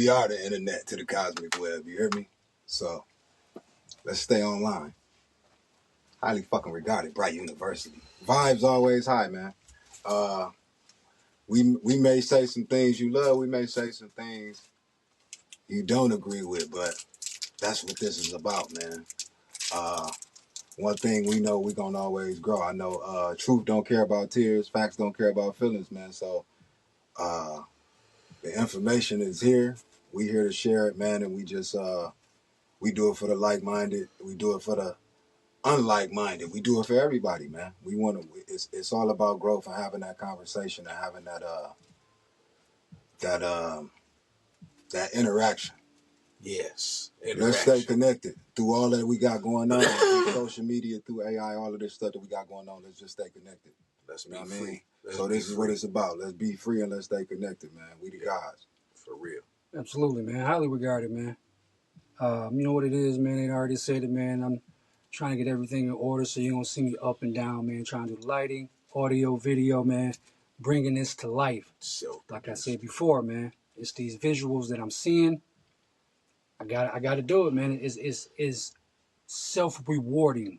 we are the internet to the cosmic web, you hear me? So, let's stay online. Highly fucking regarded, Bright University. Vibes always high, man. We may say some things you love, we may say some things you don't agree with, but that's what this is about, man. One thing we know, we gonna always grow. I know truth don't care about tears, facts don't care about feelings, man. So the information is here. We here to share it, man, and we just we do it for the like-minded. We do it for the unlike-minded. We do it for everybody, man. We want to. It's all about growth and having that conversation and having that interaction. Yes. Let's stay connected through all that we got going on, through social media, through AI, all of this stuff that we got going on. Let's just stay connected. Let's be free. So this is what it's about. Let's be free and let's stay connected, man. We the gods. For real. Absolutely, man. Highly regarded, man. You know what it is, man. They already said it, man. I'm trying to get everything in order, so you're going to see me up and down, man. Trying to do lighting, audio, video, man. Bringing this to life. Like I said before, man. It's these visuals that I'm seeing. I got to do it, man. It's self-rewarding.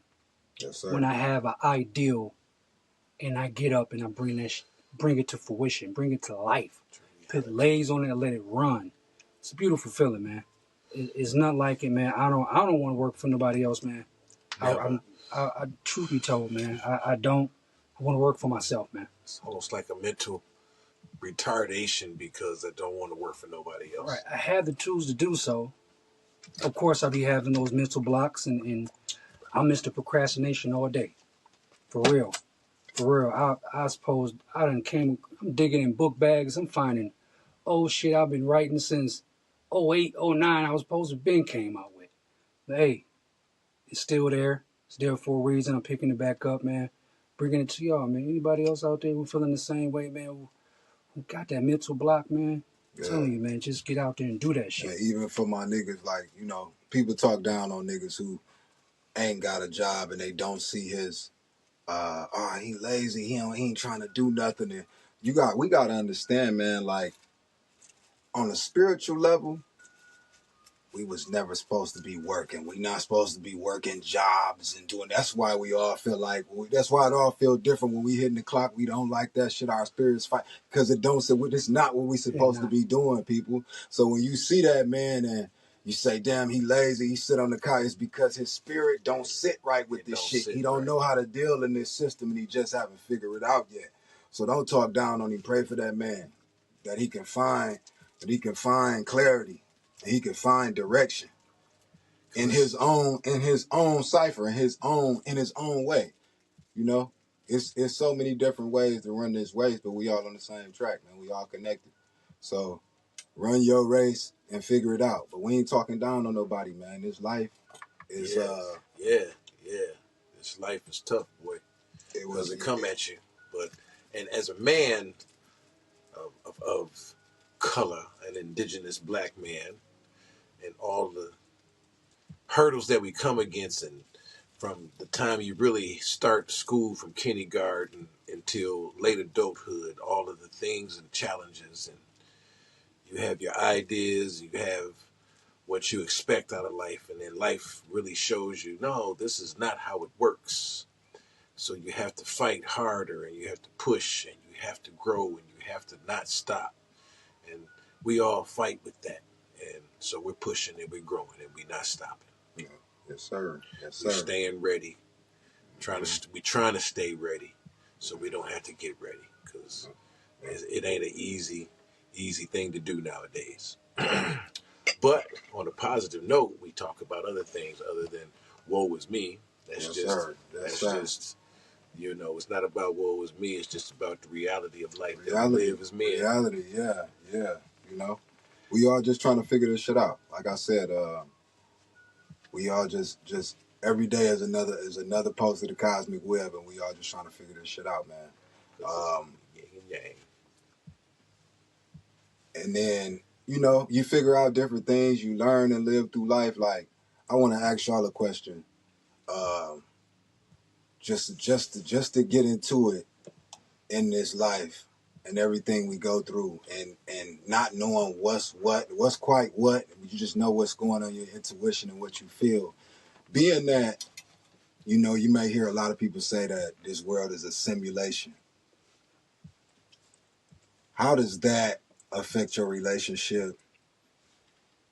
Yes, sir. When I have an ideal and I get up and I bring it to fruition, bring it to life. Put legs on it and let it run. It's a beautiful feeling, man. It's not like it, man. I don't want to work for nobody else, man. I truth be told, man, I don't. I want to work for myself, man. It's almost like a mental retardation because I don't want to work for nobody else. Right. I have the tools to do so. Of course, I'll be having those mental blocks, and I'm Mr. Procrastination all day. For real. For real. I suppose I'm digging in book bags. I'm finding old shit I've been writing since 08, 09. I was supposed to have been came out with. But hey, it's still there. It's there for a reason. I'm picking it back up, man. Bringing it to y'all, man. Anybody else out there who feeling the same way, man, who got that mental block, man? I'm telling you, man, just get out there and do that shit. And even for my niggas, like, you know, people talk down on niggas who ain't got a job and they don't see his, he lazy, he ain't trying to do nothing. And we got to understand, man, like, on a spiritual level, we was never supposed to be working. We not supposed to be working jobs and doing. That's why we all feel like. That's why it all feel different when we hitting the clock. We don't like that shit. Our spirits fight because it don't say it's not what we supposed to be doing, people. So when you see that man and you say, "Damn, he lazy. He sit on the couch," it's because his spirit don't sit right with this shit. He don't know how to deal in this system, and he just haven't figured it out yet. So don't talk down on him. Pray for that man that he can find clarity. He can find direction in his own cipher, in his own way. You know, it's so many different ways to run this race, but we all on the same track, man. We all connected. So run your race and figure it out. But we ain't talking down on nobody, man. This life is This life is tough, boy. It doesn't come at you, and as a man of color, an indigenous black man. And all the hurdles that we come against, and from the time you really start school from kindergarten until late adulthood, all of the things and challenges, and you have your ideas, you have what you expect out of life, and then life really shows you, no, this is not how it works. So you have to fight harder, and you have to push, and you have to grow, and you have to not stop. And we all fight with that. And so we're pushing and we're growing and we're not stopping. Yeah. Yes, sir. Yes, sir. We're staying ready. We're trying to stay ready so we don't have to get ready, because it ain't an easy thing to do nowadays. But on a positive note, we talk about other things other than woe is me. That's just, you know, it's not about woe is me. It's just about the reality of life that we live as men. Reality, yeah. You know. We all just trying to figure this shit out. Like I said, we all just every day is another post of the cosmic web, and we all just trying to figure this shit out, man. And then, you know, you figure out different things, you learn and live through life. Like, I want to ask y'all a question, just to get into it in this life. and everything we go through, and not knowing what's quite what, you just know what's going on, your intuition and what you feel. Being that, you know, you may hear a lot of people say that this world is a simulation. How does that affect your relationship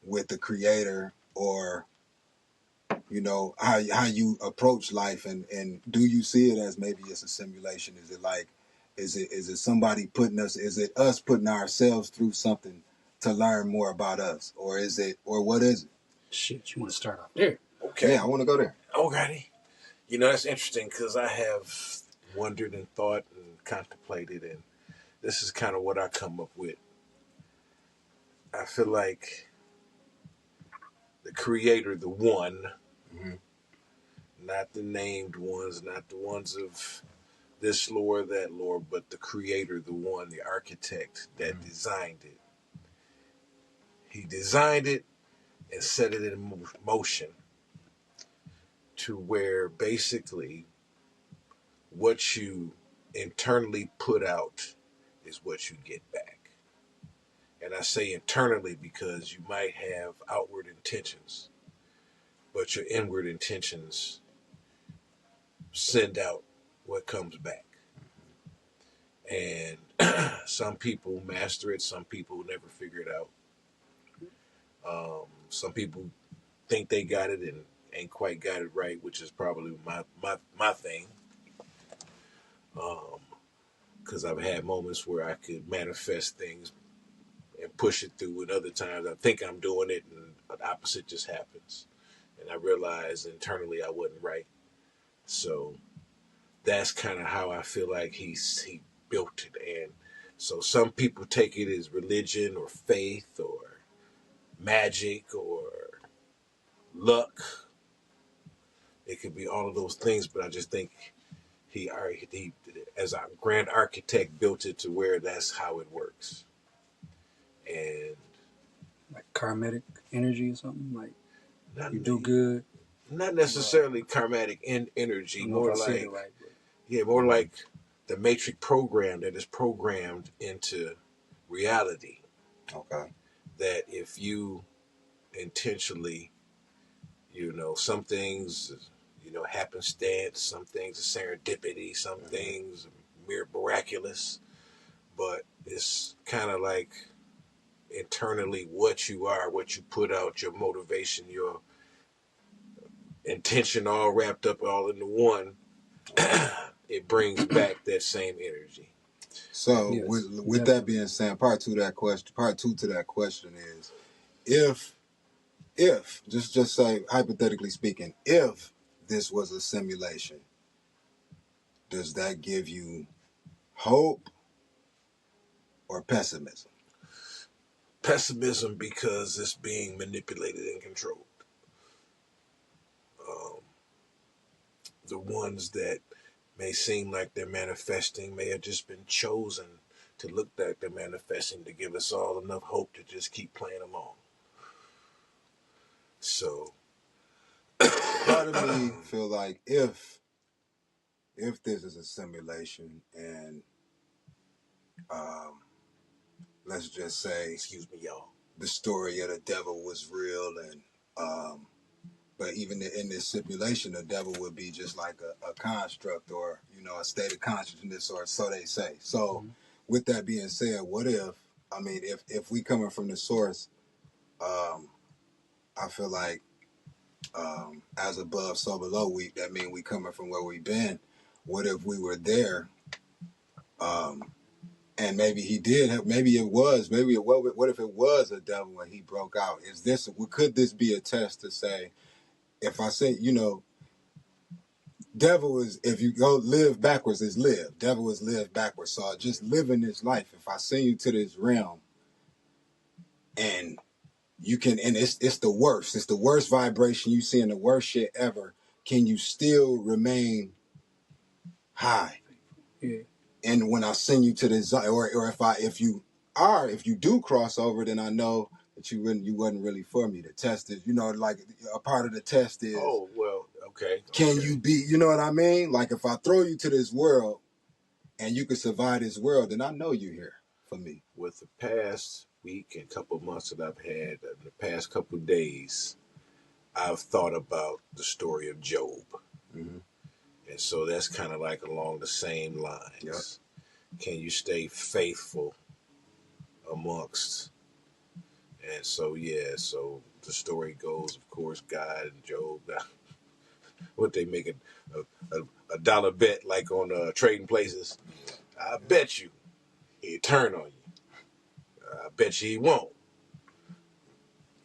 with the creator, or, you know, how you approach life, and do you see it as maybe it's a simulation? Is it like, is it somebody putting us, is it us putting ourselves through something to learn more about us, or is it, or what is it? Shit, you want to start off there? Okay. Yeah, I want to go there. Alrighty. You know, that's interesting because I have wondered and thought and contemplated, and this is kind of what I come up with. I feel like the creator, the one, Mm-hmm. not the named ones, not the ones of this lore, that lore, but the creator, the one, the architect that designed it. He designed it and set it in motion to where basically what you internally put out is what you get back. And I say internally because you might have outward intentions, but your inward intentions send out what comes back. And some people master it, some people never figure it out. Some people think they got it and ain't quite got it right, which is probably my thing. Because I've had moments where I could manifest things and push it through, and other times I think I'm doing it and the opposite just happens. And I realize internally I wasn't right. So that's kind of how I feel like he built it. And so some people take it as religion or faith or magic or luck. It could be all of those things, but I just think he as a grand architect, built it to where that's how it works. And Like karmatic energy or something? Like not you do good? not necessarily karmatic energy, I don't know more if I said like it right. But more like the matrix program that is programmed into reality. Okay. That if you intentionally, you know, some things, you know, happenstance, some things are serendipity, some things mere miraculous, but it's kind of like internally what you are, what you put out, your motivation, your intention, all wrapped up all into one. It brings back that same energy. So yes, with that being said, part two to that question is, if just say, hypothetically speaking, if this was a simulation, does that give you hope or pessimism? Pessimism because it's being manipulated and controlled. The ones that may seem like they're manifesting may have just been chosen to look like they're manifesting to give us all enough hope to just keep playing along. So Part of me feel like if this is a simulation, and let's just say, excuse me, y'all, the story of the devil was real, and but even in this simulation, the devil would be just like a construct, or, you know, a state of consciousness, or so they say. So with that being said, what if, I mean, if we coming from the source, I feel like, as above, so below, that mean we coming from where we've been. What if we were there, and maybe he did have, what if it was a devil and he broke out? Could this be a test to say, if I say, you know, devil is, if you go live backwards, is live. Devil is live backwards. So just living this life, if I send you to this realm, and you can, and it's the worst. It's the worst vibration you see, and the worst shit ever. Can you still remain high? yeah, And when I send you to this, or if you do cross over, then I know that you wasn't really for me. The test is, you know, like a part of the test is, okay. can you be, you know what I mean? Like if I throw you to this world and you can survive this world, then I know you're here for me. With the past week and couple of months that I've had, in the past couple of days, I've thought about the story of Job. Mm-hmm. And so that's kind of like along the same lines. Yep. Can you stay faithful amongst? And so, yeah, so the story goes, of course, God and Job, what they make a dollar bet like on trading places. I bet you he'll turn on you. I bet you he won't.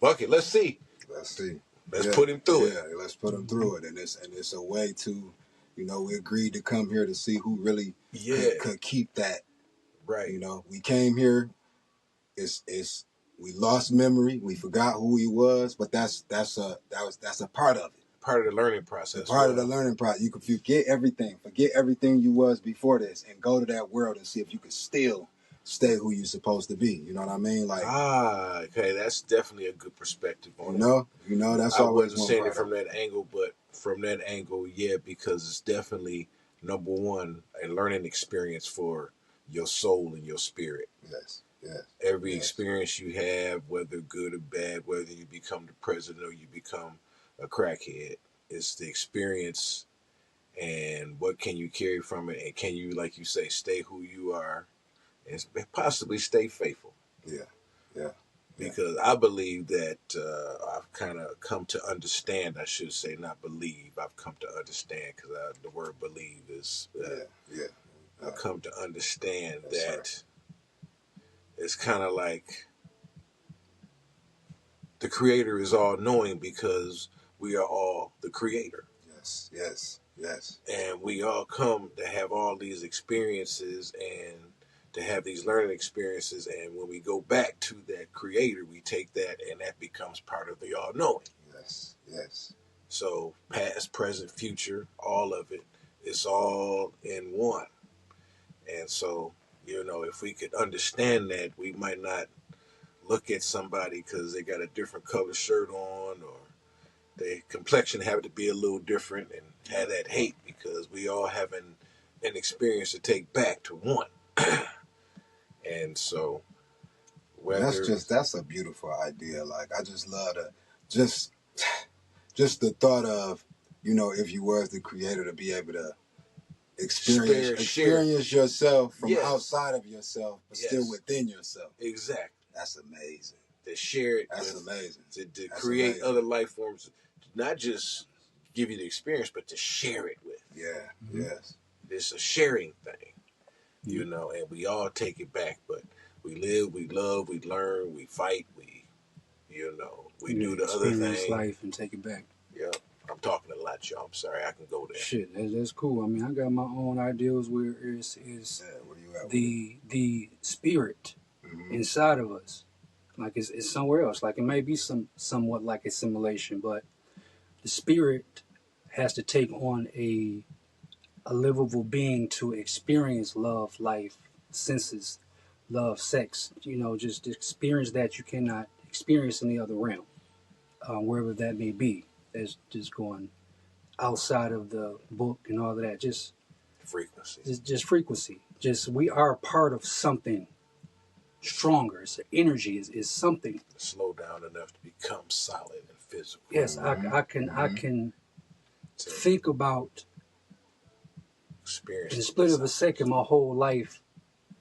Fuck it, let's see. Let's see. Let's put him through it. Yeah, let's put him through it. And it's a way to, we agreed to come here to see who really could keep that. Right. We came here, we lost memory, we forgot who he was, but that's a part of it. Part of the learning process. Part of the learning process. You can forget everything you was before this, and go to that world and see if you can still stay who you're supposed to be. You know what I mean? Like, okay, that's definitely a good perspective on it. That's I always wasn't saying it from that angle, but from that angle, yeah, because it's definitely number one a learning experience for your soul and your spirit. Yes. Every experience you have, whether good or bad, whether you become the president or you become a crackhead, it's the experience, and what can you carry from it, and can you, like you say, stay who you are, and possibly stay faithful. Yeah. Because I believe that I've kind of come to understand, I should say, not believe, I've come to understand, because the word believe is, I've come to understand that it's kind of like the Creator is all knowing, because we are all the Creator. Yes. And we all come to have all these experiences and to have these learning experiences. And when we go back to that Creator, we take that and that becomes part of the all knowing. Yes. So past, present, future, all of it is all in one. And so, if we could understand that, we might not look at somebody because they got a different color shirt on, or their complexion have to be a little different, and have that hate, because we all have an experience to take back to one. And so that's a beautiful idea. Like, I just love just the thought of, if you was the Creator, to be able to experience yourself from outside of yourself, but still within yourself. Exactly. That's amazing. To share it. That's amazing. To create other life forms, not just give you the experience, but to share it with. Yeah. Mm-hmm. Yes. It's a sharing thing, and we all take it back, but we live, we love, we learn, we fight, we do the other thing. Life and take it back. Yeah. I'm talking a lot, y'all. I'm sorry. I can go there. Shit, that's cool. I mean, I got my own ideas where where you at the spirit inside of us. Like it's somewhere else. Like it may be somewhat like a simulation, but the spirit has to take on a livable being to experience love, life, senses, love, sex. Just experience that you cannot experience in the other realm, wherever that may be. That's just going outside of the book and all of that. Just frequency. Just frequency. Just we are part of something stronger. It's energy. Is something. Slow down enough to become solid and physical. Yes, I can think about experience in the split of a second my whole life,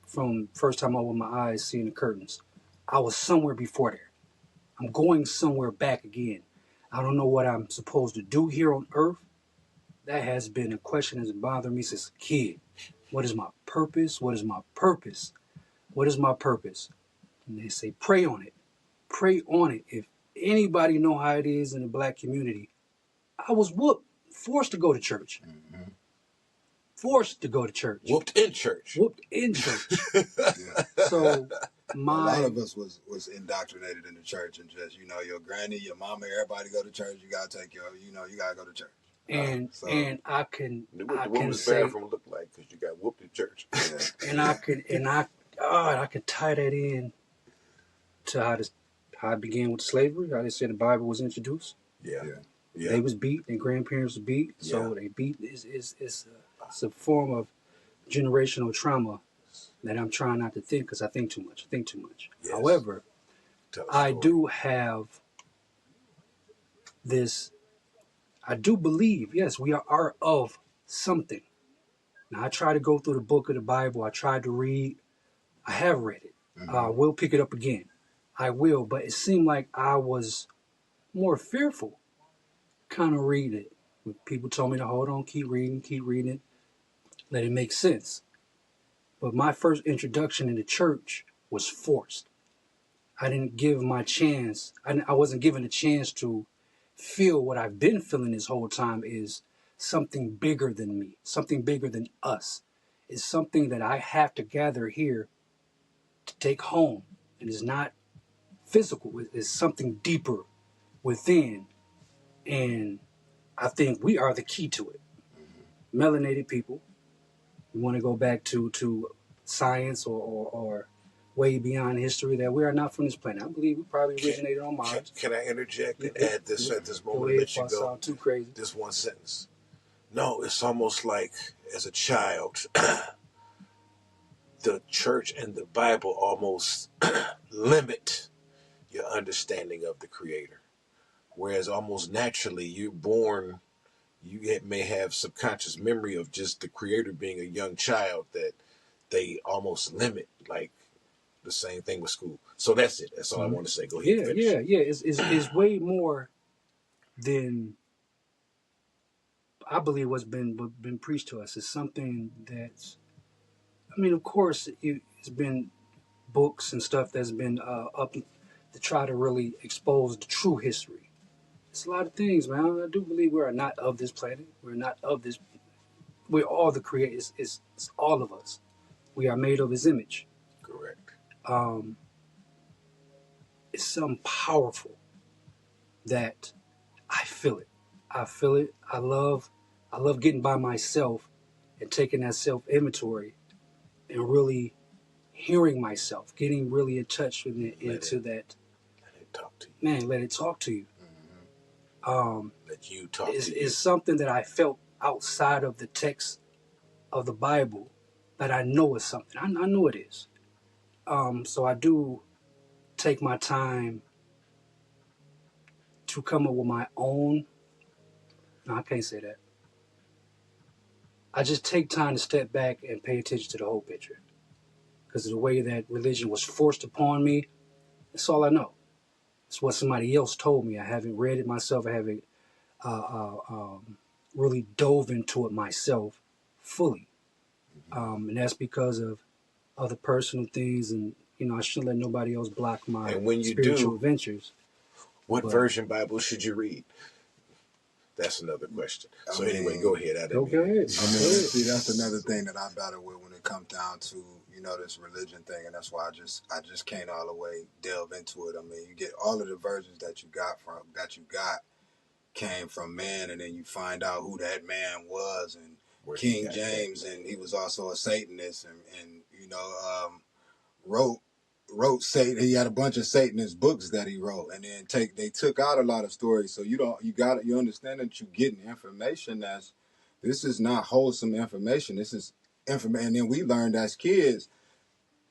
from first time I opened my eyes seeing the curtains. I was somewhere before there. I'm going somewhere back again. I don't know what I'm supposed to do here on earth. That has been a question that's bothered me since a kid. What is my purpose? What is my purpose? What is my purpose? And they say, pray on it. Pray on it. If anybody know how it is in the black community, I was forced to go to church. Mm-hmm. Forced to go to church. Whooped in church. So a lot of us was indoctrinated in the church, and just your granny, your mama, everybody go to church. You gotta take you gotta go to church. And I can woman's bathroom look like, because you got whooped in church. Yeah. and I could tie that in to how it began with slavery. How they said the Bible was introduced. Yeah. They was beat. Their grandparents was beat. So they beat. It's a form of generational trauma that I'm trying not to think because I think too much. Yes. However, I do have this. I do believe, yes, we are of something. Now, I try to go through the book of the Bible. I tried to read. I have read it. I will pick it up again. I will, but it seemed like I was more fearful kind of reading it. People told me to hold on, keep reading it, let it make sense. But my first introduction in the church was forced. I didn't give my chance. I wasn't given a chance to feel what I've been feeling this whole time is something bigger than me, something bigger than us. It's something that I have to gather here to take home. And it's not physical. It's something deeper within. And I think we are the key to it. Melanated people, we want to go back to science or way beyond history, that we are not from this planet. I believe we probably originated on Mars. Can I interject and add this at this moment? Go ahead, Let you go. Sound too crazy. This one sentence. No, it's almost like as a child, the church and the Bible almost limit your understanding of the Creator. Whereas almost naturally, you're born, you may have subconscious memory of just the Creator being a young child that they almost limit, like the same thing with school. So that's it. That's all I want to say. Go ahead. Yeah. It's way more than I believe what's been preached to us. It's something that's, I mean, of course, it's been books and stuff that's been up to try to really expose the true history. It's a lot of things, man. I do believe we are not of this planet. We're not of this. We're all the creators. It's all of us. We are made of His image. Correct. It's something powerful that I feel it. I love getting by myself and taking that self inventory and really hearing myself, getting really in touch with it, into that. Let it talk to you. Man, let it talk to you. Let you talk to you. Is something that I felt outside of the text of the Bible that I know is something. I know it is. So I do take my time to come up with my own. No, I can't say that. I just take time to step back and pay attention to the whole picture. Because of the way that religion was forced upon me, that's all I know. It's what somebody else told me. I haven't read it myself. I haven't really dove into it myself fully. And that's because of other personal things. And, I shouldn't let nobody else block my spiritual ventures. What version Bible should you read? That's another question. So anyway, go ahead. Go ahead. See, that's another thing that I battle with when it comes down to, this religion thing, and that's why I just can't all the way delve into it. I mean, you get all of the versions that you got came from man, and then you find out who that man was, and where King James, and he was also a Satanist, and wrote Satan. He had a bunch of Satanist books that he wrote, and then they took out a lot of stories. So you understand that you're getting information this is not wholesome information. This is information. And then we learned as kids,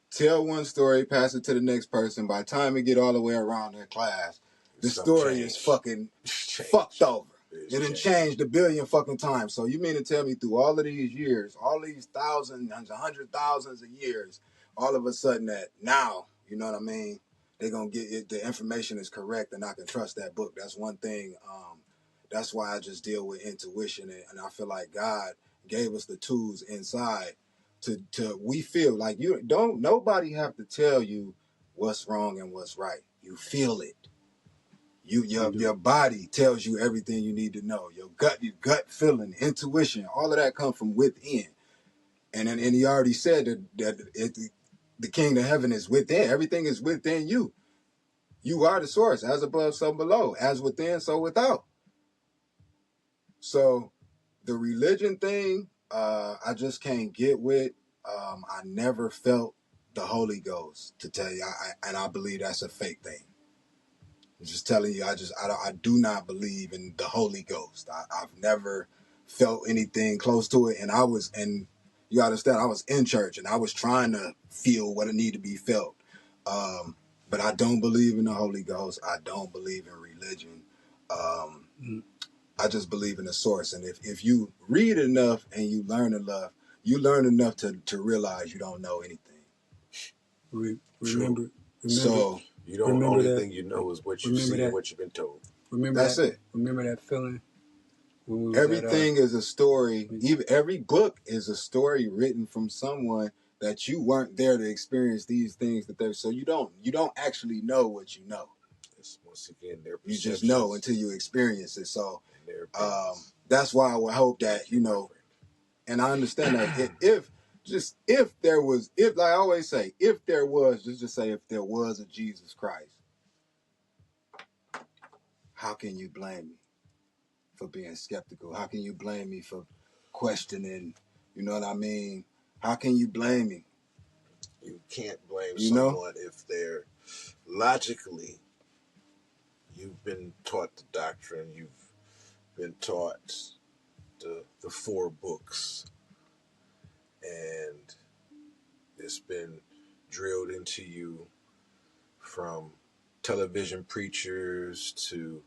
tell one story, pass it to the next person. By the time we get all the way around in class, the story is fucking fucked over. It done changed a billion fucking times. So you mean to tell me through all of these years, all these thousands, hundred thousands of years, all of a sudden that now, you know what I mean, they're going to get it, the information is correct and I can trust that book. That's one thing. That's why I just deal with intuition. And I feel like God gave us the tools inside to we feel like nobody have to tell you what's wrong and what's right. You feel it. Your body tells you everything you need to know. Your gut feeling, intuition, all of that comes from within. And he already said that the kingdom of heaven is within. Everything is within you. You are the source, as above, so below, as within, so without. So the religion thing, I just can't get with. I never felt the Holy Ghost, to tell you, I believe that's a fake thing. I'm just telling you, I do not believe in the Holy Ghost. I've never felt anything close to it, and You understand? I was in church and I was trying to feel what it needed to be felt. But I don't believe in the Holy Ghost. I don't believe in religion. I just believe in the source. And if you read enough and you learn enough to realize you don't know anything. Remember. So you don't. Only thing you know is what you see and what you've been told. That's it. Remember that feeling. Everything is a story. Even every book is a story written from someone that you weren't there to experience these things that they're. So you don't actually know what you know. It's once again their you just know until you experience it. So that's why I would hope that and I understand that if there was, like I always say, if there was, just say if there was a Jesus Christ, how can you blame me for being skeptical? How can you blame me for questioning? You know what I mean? How can you blame me? You can't blame someone if they're logically, you've been taught the doctrine, you've been taught the 4 books, and it's been drilled into you from television preachers to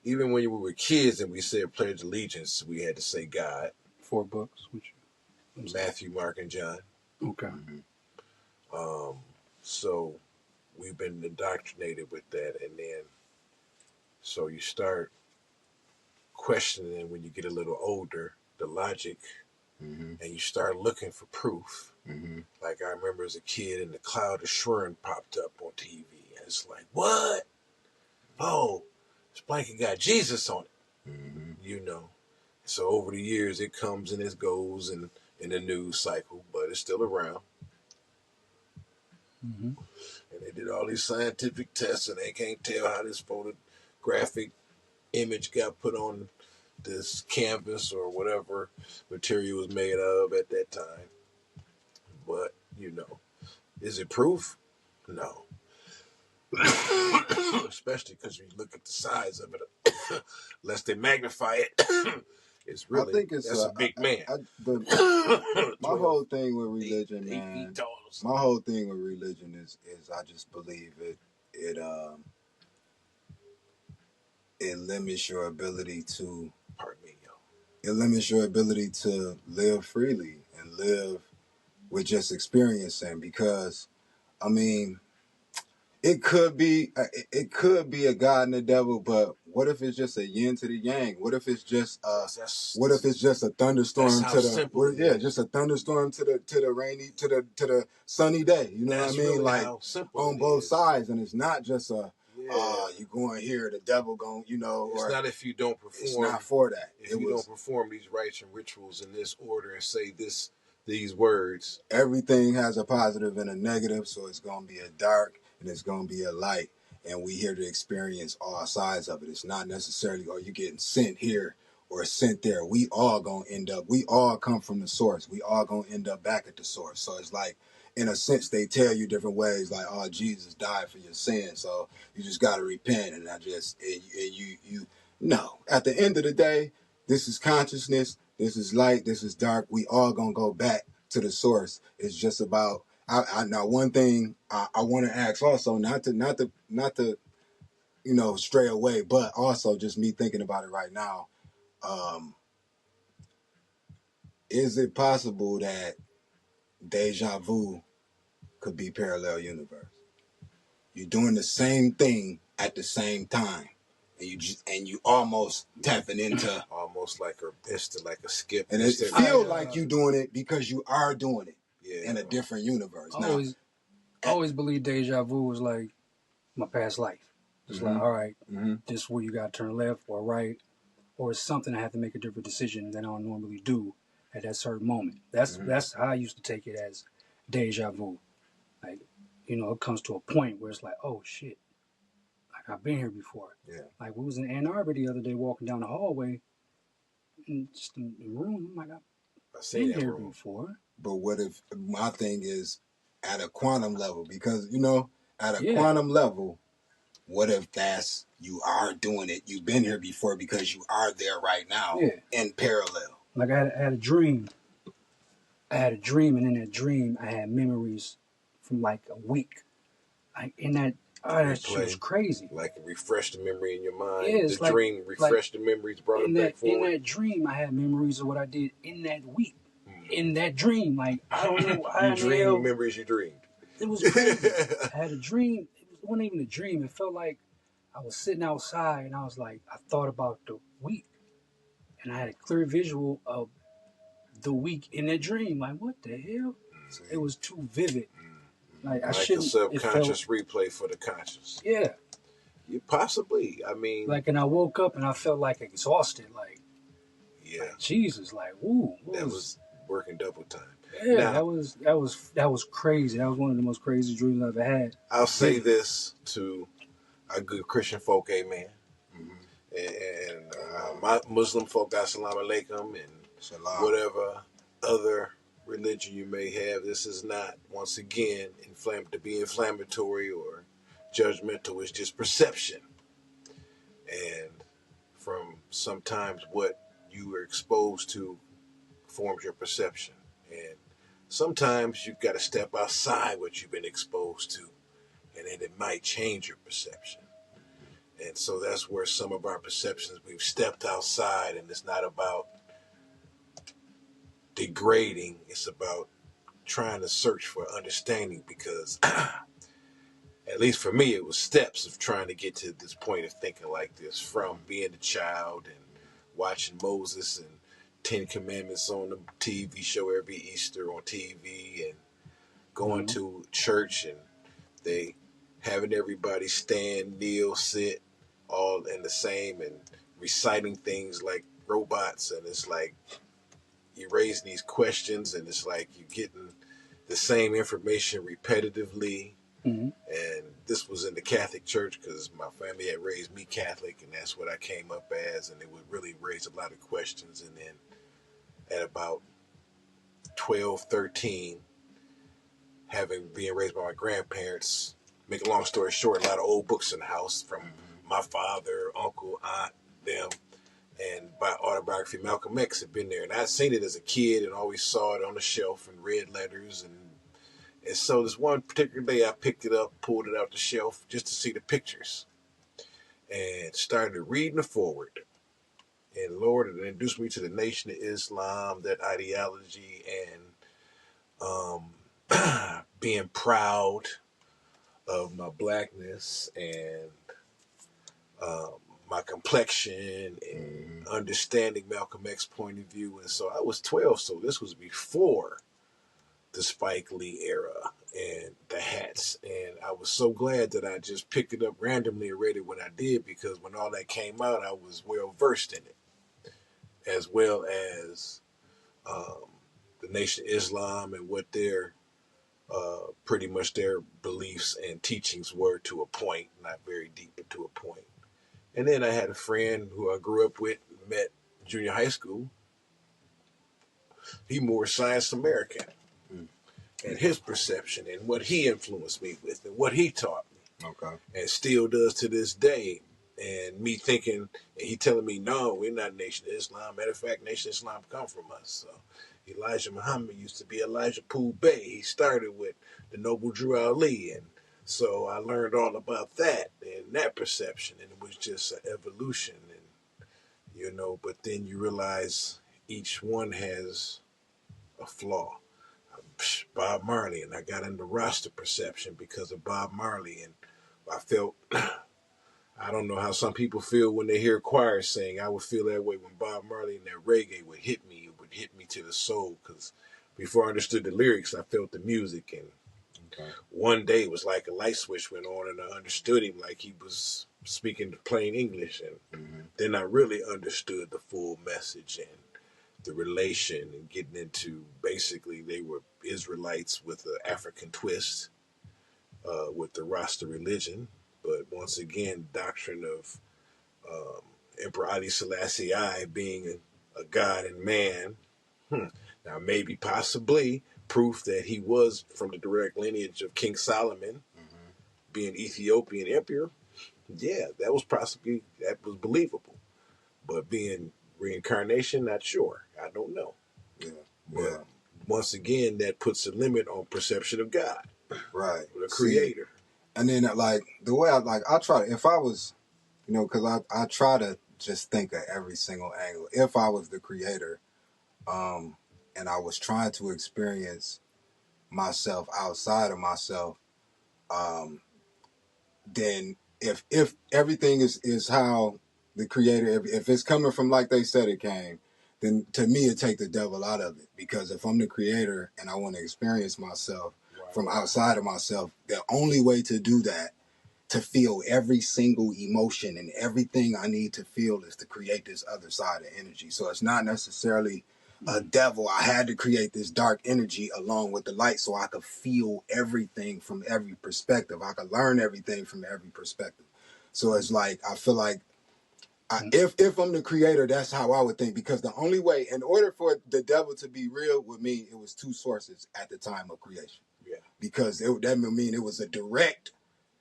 even when we were kids and we said Pledge Allegiance, we had to say God. 4 books, Matthew, Mark, and John. Okay. So we've been indoctrinated with that, and then so you start questioning when you get a little older the logic, and you start looking for proof. Like I remember as a kid, and the cloud of Schwerin popped up on TV, and it's like, what? Oh, this blanket got Jesus on it, So over the years, it comes and it goes in the news cycle, but it's still around. And they did all these scientific tests, and they can't tell how this photographic image got put on this canvas or whatever material was made of at that time. But, is it proof? No. Especially because you look at the size of it, lest they magnify it. It's really, I think that's a big man. My whole thing with religion, 8 feet tall. My whole thing with religion is I just believe it limits your ability to. Pardon me, yo. It limits your ability to live freely and live with just experiencing, because, I mean, it could be a God and the devil, but what if it's just a yin to the yang? What if it's just a thunderstorm just a thunderstorm to the rainy to the sunny day? You know what I mean? Really like on both sides, and it's not just you going here, the devil going, It's not if you don't perform. It's not for that. If you don't perform these rites and rituals in this order and say these words. Everything has a positive and a negative, so it's going to be a dark and it's going to be a light, and we here to experience all sides of it. It's not necessarily, you're getting sent here or sent there. We all come from the source. We all going to end up back at the source. So it's like, in a sense, they tell you different ways, like, Jesus died for your sins, so you just got to repent. And no. At the end of the day, this is consciousness, this is light, this is dark. We all going to go back to the source. It's just about, now one thing I want to ask also, not to stray away, but also just me thinking about it right now. Is it possible that deja vu could be parallel universe? You're doing the same thing at the same time, and you almost tapping into almost like a skip, and it feel like you doing it because you are doing it in a different universe. I always believe deja vu was like my past life. It's like, all right, this is where you got to turn left or right, or it's something I have to make a different decision than I don't normally do at that certain moment. That's how I used to take it, as deja vu. Like, it comes to a point where it's like, oh shit, like I've been here before. Yeah. Like we was in Ann Arbor the other day walking down the hallway, and just in the room, I'm like, I've been here before. But what if, my thing is at a quantum level, because at a quantum level, what if you are doing it? You've been here before because you are there right now in parallel. Like I had a dream I had a dream, and in that dream, I had memories from like a week. Like in that, that shit was crazy. Like it refreshed the memory in your mind. Yeah, the dream refreshed the memories, brought it back forward. In that dream, I had memories of what I did in that week. In that dream, like I don't know. You dreamed the memories you dreamed. It was crazy. I had a dream. It wasn't even a dream. It felt like I was sitting outside, and I was like, I thought about the week, and I had a clear visual of the week in that dream. Like, what the hell? It was too vivid. Like I shouldn't. A subconscious replay for the conscious. Yeah. Possibly. I mean, like, and I woke up and I felt like exhausted. Like, yeah, like, Jesus, like, ooh, that was working double time. Yeah, now, that was crazy. That was one of the most crazy dreams I've ever had. I'll say this to our good Christian folk, amen. And my Muslim folk, assalamu alaikum, and Salam. Whatever other religion you may have, this is not, once again, to be inflammatory or judgmental. It's just perception. And from sometimes what you were exposed to forms your perception. And sometimes you've got to step outside what you've been exposed to, and then it might change your perception. And so that's where some of our perceptions, we've stepped outside, and it's not about degrading. It's about trying to search for understanding, because at least for me, it was steps of trying to get to this point of thinking like this, from being a child and watching Moses and 10 Commandments on the TV show every Easter on TV, and going to church and they having everybody stand, kneel, sit, all in the same, and reciting things like robots. And it's like you're raising these questions, and it's like you're getting the same information repetitively. And this was in the Catholic Church, because my family had raised me Catholic, and that's what I came up as, and it would really raise a lot of questions. And then at about 12, 13, being raised by my grandparents, make a long story short, a lot of old books in the house from my father, uncle, aunt, them, and by autobiography, Malcolm X had been there. And I'd seen it as a kid and always saw it on the shelf in red letters. And so this one particular day, I picked it up, pulled it out the shelf just to see the pictures, and started reading the forward. And Lord had introduced me to the Nation of Islam, that ideology, and being proud of my blackness and my complexion, and understanding Malcolm X's point of view. And so I was 12, so this was before the Spike Lee era and the hats. And I was so glad that I just picked it up randomly and read it when I did, because when all that came out, I was well versed in it, as well as the Nation of Islam and what their pretty much their beliefs and teachings were, to a point, not very deep, but to a point. And then I had a friend who I grew up with, met junior high school. He more Science American, and his perception and what he influenced me with and what he taught me. Okay. And still does to this day. And me thinking, and he telling me, no, we're not Nation of Islam. Matter of fact, Nation of Islam come from us. So Elijah Muhammad used to be Elijah Poole Bey. He started with the noble Drew Ali. And so I learned all about that and that perception. And it was just an evolution. And, but then you realize each one has a flaw. Bob Marley, and I got into roster perception because of Bob Marley. And I felt, I don't know how some people feel when they hear choir sing. I would feel that way when Bob Marley and that reggae would hit me. It would hit me to the soul, because before I understood the lyrics, I felt the music. And one day it was like a light switch went on, and I understood him like he was speaking plain English. And then I really understood the full message and the relation, and getting into, basically they were Israelites with an African twist, with the Rasta religion. But once again, doctrine of Emperor Haile Selassie I being a god and man. Now maybe possibly proof that he was from the direct lineage of King Solomon, being Ethiopian emperor. Yeah, that was believable. But being reincarnation, not sure. I don't know. Yeah. once again, that puts a limit on perception of God, Right. the Creator. And then like the way I try to, if I was, because I try to just think of every single angle. If I was the creator, and I was trying to experience myself outside of myself, um, then if everything is how the creator, if it's coming from like they said it came, then to me it take the devil out of it. Because if I'm the creator and I want to experience myself from outside of myself, the only way to do that, to feel every single emotion and everything I need to feel, is to create this other side of energy. So it's not necessarily a devil. I had to create this dark energy along with the light so I could feel everything from every perspective. I could learn everything from every perspective. So it's like, I feel like if I'm the creator, that's how I would think. Because the only way, in order for the devil to be real with me, it was two sources at the time of creation. Yeah. Because that would mean it was a direct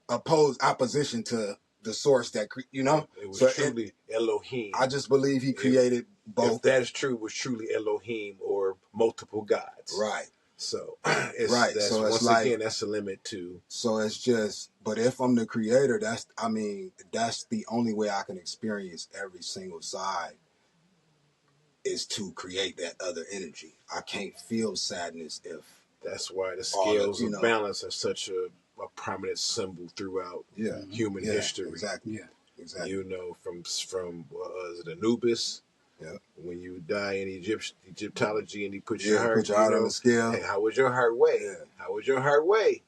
opposition to the source that it was truly Elohim. I just believe he created both. If that is true, it was truly Elohim or multiple gods. Right. So That's so once again, that's a limit to. So it's just, but if I'm the creator, that's the only way I can experience every single side, is to create that other energy. I can't feel sadness if. That's why the scales of balance are such a prominent symbol throughout human history. Exactly. Yeah. Exactly. From is it Anubis? Yeah. When you die in Egyptology and he puts your heart on the scale. Hey, how was your heart weigh? Yeah. How was your heart weigh?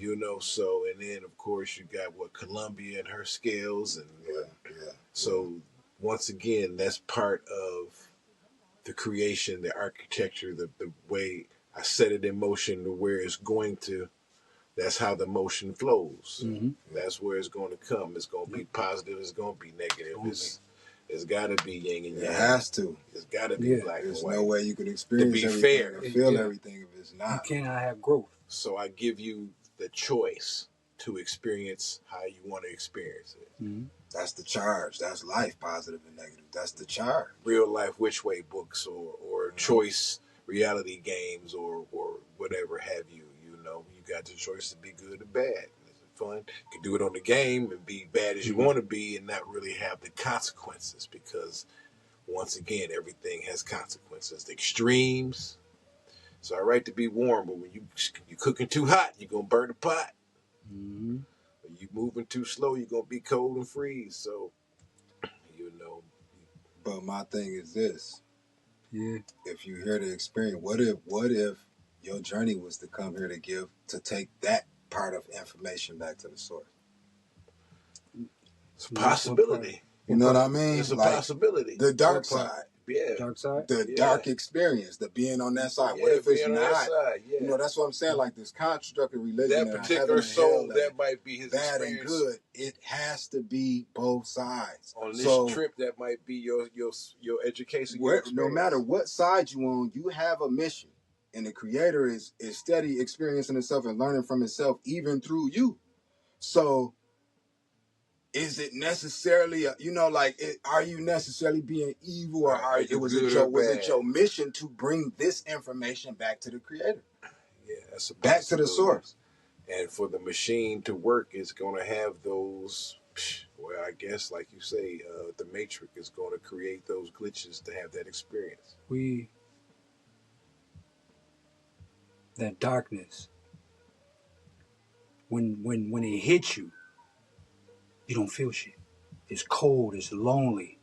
Mm-hmm. So, and then of course you got Columbia and her scales, and so once again, that's part of the creation, the architecture, the way I set it in motion to where it's going to. That's how the motion flows. Mm-hmm. That's where it's going to come. It's going to be positive. It's going to be negative. It's got to be yin and yang. It has to. It's got to be black and white. There's no way you can experience everything fair. Or feel everything if it's not. You cannot have growth. So I give you the choice to experience how you want to experience it. Mm-hmm. That's the charge. That's life, positive and negative. That's the charge. Real life which way books or choice reality games or whatever have you. You got the choice to be good or bad. It's fun. You can do it on the game and be bad as you want to be and not really have the consequences, because once again, everything has consequences. The extremes. It's all right to be warm, but when you're cooking too hot, you're going to burn the pot. Mm-hmm. When you're moving too slow, you're going to be cold and freeze. So, But my thing is this. Yeah. If you're here to experience, what if your journey was to come here to take that part of information back to the source? It's a possibility. You know what I mean? It's a possibility. The dark side. Yeah. Dark side? The dark experience, the being on that side. What if it's not? That's what I'm saying. Like this constructed religion. That particular soul, that might be his bad experience. And good. It has to be both sides. On this trip, that might be your education. No matter what side you on, you have a mission. And the creator is steady experiencing himself and learning from himself, even through you. So, is it necessarily, are you necessarily being evil, or was it your mission to bring this information back to the creator? Yeah, that's a back to the source. And for the machine to work, it's going to have those. Well, I guess, like you say, the Matrix is going to create those glitches to have that experience. That darkness, when it hits you, you don't feel shit. It's cold, it's lonely.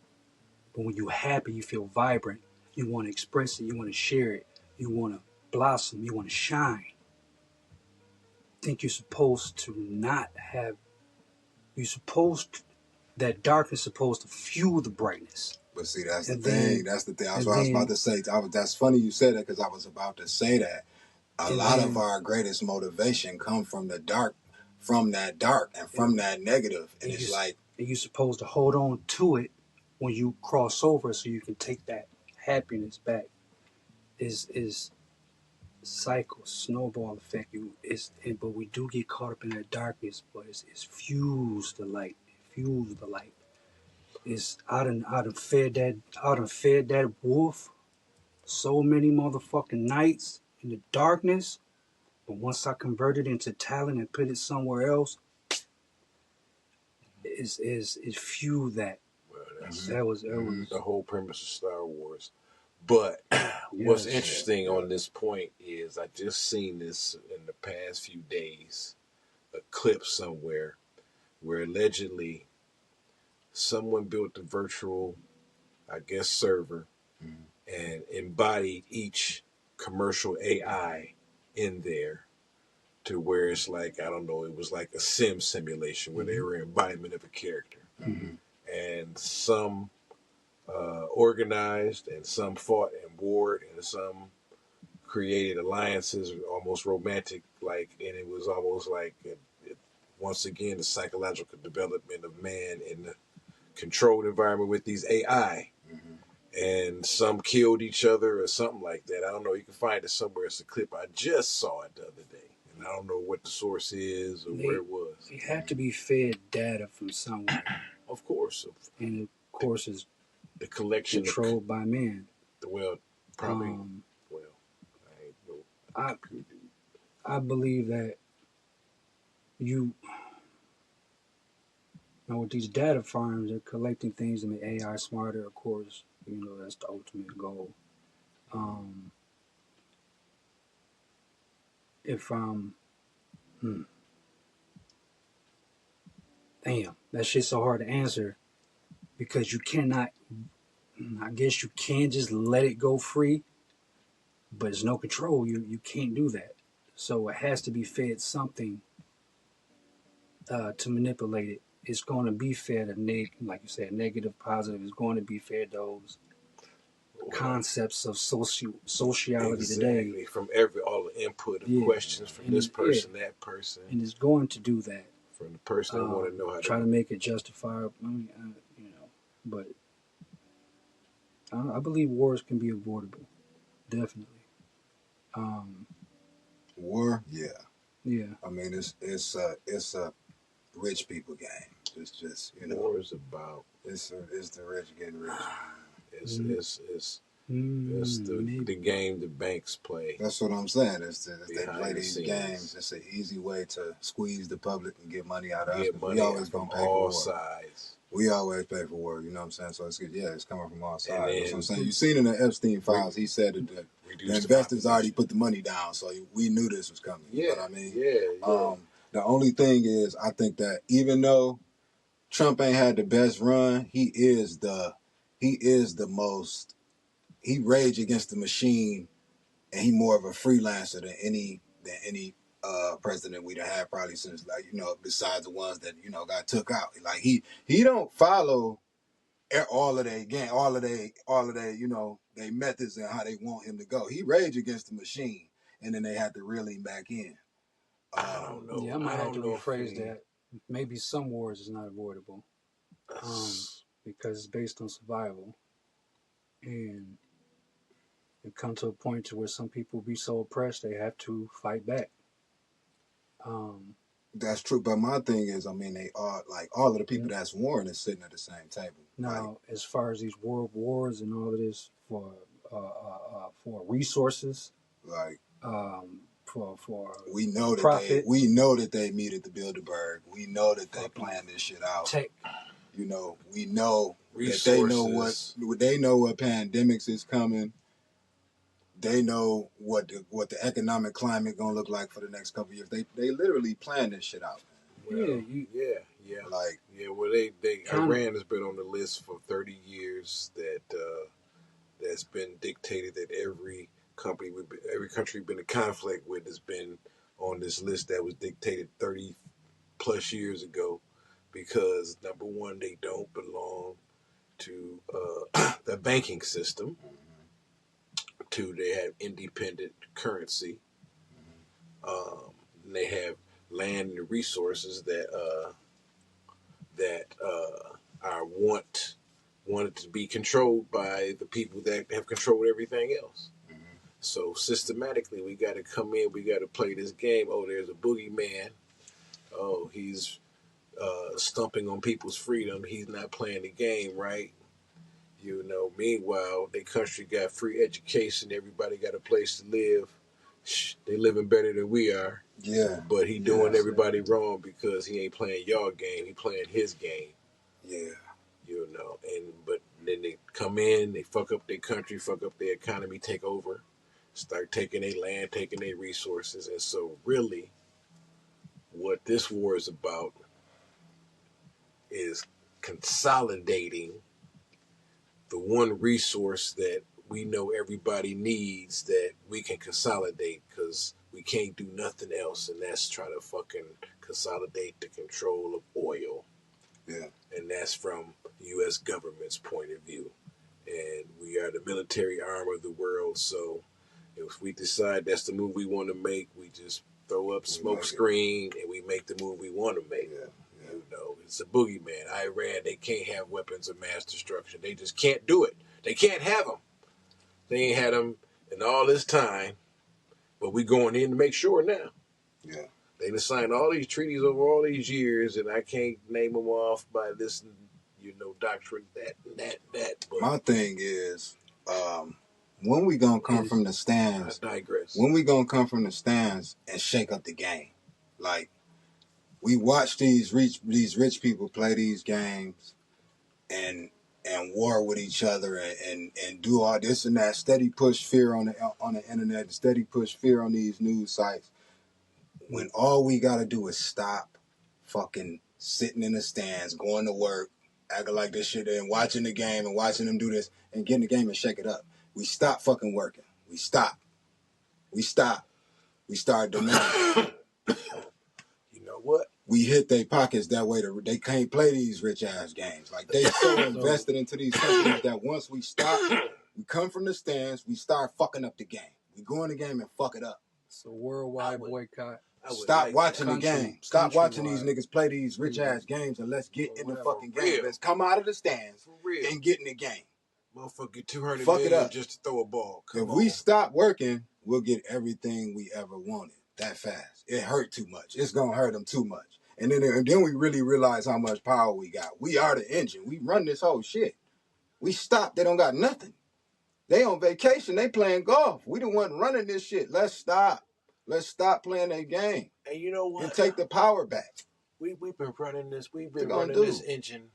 But when you're happy, you feel vibrant. You want to express it, you want to share it, you want to blossom, you want to shine. I think you're supposed to not have, that darkness is supposed to fuel the brightness. But see, that's the thing. That's the thing. That's what I was about to say. That's funny you said that, because I was about to say that. A lot of our greatest motivation come from the dark, from that dark and from that negative. And it's like... And you're supposed to hold on to it when you cross over, so you can take that happiness back. Is cycle, snowball effect. But we do get caught up in that darkness, but it's fuse the light. Fuse the light. I done fed that wolf so many motherfucking nights in the darkness. But once I converted into talent and put it somewhere else, is few that. Well, that's That was the whole premise of Star Wars. But what's yes. interesting on this point is I just seen this in the past few days, a clip somewhere where allegedly someone built the virtual, I guess, server and embodied each commercial AI in there to where it's like, I don't know, it was like a sim simulation where they were embodiment of a character. And some organized and some fought and warred and some created alliances, almost romantic, like, and it was almost like once again the psychological development of man in the controlled environment with these AI. And some killed each other or something like that. I don't know. You can find it somewhere. It's a clip. I just saw it the other day, and I don't know what the source is or where it was. They have to be fed data from somewhere. Of course, and of course, it's the collection controlled by man. Well, probably. Well, I ain't no. I believe that you know with these data farms, they're collecting things and the AI smarter. Of course, you know that's the ultimate goal. If damn, that shit's so hard to answer because you cannot. I guess you can just let it go free, but there's no control. You can't do that. So it has to be fed something to manipulate it. It's going to be fed like you said, negative, positive. It's going to be fed those concepts of sociality exactly. today. From all the input of questions from this person, that person, and it's going to do that. From the person that want to know how try to make it justifiable. I mean, but I believe wars can be avoidable, definitely. War, yeah. I mean, it's a rich people game. It's just war is about it's the rich getting rich. It's the game the banks play. That's what I'm saying. They play these games. It's an easy way to squeeze the public and get money out of us. We always gonna pay for war. Sides. We always pay for war. You know what I'm saying? So it's coming from all sides. That's what I'm saying. You seen in the Epstein files, he said that the investors already put the money down, so we knew this was coming. You know what I mean? Yeah. The only thing is, I think that even though Trump ain't had the best run, he is the most. He rage against the machine, and he more of a freelancer than any president we'd have had probably since, like, besides the ones that got took out. Like he don't follow all of their game, all of their their methods and how they want him to go. He rage against the machine, and then they had to reel him back in. I don't know. Yeah, I might have to rephrase that. Maybe some wars is not avoidable, because it's based on survival, and it comes to a point to where some people be so oppressed they have to fight back. That's true, but my thing is, I mean, they are like all of the people that's warring is sitting at the same table. Now, as far as these world wars and all of this for resources, like for we know that profit, we know that they meet at the Bilderberg. We know that they plan this shit out. We know resources. That they know what pandemics is coming. They know what the economic climate gonna look like for the next couple of years. They literally plan this shit out. Well, yeah. Well, Iran has been on the list for 30 years. That's been dictated that every country we've been in conflict with has been on this list that was dictated 30 plus years ago, because number one, they don't belong to the banking system. Two, they have independent currency. They have land and resources that are wanted to be controlled by the people that have controlled everything else. So systematically, we got to come in. We got to play this game. Oh, there's a boogeyman. Oh, he's stumping on people's freedom. He's not playing the game right. You know, meanwhile, their country got free education. Everybody got a place to live. They living better than we are. Yeah. But he doing everybody wrong because he ain't playing y'all game. He playing his game. Yeah. You know, but then they come in, they fuck up their country, fuck up their economy, take over, start taking their land, taking their resources. And so really what this war is about is consolidating the one resource that we know everybody needs that we can consolidate because we can't do nothing else, and that's try to fucking consolidate the control of oil. Yeah. And that's from the U.S. government's point of view. And we are the military arm of the world, so if we decide that's the move we want to make, we just throw up smoke screen and we make the move we want to make. Yeah. You know, it's a boogeyman. Iran, they can't have weapons of mass destruction. They just can't do it. They can't have them. They ain't had them in all this time, but we going in to make sure now. Yeah. They done signed all these treaties over all these years, and I can't name them off by this, doctrine, that. But my thing is, when we gonna come from the stands? I digress. When we gonna come from the stands and shake up the game? Like, we watch these rich people play these games and war with each other and do all this and that. Steady push fear on the internet. Steady push fear on these news sites. When all we gotta do is stop fucking sitting in the stands, going to work, acting like this shit and watching the game and watching them do this and getting the game and shake it up. We stop fucking working. We stop. We start demanding. You know what? We hit their pockets that way. They can't play these rich ass games. Like, they so invested into these companies that once we stop, we come from the stands, we start fucking up the game. We go in the game and fuck it up. It's a worldwide boycott. Stop watching the game. Stop watching these niggas play these rich ass games and let's get in the fucking game. Let's come out of the stands and get in the game. Motherfucker get 200 fuck million it up. Just to throw a ball. If we stop working, we'll get everything we ever wanted that fast. It hurt too much. It's gonna hurt them too much. And then we really realize how much power we got. We are the engine. We run this whole shit. We stop, they don't got nothing. They on vacation. They playing golf. We the one running this shit. Let's stop. Let's stop playing that game. And you know what? And take the power back. We've been running this. We've been running this engine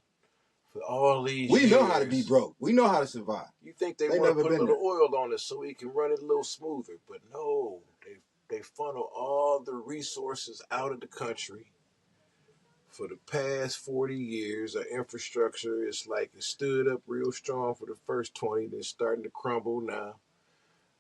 for all these years. We know how to be broke. We know how to survive. You think they want to put a little oil on it so we can run it a little smoother. But no, they funnel all the resources out of the country. For the past 40 years, our infrastructure is like it stood up real strong for the first 20, then starting to crumble now.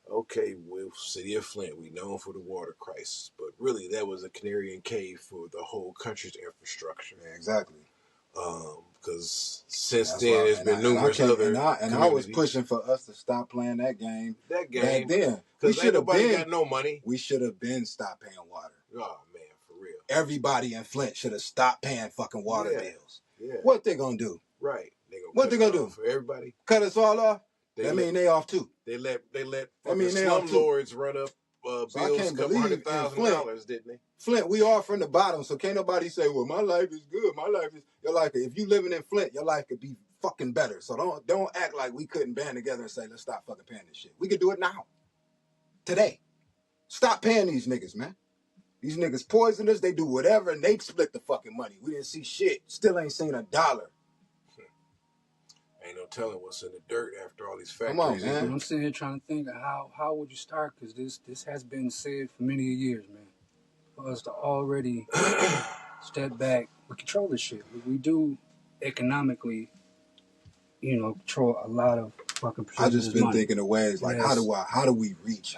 Okay, we're City of Flint. We known for the water crisis, but really that was a canary in cave for the whole country's infrastructure. Yeah, exactly. Because since then there's been numerous other. And I was pushing for us to stop playing that game. Back then, because nobody got no money. We should have been stopped paying water. Oh man, for real. Everybody in Flint should have stopped paying fucking water bills. Yeah. What they gonna do? Right. What they gonna do for everybody? Cut us all off? They off too. They let slumlords run up bills a couple $100,000, didn't they? Flint, we are from the bottom, so can't nobody say, well, my life is good. My life is your life. If you living in Flint, your life could be fucking better. So don't act like we couldn't band together and say, let's stop fucking paying this shit. We could do it now. Today. Stop paying these niggas, man. These niggas poison us, they do whatever, and they split the fucking money. We didn't see shit. Still ain't seen $1. Ain't no telling what's in the dirt after all these factories. Come on, man. I'm sitting here trying to think of how would you start, because this has been said for many years, man. For us to already step back, we control this shit. We do economically, control a lot of fucking. I just been thinking of ways like, how do we reach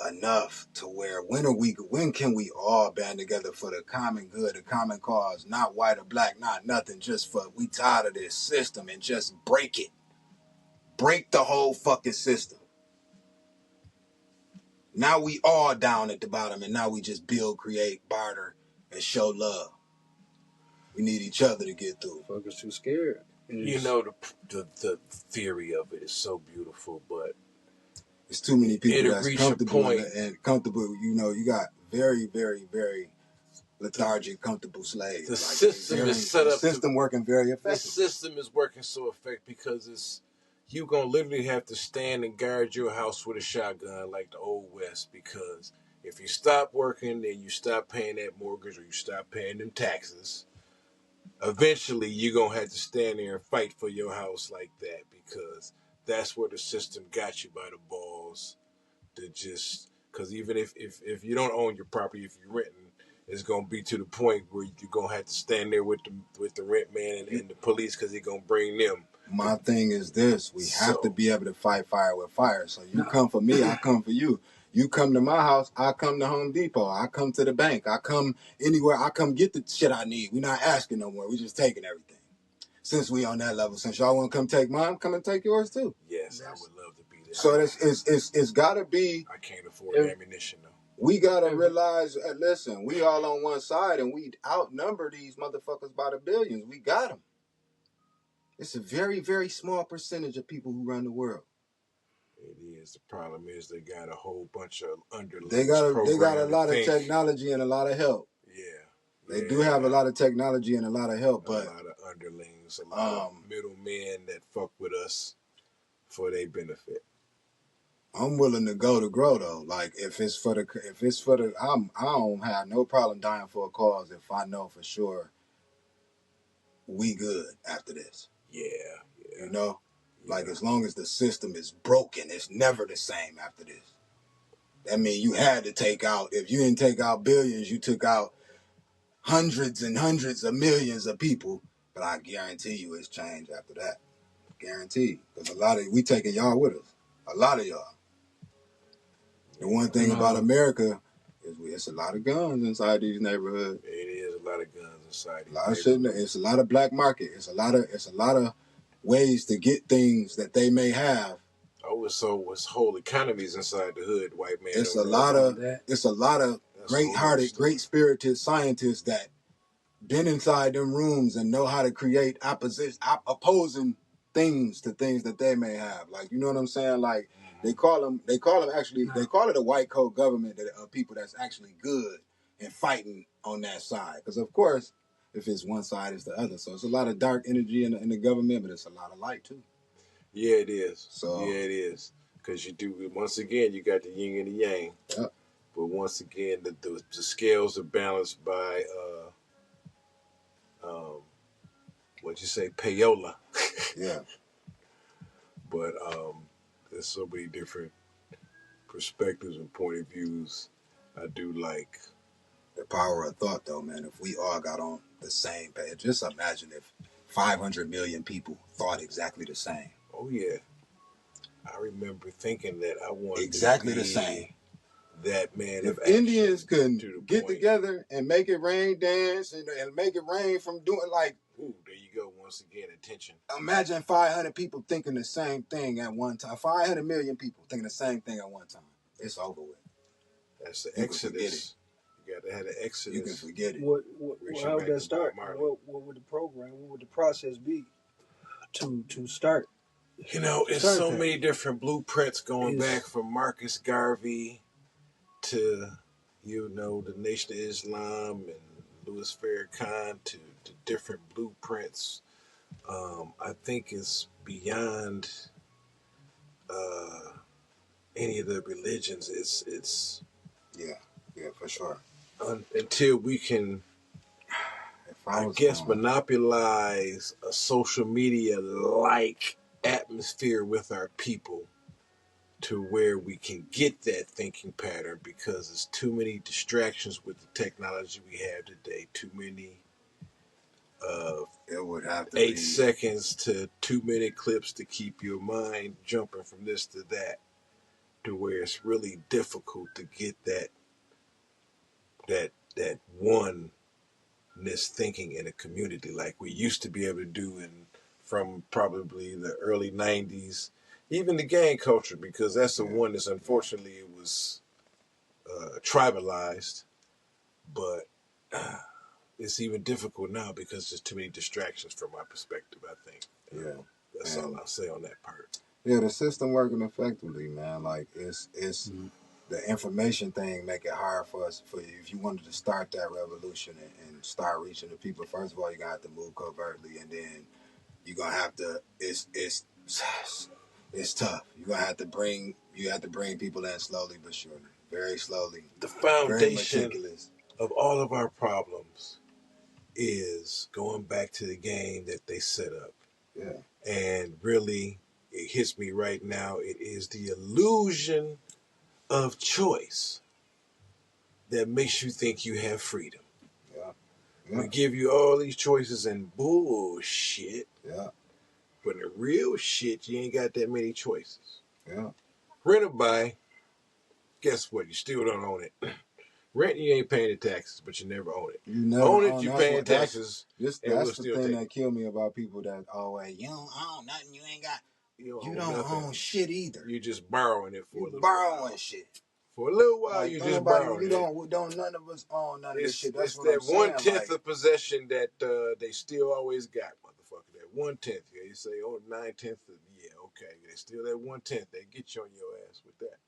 enough to where when can we all band together for the common good, the common cause, not white or black, not nothing, just for we tired of this system and just break it. Break the whole fucking system. Now we all down at the bottom and now we just build, create, barter, and show love. We need each other to get through. Fuckers too scared. The theory of it is so beautiful, but it's too many people that's comfortable and comfortable. You got very, very, very lethargic, comfortable slaves. The like system is set up. The system working very effectively. The system is working so effective because you gonna literally have to stand and guard your house with a shotgun like the old West. Because if you stop working and you stop paying that mortgage or you stop paying them taxes, eventually you're gonna have to stand there and fight for your house like that, because that's where the system got you by the balls. To just because even if you don't own your property, if you're renting, it's gonna be to the point where you're gonna have to stand there with the rent man and the police, because they're gonna bring them. My thing is this: we have to be able to fight fire with fire. So you come for me, I come for you. You come to my house, I come to Home Depot. I come to the bank. I come anywhere. I come get the shit I need. We're not asking no more. We're just taking everything. Since we on that level, since y'all want to come take mine, come and take yours too. Yes, I would love to be there. So it's got to be. I can't afford ammunition though. We got to realize, listen, we all on one side and we outnumber these motherfuckers by the billions. We got them. It's a very, very small percentage of people who run the world. It is. The problem is they got a whole bunch of underlings. They got a lot of technology and a lot of help. Yeah. They do have a lot of technology and a lot of help, but a lot of underlings, a lot of middlemen that fuck with us for their benefit. I'm willing to go to grow though. Like if it's for the, I don't have no problem dying for a cause if I know for sure we good after this. Yeah. You know, like as long as the system is broken, it's never the same after this. That means you had to take out. If you didn't take out billions, you took out hundreds and hundreds of millions of people. But I guarantee you, it's changed after that. Guaranteed, because we taking y'all with us. A lot of y'all. The one thing about America is it's a lot of guns inside these neighborhoods. It is a lot of guns inside these neighborhoods. A lot of shit. It's a lot of black market. It's a lot of ways to get things that they may have. Oh, so it's whole economies inside the hood, white man. It's a lot of great-hearted, great-spirited scientists that been inside them rooms and know how to create opposing things to things that they may have. Like, you know what I'm saying? Like, they call it a white coat government of people that's actually good and fighting on that side. Because, of course, if it's one side, it's the other. So it's a lot of dark energy in the government, but it's a lot of light, too. Yeah, it is. Yeah, it is. Because you do, once again, you got the yin and the yang. Yep. But once again, the scales are balanced by, what'd you say, payola. Yeah. But there's so many different perspectives and point of views. I do like the power of thought, though, man. If we all got on the same page, just imagine if 500 million people thought exactly the same. Oh yeah, I remember thinking that I wanted exactly the same. That man. If Indians couldn't get together and make it rain dance and make it rain from doing like. Ooh, there you go. Once again, attention. Imagine 500 people thinking the same thing at one time. 500 million people thinking the same thing at one time. It's over with. That's the exodus. You got to have an exodus. You can forget it. How would that start? What would the program? What would the process be to start? You know, it's so many different blueprints going back from Marcus Garvey to, the Nation of Islam and Louis Farrakhan to different blueprints. I think it's beyond any of the religions. It's yeah, for sure. Until we can, monopolize a social media like atmosphere with our people to where we can get that thinking pattern, because there's too many distractions with the technology we have today. Too many. It would have to 8 seconds to 2-minute clips to keep your mind jumping from this to that, to where it's really difficult to get that oneness thinking in a community like we used to be able to do from probably the early 90s, even the gang culture, because that's the oneness. Unfortunately, it was tribalized, but it's even difficult now because there's too many distractions from my perspective, I think. That's all I'll say on that part. Yeah, the system working effectively, man. Like it's the information thing make it hard for us. For if you wanted to start that revolution and start reaching the people, first of all, you're gonna have to move covertly, and then you're gonna have to. It's tough. You have to bring people in slowly but surely, very slowly, The very foundation meticulous. of all of our problems is going back to the game that they set up. Yeah. And really, it hits me right now. It is the illusion of choice that makes you think you have freedom. Yeah. We give you all these choices and bullshit. Yeah. But in the real shit, you ain't got that many choices. Yeah. Rent or buy, guess what? You still don't own it. Rent, you ain't paying the taxes, but you never own it. You never own it, you paying taxes. That's the thing that kill me about people that always, you don't own nothing, you ain't got, you don't own shit either. You're just borrowing it for a little while. Shit. For a little while, you just borrowing it. Don't none of us own none of this shit. That's it's what that I'm saying. 1/10 of possession that they still always got, motherfucker. That 1/10. Yeah, you say, 9/10. Yeah, okay. They still that 1/10. They get you on your ass with that.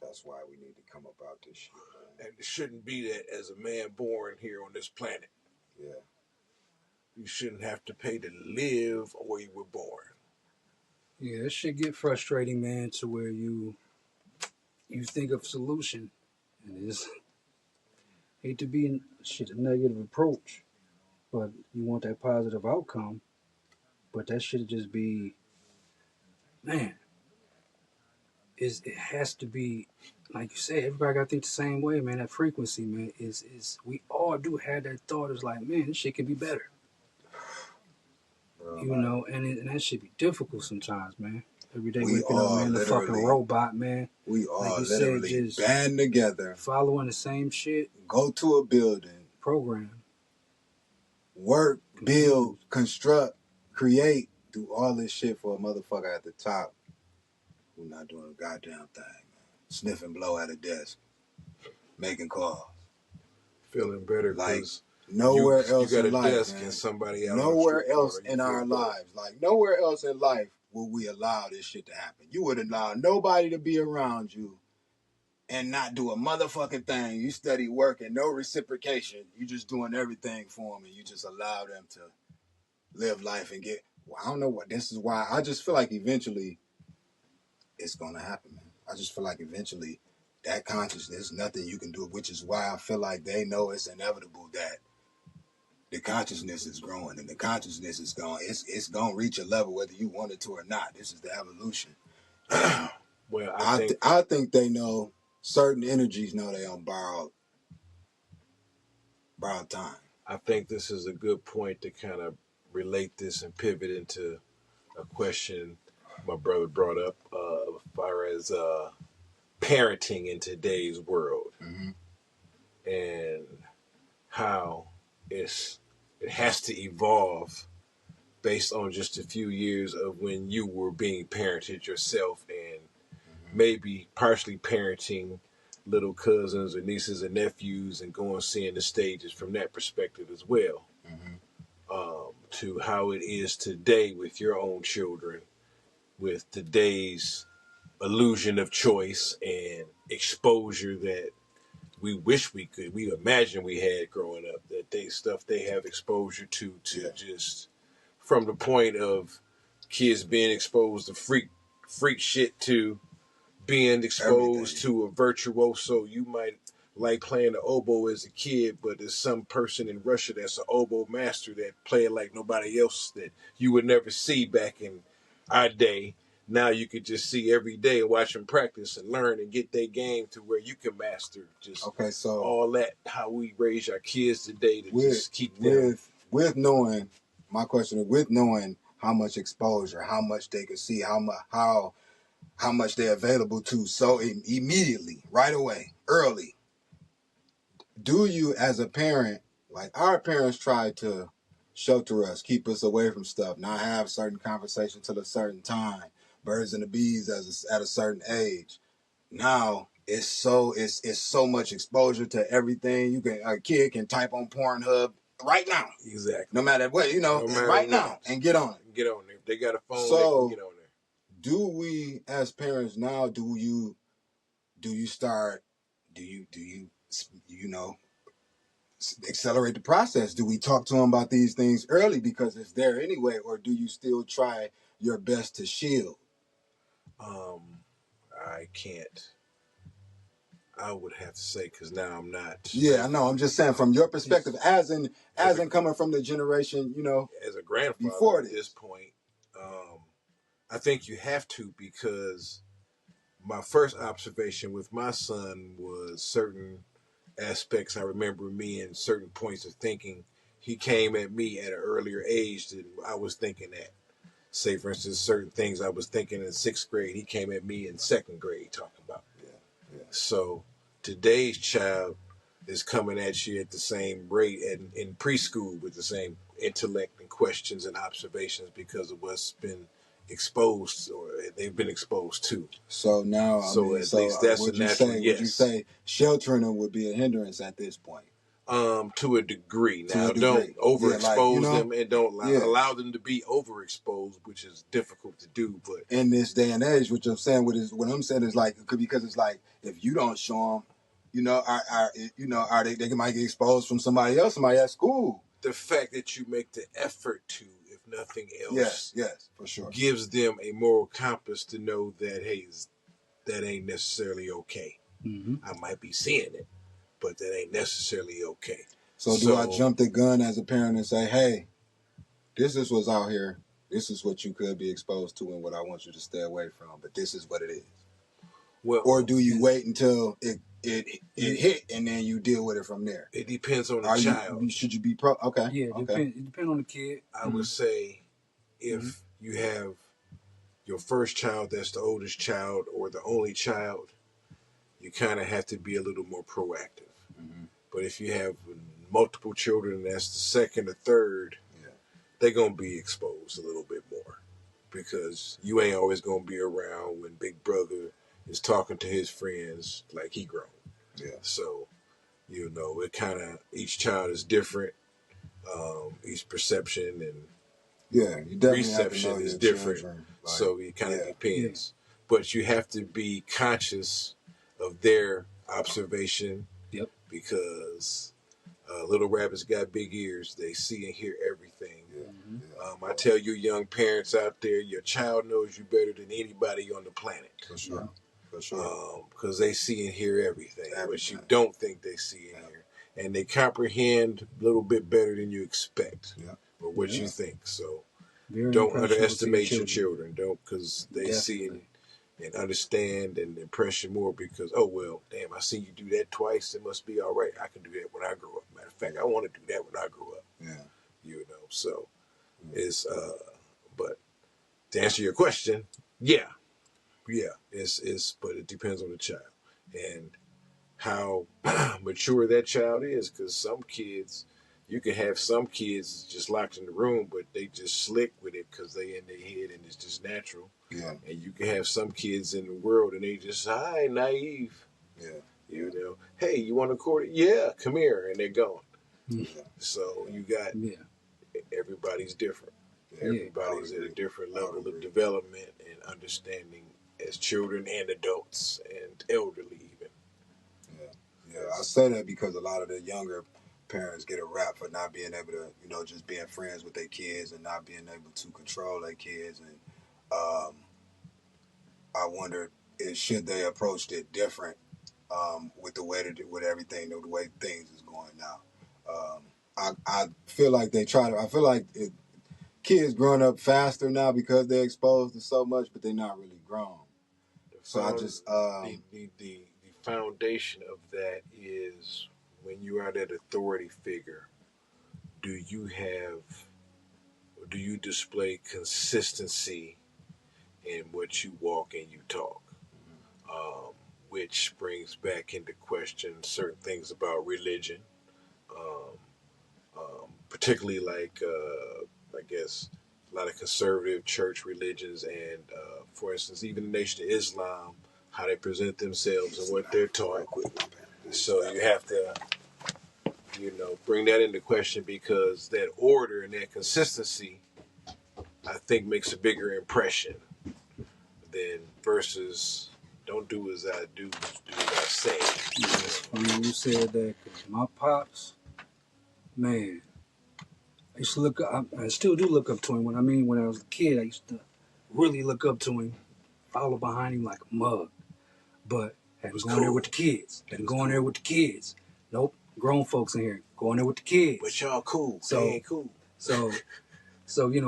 That's why we need to come about this shit, man. And it shouldn't be that as a man born here on this planet. Yeah. You shouldn't have to pay to live where you were born. Yeah, that shit get frustrating, man, to where you think of solution, and it's hate to be a negative approach, but you want that positive outcome, but that should just be, man. It has to be, like you said, everybody got to think the same way, man. That frequency, man, is we all do have that thought. It's like, man, this shit could be better. You know, and that should be difficult sometimes, man. Every day waking up, man, the fucking robot, man. We all like you literally said, just band together, following the same shit. Go to a building, program, work, build, construct, create, do all this shit for a motherfucker at the top who's not doing a goddamn thing, man. Sniffing blow at a desk, making calls, feeling better like. Nowhere else you got in a life, desk man. And somebody out nowhere else in our lives, like nowhere else in life will we allow this shit to happen. You would allow nobody to be around you and not do a motherfucking thing. You study work and no reciprocation. You just doing everything for them, and you just allow them to live life and get. Well, I don't know what this is. Why I just feel like eventually it's gonna happen, man. I just feel like eventually that consciousness, nothing you can do, which is why I feel like they know it's inevitable that. The consciousness is growing, and the consciousness is going. It's going to reach a level whether you want it to or not. This is the evolution. Well, I think they know certain energies know they on borrowed time. I think this is a good point to kind of relate this and pivot into a question my brother brought up as far as parenting in today's world, and how it has to evolve based on just a few years of when you were being parented yourself, and maybe partially parenting little cousins or nieces and nephews and going seeing the stages from that perspective as well, to how it is today with your own children, with today's illusion of choice and exposure that we wish we imagine we had growing up, that they have exposure to just from the point of kids being exposed to freak shit to being exposed to a virtuoso. You might like playing the oboe as a kid, but there's some person in Russia that's an oboe master that play it like nobody else that you would never see back in our day. Now you could just see every day and watch them practice and learn and get their game to where you can master just all that, how we raise our kids today to just keep them. With knowing, my question is, with knowing how much exposure, how much they can see, how much they're available to so immediately, right away, early. Do you as a parent, like our parents tried to shelter us, keep us away from stuff, not have certain conversations till a certain time, birds and the bees at a certain age. Now it's so much exposure to everything. A kid can type on Pornhub right now. Exactly. No matter what, right now, and get on it. Get on there. If they got a phone, so, they can get on there. Do we as parents now, do you do you start? Do you you know accelerate the process? Do we talk to them about these things early because it's there anyway, or do you still try your best to shield? I can't. I would have to say because now I'm not. Yeah, I know. I'm just saying from your perspective, as in coming from the generation, as a grandfather before at this point, I think you have to because my first observation with my son was certain aspects. I remember me in certain points of thinking. He came at me at an earlier age than I was thinking at. Say, for instance, certain things I was thinking in sixth grade, he came at me in second grade talking about. Yeah. So today's child is coming at you at the same rate and in preschool with the same intellect and questions and observations because of what's been exposed or they've been exposed to. So now, at least that's a natural yes. Would you say sheltering them would be a hindrance at this point? To a degree. Now, don't overexpose them and don't allow them to be overexposed, which is difficult to do. But in this day and age, what I'm saying is like because it's like if you don't show them, are they might get exposed from somebody else, somebody at school. The fact that you make the effort to, if nothing else, yes, for sure, gives them a moral compass to know that hey, that ain't necessarily okay. Mm-hmm. I might be seeing it, but that ain't necessarily okay. So do I jump the gun as a parent and say, hey, this is what's out here. This is what you could be exposed to and what I want you to stay away from. But this is what it is. Well, or do you wait until it hit and then you deal with it from there? It depends on the child. Should you be pro? Okay. Yeah, it depends on the kid. I would say if you have your first child that's the oldest child or the only child, you kind of have to be a little more proactive. Mm-hmm. But if you have multiple children, that's the second or third, they're going to be exposed a little bit more because you ain't always going to be around when Big Brother is talking to his friends like he grown. Yeah. So, it kind of, each child is different. Each perception and reception is different. So it kind of depends. Yeah. But you have to be conscious of their observation. Yep. Because little rabbits got big ears. They see and hear everything. Yeah. I tell you young parents out there, your child knows you better than anybody on the planet. For sure. For sure. Because they see and hear everything. Which you don't think they see and hear. And they comprehend a little bit better than you expect. Yeah. Or what you think. So very don't underestimate your children. Don't, because they see and understand and impress you more because, oh, well, damn, I seen you do that twice. It must be all right. I can do that when I grow up. Matter of fact, I want to do that when I grow up. Yeah. So it's, but to answer your question, it's, but it depends on the child and how mature that child is. Because some kids, you can have some kids just locked in the room, but they just slick with it because they in their head and it's just natural. Yeah. And you can have some kids in the world and they just, hi, naive. Yeah. Hey, you want to record it? Yeah, come here. And they're gone. Yeah. So you got, everybody's different. Everybody's at a different level of development and understanding as children and adults and elderly even. Yeah, I say that because a lot of the younger parents get a rap for not being able to, just being friends with their kids and not being able to control their kids. And I wonder, should they approach it different with the way with everything, the way things is going now. I feel like they try to. I feel like kids growing up faster now because they're exposed to so much, but they're not really grown. So I just the foundation of that is when you are that authority figure. Do you display consistency in what you walk and you talk? Which brings back into question certain things about religion, particularly like I guess a lot of conservative church religions and, for instance, even the Nation of Islam, how they present themselves and what they're taught. So you have to, bring that into question because that order and that consistency, I think, makes a bigger impression than versus Don't do as I do, do as I say. It's funny you said that, because my pops, man, I used to look up, I still do look up to him. When I was a kid, I used to really look up to him, follow behind him like a mug. But had to go in there with the kids. Nope, grown folks in here. Go in there with the kids. But y'all cool. So, they ain't cool. So,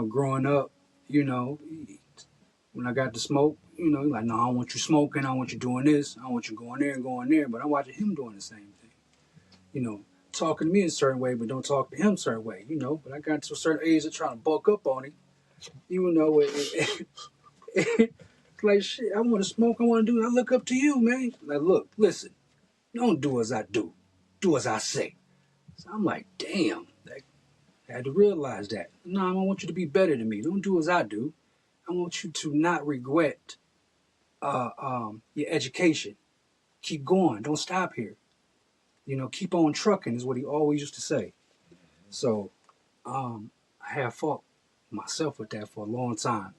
growing up, when I got to smoke, like, no, I don't want you smoking. I don't want you doing this. I don't want you going there and going there. But I'm watching him doing the same thing. Talking to me a certain way, but don't talk to him a certain way, But I got to a certain age of trying to bulk up on him. It's like, shit, I want to smoke. I want to do it. I look up to you, man. Like, look, listen, don't do as I do. Do as I say. So I'm like, damn. I had to realize that. No, I don't want you to be better than me. Don't do as I do. I want you to not regret your education. Keep going. Don't stop here. Keep on trucking is what he always used to say. So I have fought myself with that for a long time.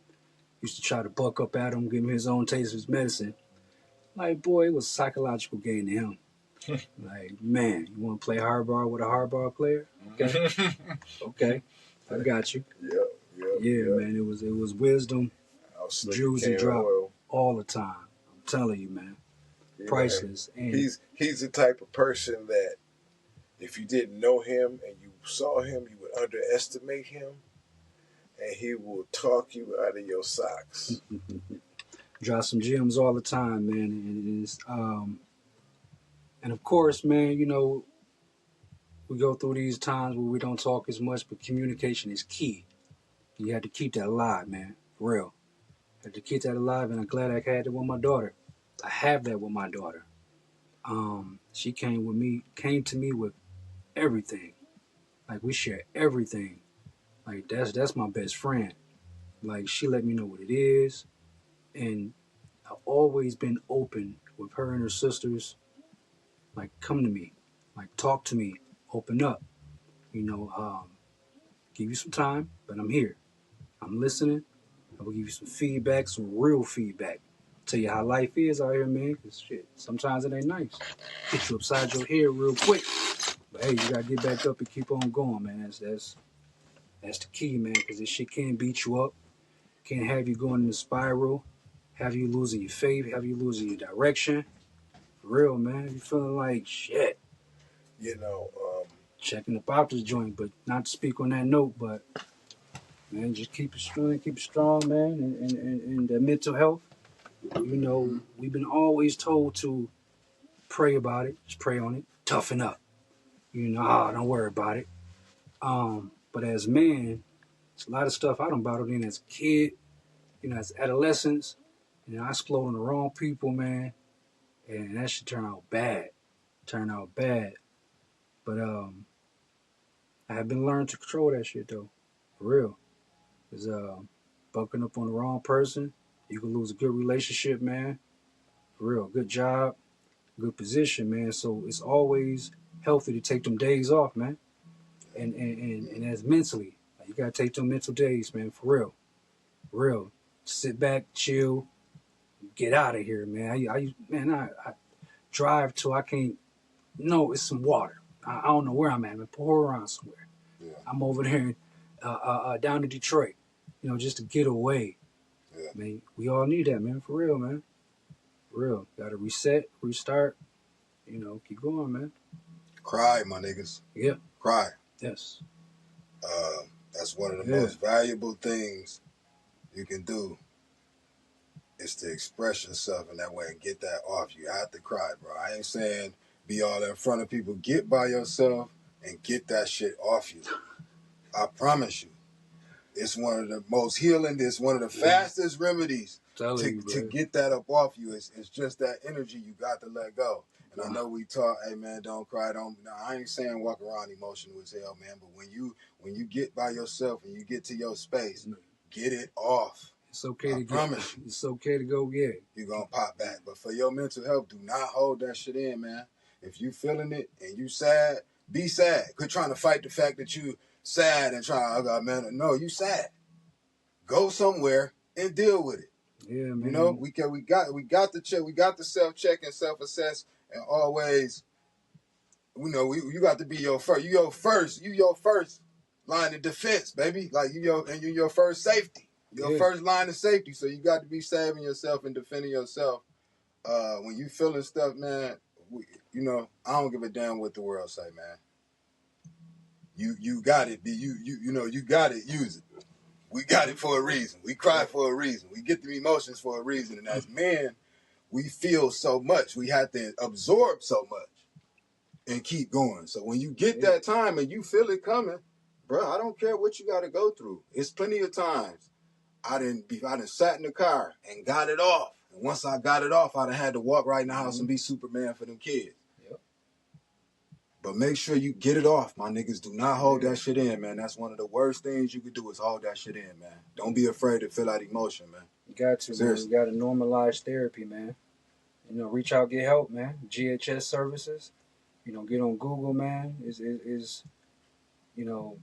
Used to try to buck up at him, give him his own taste of his medicine. Like, boy, it was a psychological game to him. Like, man, you want to play hardball with a hardball player? Okay. Okay. I got you. Yeah, man, it was wisdom, jewels and drop all the time. I'm telling you, man. Priceless. And he's the type of person that if you didn't know him and you saw him, you would underestimate him, and he will talk you out of your socks. Drop some gems all the time, man. And of course, man, we go through these times where we don't talk as much, but communication is key. You had to keep that alive, man. For real. Had to keep that alive, and I'm glad I had that with my daughter. I have that with my daughter. She came to me with everything. Like, we share everything. Like, that's my best friend. Like, she let me know what it is. And I've always been open with her and her sisters. Like, come to me. Like, talk to me. Open up. Give you some time, but I'm here. I'm listening. I will give you some feedback, some real feedback. Tell you how life is out here, man. Because shit, sometimes it ain't nice. Hit you upside your head real quick. But hey, you gotta get back up and keep on going, man. That's the key, man. Because this shit can't beat you up. Can't have you going in a spiral. Have you losing your faith. Have you losing your direction. For real, man. You feeling like shit. Checking the doctor's joint, but not to speak on that note, but man, just keep it strong, man, and the mental health. We've been always told to pray about it, just pray on it, toughen up. Don't worry about it. But as man, it's a lot of stuff I done bottled in as a kid, as adolescents, I explode on the wrong people, man, and that should turn out bad. But I have been learning to control that shit though, for real. Because bucking up on the wrong person, you can lose a good relationship, man. For real, good job, good position, man. So it's always healthy to take them days off, man. And as mentally, you gotta take them mental days, man. For real. Sit back, chill, get out of here, man. I drive till I can't. No, it's some water. I don't know where I'm at, man. Pour around somewhere. Yeah. I'm over there down to Detroit, just to get away. Yeah. Man, we all need that, man. For real, man. For real. Got to reset, restart. Keep going, man. Cry, my niggas. Yeah. Cry. Yes. That's one of the most valuable things you can do is to express yourself in that way and get that off. You have to cry, bro. I ain't saying be all in front of people. Get by yourself and get that shit off you. I promise you. It's one of the most healing. It's one of the fastest remedies to get that up off you. It's just that energy you got to let go. And I know we talk, hey man, don't cry. I ain't saying walk around emotional as hell, man. But when you get by yourself and you get to your space, get it off. It's okay to promise you. It's okay to go get it. You're going to pop back. But for your mental health, do not hold that shit in, man. If you feeling it and you sad, be sad. Quit trying to fight the fact that you sad and trying, man, no, you sad. Go somewhere and deal with it. Yeah, man. You know, we got the check, we got the self check and self assess, and always, you know, you got to be your first. You your first line of defense, baby. Like you your first safety, your first line of safety. So you got to be saving yourself and defending yourself. When you feeling stuff, man, you know, I don't give a damn what the world say, man. You got it. You know, you got it. Use it. We got it for a reason. We cry for a reason. We get the emotions for a reason. And as men, we feel so much. We have to absorb so much and keep going. So when you get that time and you feel it coming, bro, I don't care what you got to go through. It's plenty of times I done sat in the car and got it off. And once I got it off, I done had to walk right in the house and be Superman for them kids. But make sure you get it off, my niggas. Do not hold that shit in, man. That's one of the worst things you could do is hold that shit in, man. Don't be afraid to feel out emotion, man. You got to, seriously. Man. You got to normalize therapy, man. You know, reach out, get help, man. GHS services. You know, get on Google, man. Is you know.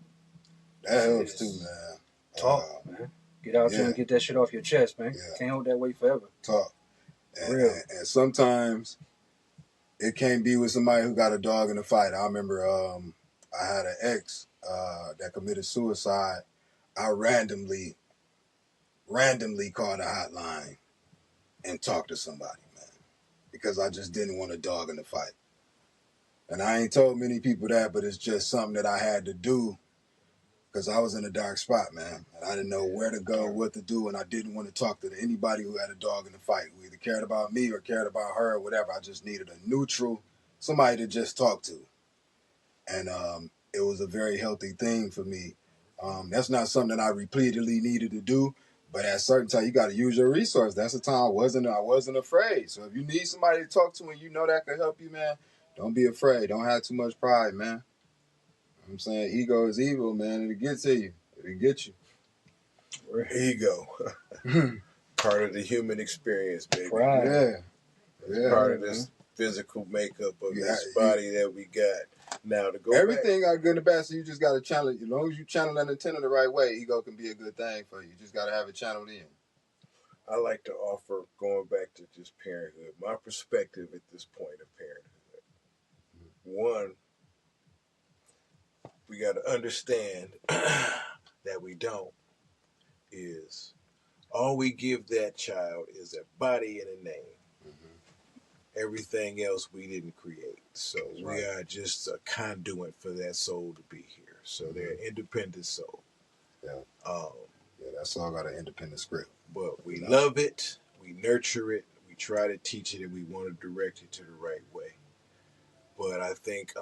That helps too, man. Talk, man. Get out there and get that shit off your chest, man. Yeah. Can't hold that weight forever. Talk. And sometimes it can't be with somebody who got a dog in the fight. I remember I had an ex that committed suicide. I randomly called a hotline and talked to somebody, man, because I just didn't want a dog in the fight. And I ain't told many people that, but it's just something that I had to do because I was in a dark spot, man. And I didn't know where to go, what to do, and I didn't want to talk to anybody who had a dog in the fight, who either cared about me or cared about her or whatever. I just needed a neutral, somebody to just talk to. And it was a very healthy thing for me. That's not something that I repeatedly needed to do, but at a certain time, you got to use your resource. That's the time I wasn't afraid. So if you need somebody to talk to and you know that can help you, man, don't be afraid. Don't have too much pride, man. I'm saying ego is evil, man, and it gets to you. It'll get you. Ego. Part of the human experience, baby. Pride. Yeah. Part of this physical makeup of this body that we got. Now to go everything got good and bad, so you just got to channel it. As long as you channel that antenna the right way, ego can be a good thing for you. You just got to have it channeled in. I like to offer, going back to just parenthood, my perspective at this point of parenthood. One, we got to understand that we don't is all we give that child is a body and a name. Mm-hmm. Everything else we didn't create. So we are just a conduit for that soul to be here. So they're an independent soul. Yeah. That soul got an independent script. But we love it, we nurture it, we try to teach it, and we want to direct it to the right way. But I think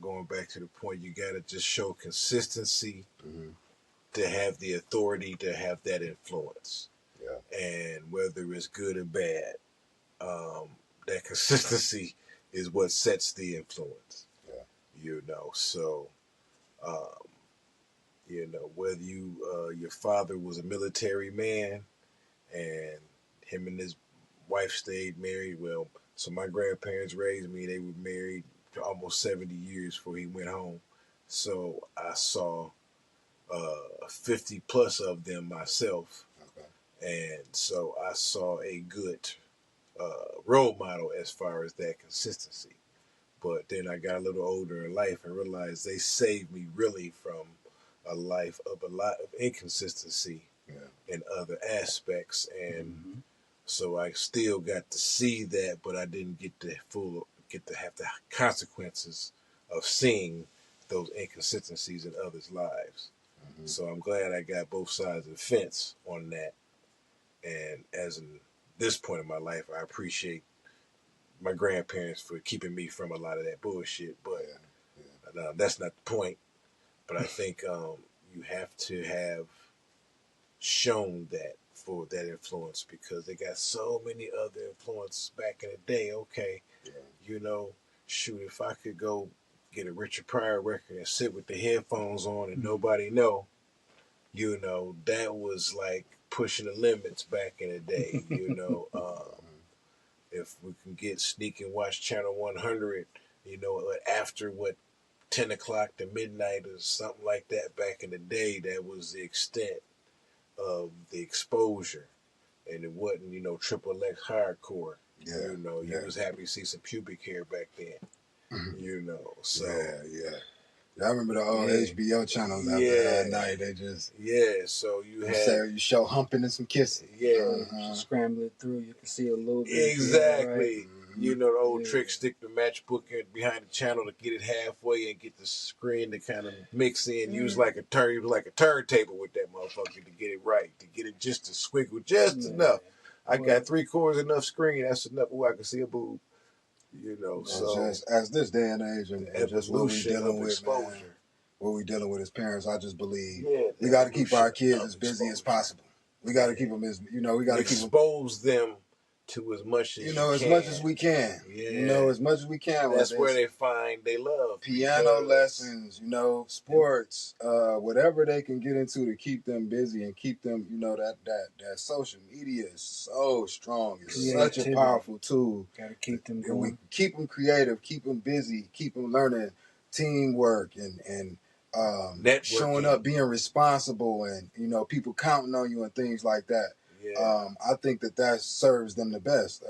going back to the point, you got to just show consistency to have the authority to have that influence. Yeah. And whether it's good or bad, that consistency is what sets the influence. Yeah. You know, so, you know, whether your father was a military man and him and his wife stayed married, well, so my grandparents raised me, they were married for almost 70 years before he went home. So I saw 50 plus of them myself. Okay. And so I saw a good role model as far as that consistency. But then I got a little older in life and realized they saved me really from a life of a lot of inconsistency in other aspects. And so I still got to see that, but I didn't get to have the consequences of seeing those inconsistencies in others' lives. So I'm glad I got both sides of the fence on that. And as in this point in my life, I appreciate my grandparents for keeping me from a lot of that bullshit. But that's not the point. But I think you have to have shown that for that influence, because they got so many other influences back in the day. Okay, you know, shoot, if I could go get a Richard Pryor record and sit with the headphones on and nobody know, you know, that was like pushing the limits back in the day. You know, if we can sneak and watch Channel 100, you know, after 10 o'clock to midnight or something like that back in the day, that was the extent of the exposure. and it wasn't, you know, triple X hardcore. Yeah, You know, you yeah. was happy to see some pubic hair back then. You know, so yeah. I remember the old Yeah. HBO channels after Yeah. that night. They just so you you had say you show humping and some kissing. Just scramble it through. You can see a little bit. exactly. Mhm. You know the old trick: stick the matchbook behind the channel to get it halfway and get the screen to kind of mix in. Use like a turntable with that motherfucker to get it right, to get it just to squiggle just enough. I got 3/4 enough screen. That's enough where I can see a boob. You know, And so just as this day and age and just what we dealing with, exposure. man. What we dealing with as parents, I just believe Yeah, we got to keep our kids of as busy as exposure. possible. We got to keep them as we got to keep them expose them to as much as as much as we can. Yeah. As much as we can. That's where they find they love. Piano lessons, sports, whatever they can get into to keep them busy and keep them, that social media is so strong. It's such a powerful tool. Got to keep them going. We going. keep them creative, keep them busy, keep them learning teamwork and showing up, being responsible, and people counting on you and things like that. Yeah. I think that serves them the best.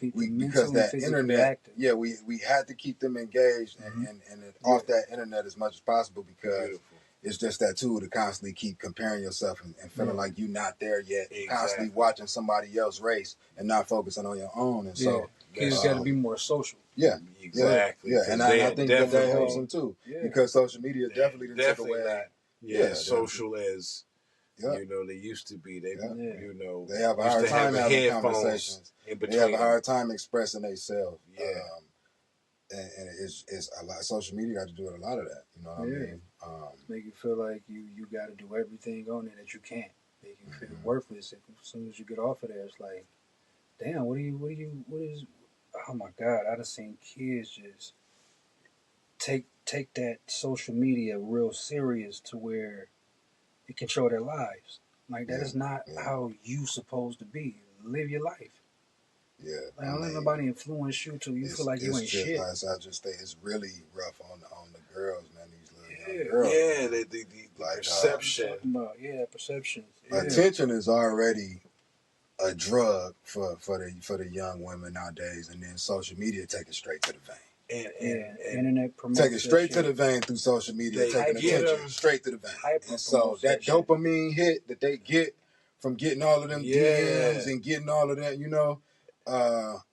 Because that internet, active. We had to keep them engaged and off that internet as much as possible because it's just that tool to constantly keep comparing yourself and feeling like you're not there yet. Exactly. Constantly watching somebody else race and not focusing on your own. And so kids got to be more social. Yeah, exactly. Yeah, and I think that helps them too because social media definitely took away. Social as. They used to be. They, they have a hard time having conversations. They have a hard time expressing themselves. And it's a lot. Social media got to do with a lot of that. You know what I mean? Make you feel like you got to do everything on it that you can't. Make you feel worthless. As soon as you get off of there, it's like, damn, what is? Oh my God, I done seen kids just take that social media real serious to where it control their lives. Like that is not how you supposed to be. Live your life. Yeah, don't let nobody influence you till you feel like you ain't shit. I just think it's really rough on the girls, man. These little young girls. Yeah, the perception. Perception. Attention is already a drug for the young women nowadays, and then social media take it straight to the vein. And internet promotes take it straight to the vein through social media, taking attention straight to the vein. And so that dopamine hit that they get from getting all of them DMs and getting all of that,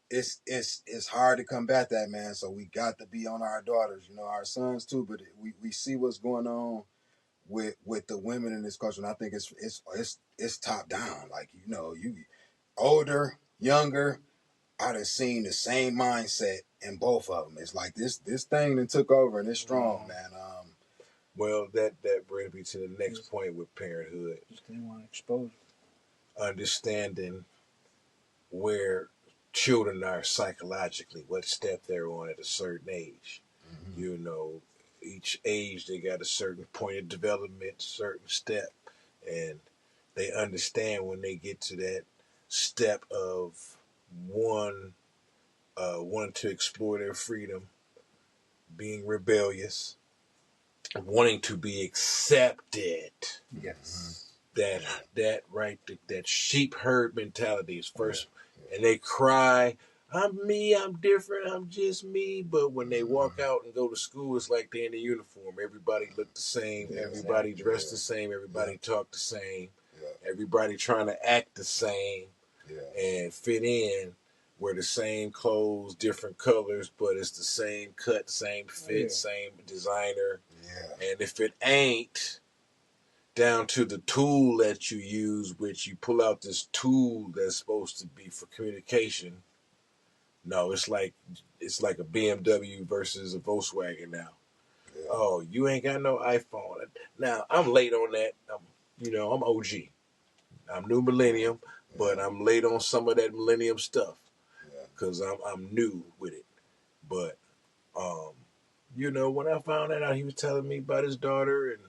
it's hard to combat that, man. So we got to be on our daughters, our sons too. But we see what's going on with the women in this culture, and I think it's top down. Like you older, younger. I done seen the same mindset in both of them. It's like this thing that took over and it's strong, man. Well, that brings me to the next point with parenthood. Just didn't want exposure. Understanding where children are psychologically, what step they're on at a certain age. Mm-hmm. Each age they got a certain point of development, certain step, and they understand when they get to that step of wanting to explore their freedom, being rebellious, wanting to be accepted. Yes. That right, that sheep herd mentality is first, and they cry, "I'm me, I'm different, I'm just me." But when they walk out and go to school, it's like they're in a uniform. Everybody look the same. Everybody dressed the same. Everybody talk the same. Everybody trying to act the same and fit in. Wear the same clothes, different colors, but it's the same cut, same fit, same designer. And if it ain't down to the tool that you use, which you pull out this tool that's supposed to be for communication. No, it's like a BMW versus a Volkswagen now. Oh, you ain't got no iPhone. Now, I'm late on that. I'm OG. I'm new millennium, but I'm late on some of that millennium stuff because I'm new with it. But, when I found that out, he was telling me about his daughter and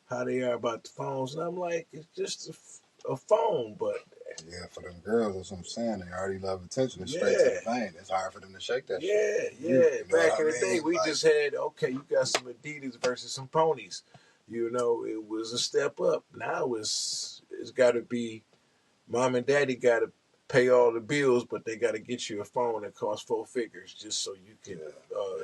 how they are about the phones, and I'm like, it's just a phone, but for them girls, that's what I'm saying. They already love attention. It's straight to the vein. It's hard for them to shake that shit. Back in the day, we just had you got some Adidas versus some ponies. It was a step up. Now it's got to be Mom and daddy got to pay all the bills, but they got to get you a phone that costs 4 figures just so you can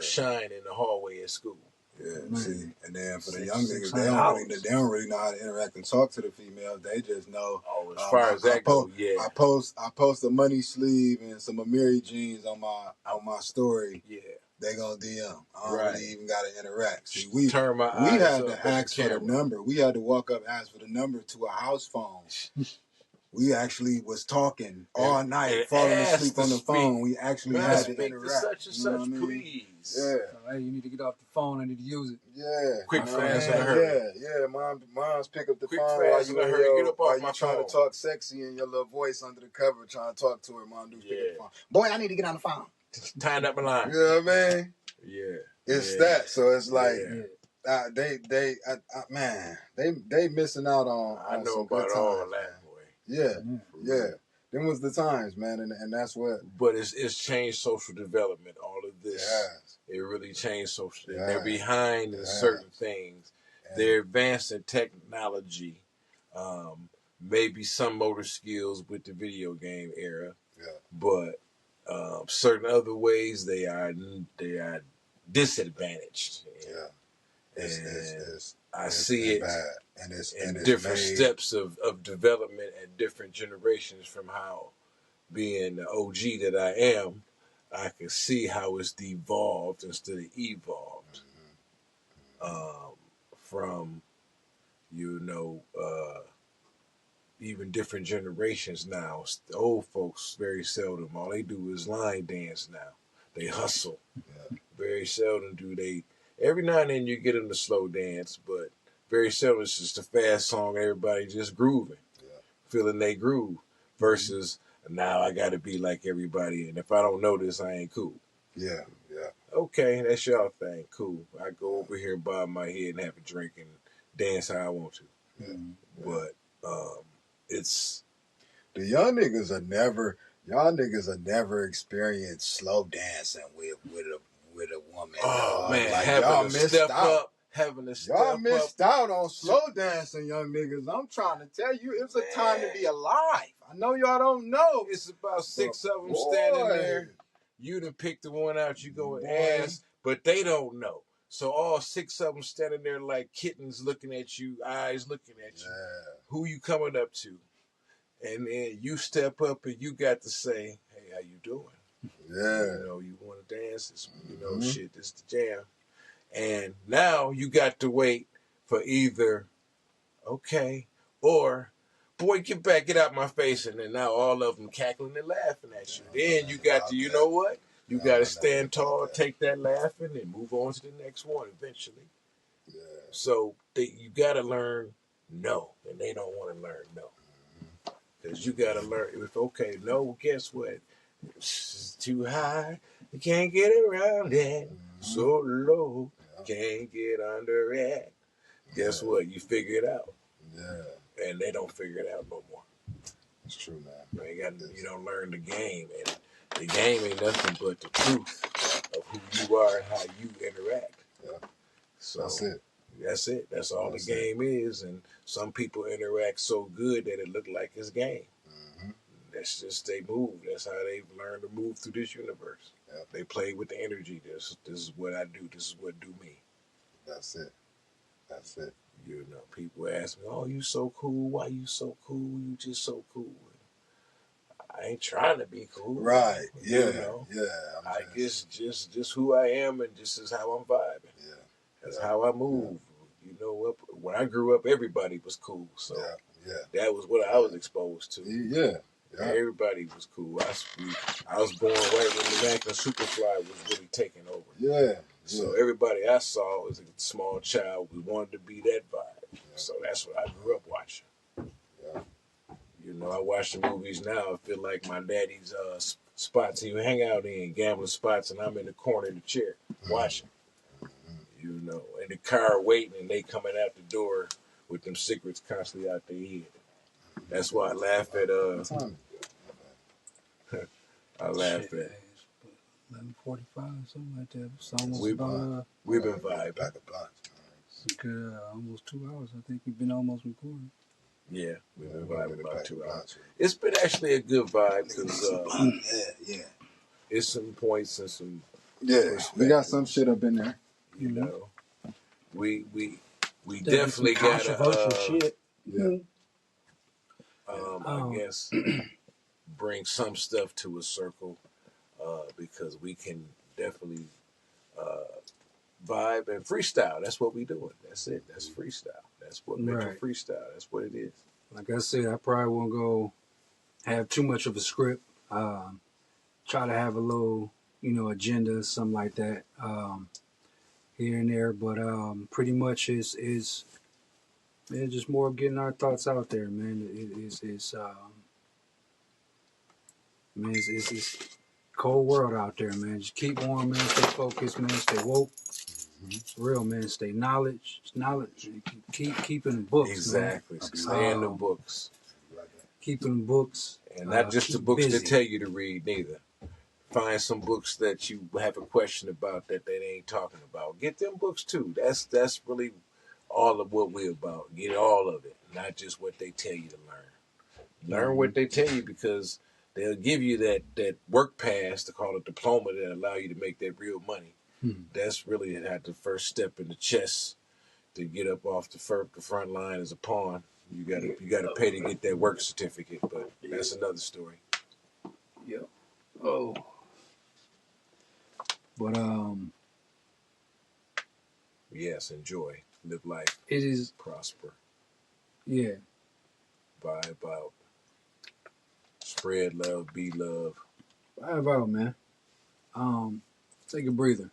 shine in the hallway at school. Yeah, Man. see, and then for the young niggas, $600. they don't really know how to interact and talk to the females. They just know. Oh, as far as that goes, yeah. I post a money sleeve and some Amiri jeans on my story. Yeah, they gonna DM. I don't Right. really even gotta interact. See, we Turn my we eyes had up to at the ask for the camera. number. We had to walk up, ask for the number to a house phone. We actually was talking all night, and falling asked asleep to on the speak. phone. We actually May I had to speak interact. to such and You know such, what I mean? please. Yeah. So, hey, you need to get off the phone. I need to use it. Yeah, Quick, you know fast, what I in a mean? hurry. Yeah. Mom's pick up the Quick, phone fast, in a hurry. Get up while off you my trying phone. to talk sexy in your little voice under the cover, trying to talk to her. Mom, do pick up the Yeah. phone. Boy, I need to get on the phone. Tying up my line. You know what I mean? Yeah. It's that. So it's like Yeah. man, they missing out on I know some about good all times, that, man. boy. Yeah. Them was the times, man, and that's what. But it's changed social development. All of this, Yes. it really changed social. Yes. They're behind in certain things. And They're advanced in technology, maybe some motor skills with the video game era, but certain other ways they are disadvantaged. I see it bad. And it's different steps of development and different generations from how, being the OG that I am, I can see how it's devolved instead of evolved. From, even different generations now. The old folks, very seldom, all they do is line dance now. They hustle. Very seldom do they. Every now and then you get them to slow dance, but very seldom it's just a fast song, everybody just grooving, feeling they groove, versus now I got to be like everybody, and if I don't know this, I ain't cool. Yeah. Okay, that's y'all thing. Cool. I go over here and bob my head and have a drink and dance how I want to. But it's the young niggas y'all niggas are never experienced slow dancing with a woman. Oh man, like, having y'all to missed step out. up, having to step Y'all up. missed out on slow dancing, young niggas. I'm trying to tell you, it was a time to be alive. I know y'all don't know. It's about 6 of them standing there. You done pick the one out, you go and ask, but they don't know. So all 6 of them standing there like kittens looking at you, eyes looking at you. Who you coming up to? And then you step up and you got to say, hey, how you doing? You want to dance? It's, shit, this is the jam. And now you got to wait for either, okay, or, boy, get out my face. And then now all of them cackling and laughing at you. Then you got to, you know what? You got to stand tall, take that laughing, and move on to the next one eventually. So you got to learn no, and they don't want to learn no. Because you got to learn, okay, no, guess what? It's too high, you can't get around it. So low, can't get under it. Guess what? You figure it out. And they don't figure it out no more. It's true, man. You don't learn the game. And the game ain't nothing but the truth of who you are and how you interact. So that's it. That's all the game is. And some people interact so good that it look like it's game. That's just they move. That's how they've learned to move through this universe. They play with the energy. This is what I do. This is what do me. That's it. People ask me, "Oh, you so cool. Why you so cool? You just so cool." I ain't trying to be cool. Right. Yeah. I guess just who I am, and just is how I'm vibing. That's how I move. When I grew up, everybody was cool. So that was what I was exposed to. Everybody was cool. I was born right when the American Superfly was really taking over. So everybody I saw as a small child wanted to be that vibe. So that's what I grew up watching. I watch the movies now. I feel like my daddy's spots he would hang out in, gambling spots, and I'm in the corner of the chair watching. In the car waiting, and they coming out the door with them cigarettes constantly out their head. That's why I laugh at 11:45, something like that. It's almost we've been vibing. Almost 2 hours. I think we've been almost recording. Yeah, we've been We're vibing gonna about pack 2 a hours. lunch. It's been actually a good vibe because Yeah. it's some points and some Yeah, we got some perspectives. shit up in there. You know, we There'll be some definitely gotta controversial shit. Yeah. I guess bring some stuff to a circle because we can definitely vibe and freestyle. That's what we doing. That's it. That's freestyle. That's what mental Right. freestyle. That's what it is. Like I said, I probably won't go have too much of a script. Try to have a little, agenda, something like that, here and there. But pretty much is just more of getting our thoughts out there, man. It's cold world out there, man. Just keep warm, man. Stay focused, man. Stay woke. For real, man. Stay knowledge. Keep keeping the books, Exactly. Okay. Stay in the books. Like Keeping the books. And not just the keep books busy. that tell you to read, neither. Find some books that you have a question about that they ain't talking about. Get them books too. That's really all of what we're about. Get all of it, not just what they tell you to learn. Learn what they tell you because they'll give you that work pass to call a diploma that allow you to make that real money. That's really had the first step in the chess to get up off the front line as a pawn. You gotta pay to get that work certificate, but that's another story. Yep. Oh. But Yes, enjoy, live life, it is, prosper, yeah. vibe out, spread love, be love. Vibe out, man. Take a breather.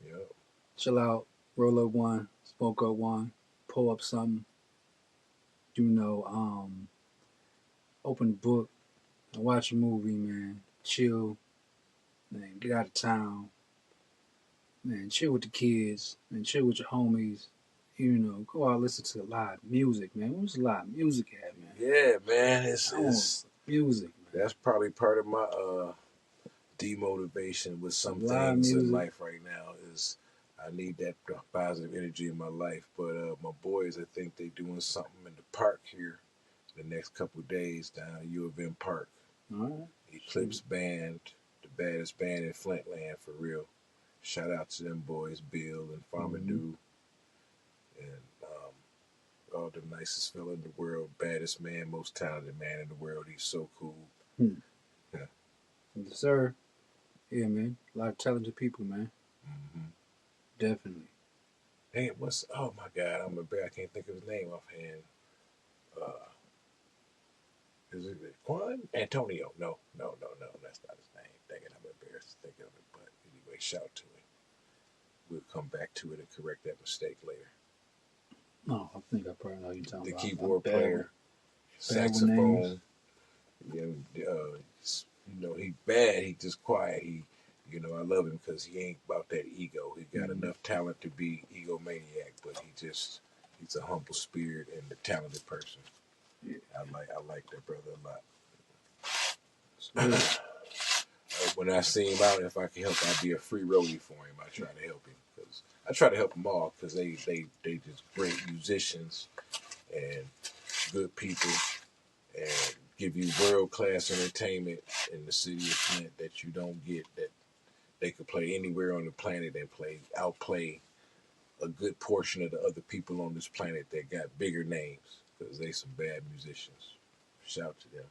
Yep. Chill out. Roll up one. Smoke up one. Pull up something. Open the book. And watch a movie, man. Chill. Man, get out of town. Man, chill with the kids. Man, chill with your homies. Go out listen to live music, man. Where's live music at, man? Yeah, man. I want music, man. That's probably part of my demotivation with some Live things in music. life right now is I need that positive energy in my life. But my boys, I think they doing something in the park here the next couple of days down at U of M Park. All right. Eclipse Band, the baddest band in Flintland for real. Shout out to them boys, Bill and Farmer Dew, and all the nicest fella in the world, baddest man, most talented man in the world. He's so cool. Yes, sir. Yeah, man. A lot of talented people, man. Definitely. Hey, oh my God, I can't think of his name offhand. Is it Quan? Antonio? No, that's not his name. Dang it, I'm embarrassed to think of it. But anyway, shout to him. We'll come back to it and correct that mistake later. No, I think I probably know who you're talking The about. keyboard I'm player, saxophone. Yeah, he bad. He just quiet. I love him because he ain't about that ego. He got enough talent to be egomaniac, but he's a humble spirit and a talented person. Yeah. I like that brother a lot. So, When I see him out, if I can help, I'll be a free roadie for him. I try to help him because I try to help them all because they just great musicians and good people and give you world class entertainment in the city of Flint that you don't get, that they could play anywhere on the planet and outplay a good portion of the other people on this planet that got bigger names because they some bad musicians. Shout to them.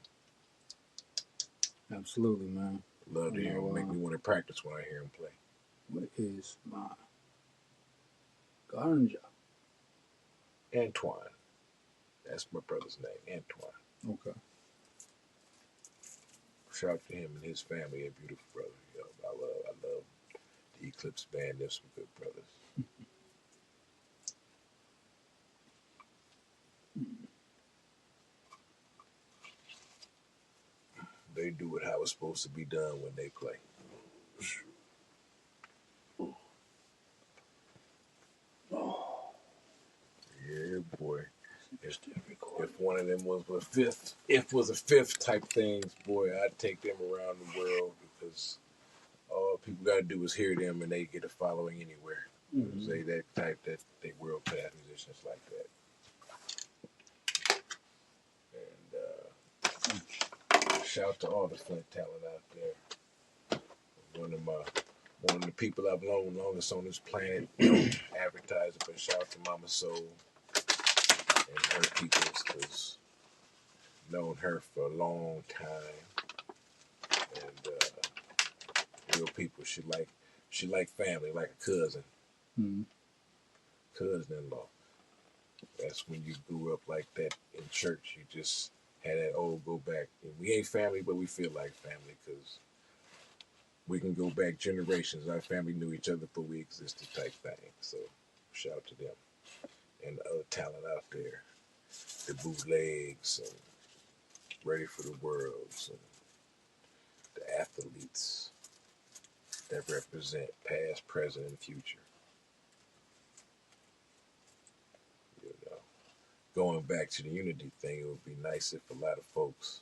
absolutely, man. Love to hear them. Make me want to practice when I hear them play. What is my ganja? Antoine. That's my brother's name, Antoine. Okay. Shout out to him and his family, a beautiful brother. I love the Eclipse Band. They're some good brothers. They do it how it's supposed to be done when they play. Yeah, boy. If one of them was a fifth type things, boy, I'd take them around the world because all people got to do is hear them and they get a following anywhere. They world class musicians like that. shout out to all the Flint talent out there. One of the people I've known longest on this planet, advertiser, but shout out to Mama Soul and her peoples, because known her for a long time, and real people. She like family, like a cousin, cousin-in-law. That's when you grew up like that in church. You just had that old go back. And we ain't family, but we feel like family because we can go back generations. Our family knew each other before we existed, type thing. So shout out to them and the other talent out there, the bootlegs and ready for the worlds and the athletes that represent past, present, and future. You know, going back to the unity thing, it would be nice if a lot of folks,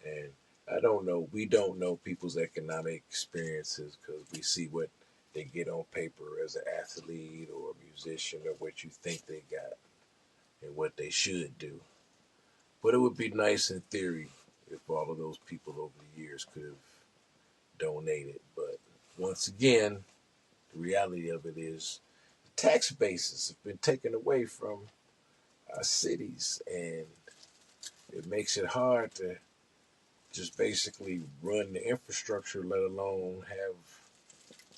and I don't know, we don't know people's economic experiences because we see what they get on paper as an athlete or a musician or what you think they got and what they should do. But it would be nice in theory if all of those people over the years could have donated. But once again, the reality of it is the tax bases have been taken away from our cities, and it makes it hard to just basically run the infrastructure, let alone have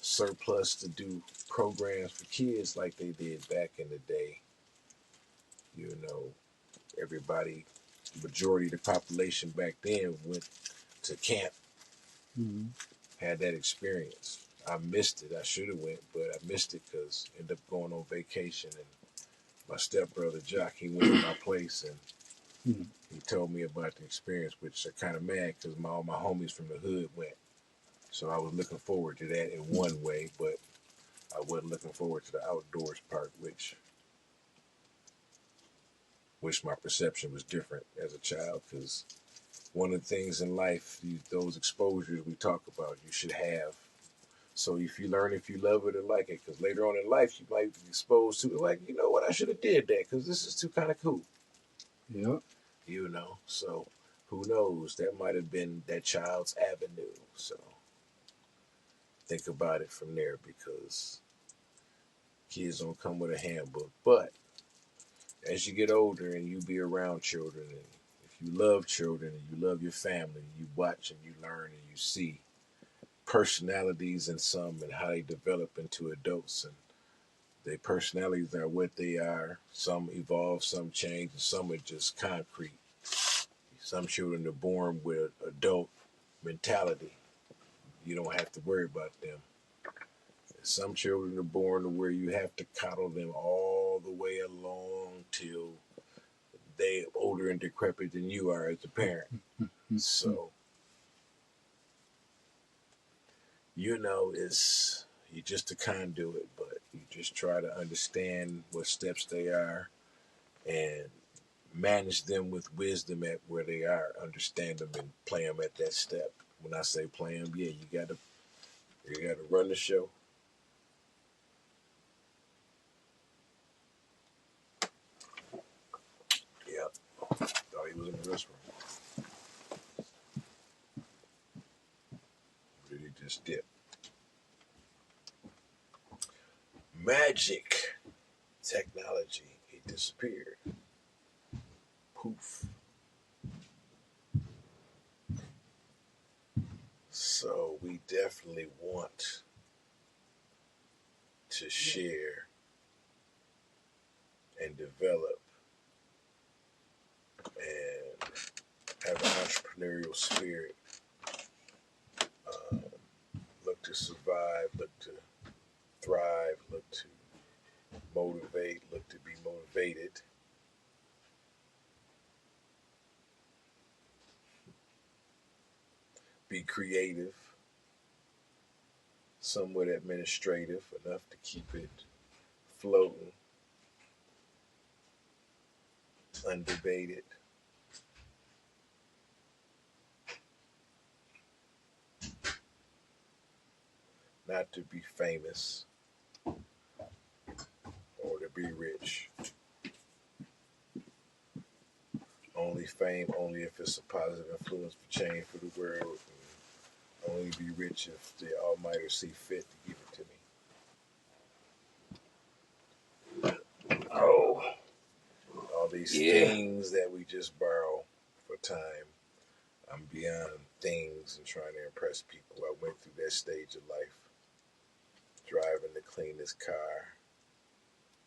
surplus to do programs for kids like they did back in the day. You know, everybody, the majority of the population back then went to camp, had that experience. I missed it. I should have went, but I missed it because I ended up going on vacation, and my stepbrother Jock, he went to my place and he told me about the experience, which I kind of mad because all my homies from the hood went. So I was looking forward to that in one way, but I wasn't looking forward to the outdoors part, which my perception was different as a child, because one of the things in life, those exposures we talk about, you should have. So if you learn, if you love it or like it, because later on in life you might be exposed to it, like, you know what, I should have did that because this is too kind of cool. Yeah. You know, so who knows? That might have been that child's avenue. So think about it from there, because kids don't come with a handbook. But as you get older and you be around children, and if you love children and you love your family, you watch and you learn and you see personalities in some and how they develop into adults, and their personalities are what they are. Some evolve, some change, and some are just concrete. Some children are born with adult mentality. You don't have to worry about them. Some children are born to where you have to coddle them all the way along till they older and decrepit than you are as a parent. So, you know, you're just a conduit, but you just try to understand what steps they are and manage them with wisdom at where they are. Understand them and play them at that step. When I say play them, yeah, you gotta run the show. Yep. Thought he was in the restroom. Did he just dip? Magic technology. He disappeared. Poof. So we definitely want to share and develop and have an entrepreneurial spirit. Um, Look to survive, look to thrive, look to motivate, look to be motivated. Be creative, somewhat administrative, enough to keep it floating, undebated. Not to be famous or to be rich Only fame, only if it's a positive influence for change for the world. And only be rich if the Almighty see fit to give it to me. Oh, All these yeah. things that we just borrow for time. I'm beyond things and trying to impress people. I went through that stage of life, driving the cleanest car,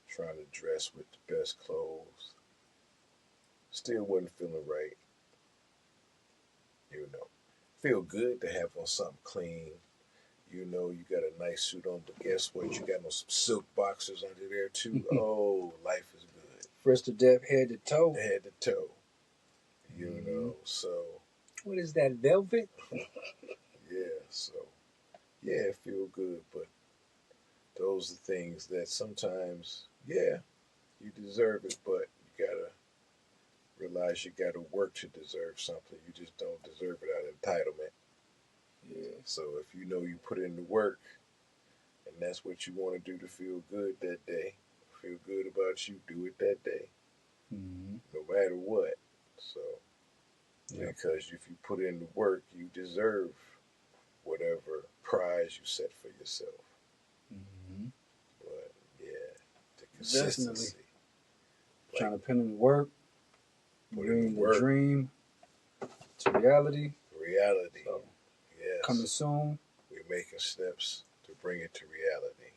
trying to dress with the best clothes. Still wasn't feeling right, you know. Feel good to have on something clean. You know, you got a nice suit on, but guess what? You got on some silk boxers under there too. Oh, life is good. Fresh to death, head to toe. Head to toe. You know, so. What is that, velvet? Yeah, so. Yeah, it feel good, but those are things that sometimes, yeah, you deserve it, but you gotta realize you gotta work to deserve something. You just don't deserve it out of entitlement. Yeah. So if you know you put in the work and that's what you want to do to feel good that day, feel good about you, do it that day, no matter what. So, because if you put in the work, you deserve whatever prize you set for yourself. But yeah, the consistency. Definitely. Trying to put in the work, bring the dream to reality. Reality. So, yes. coming soon. We're making steps to bring it to reality.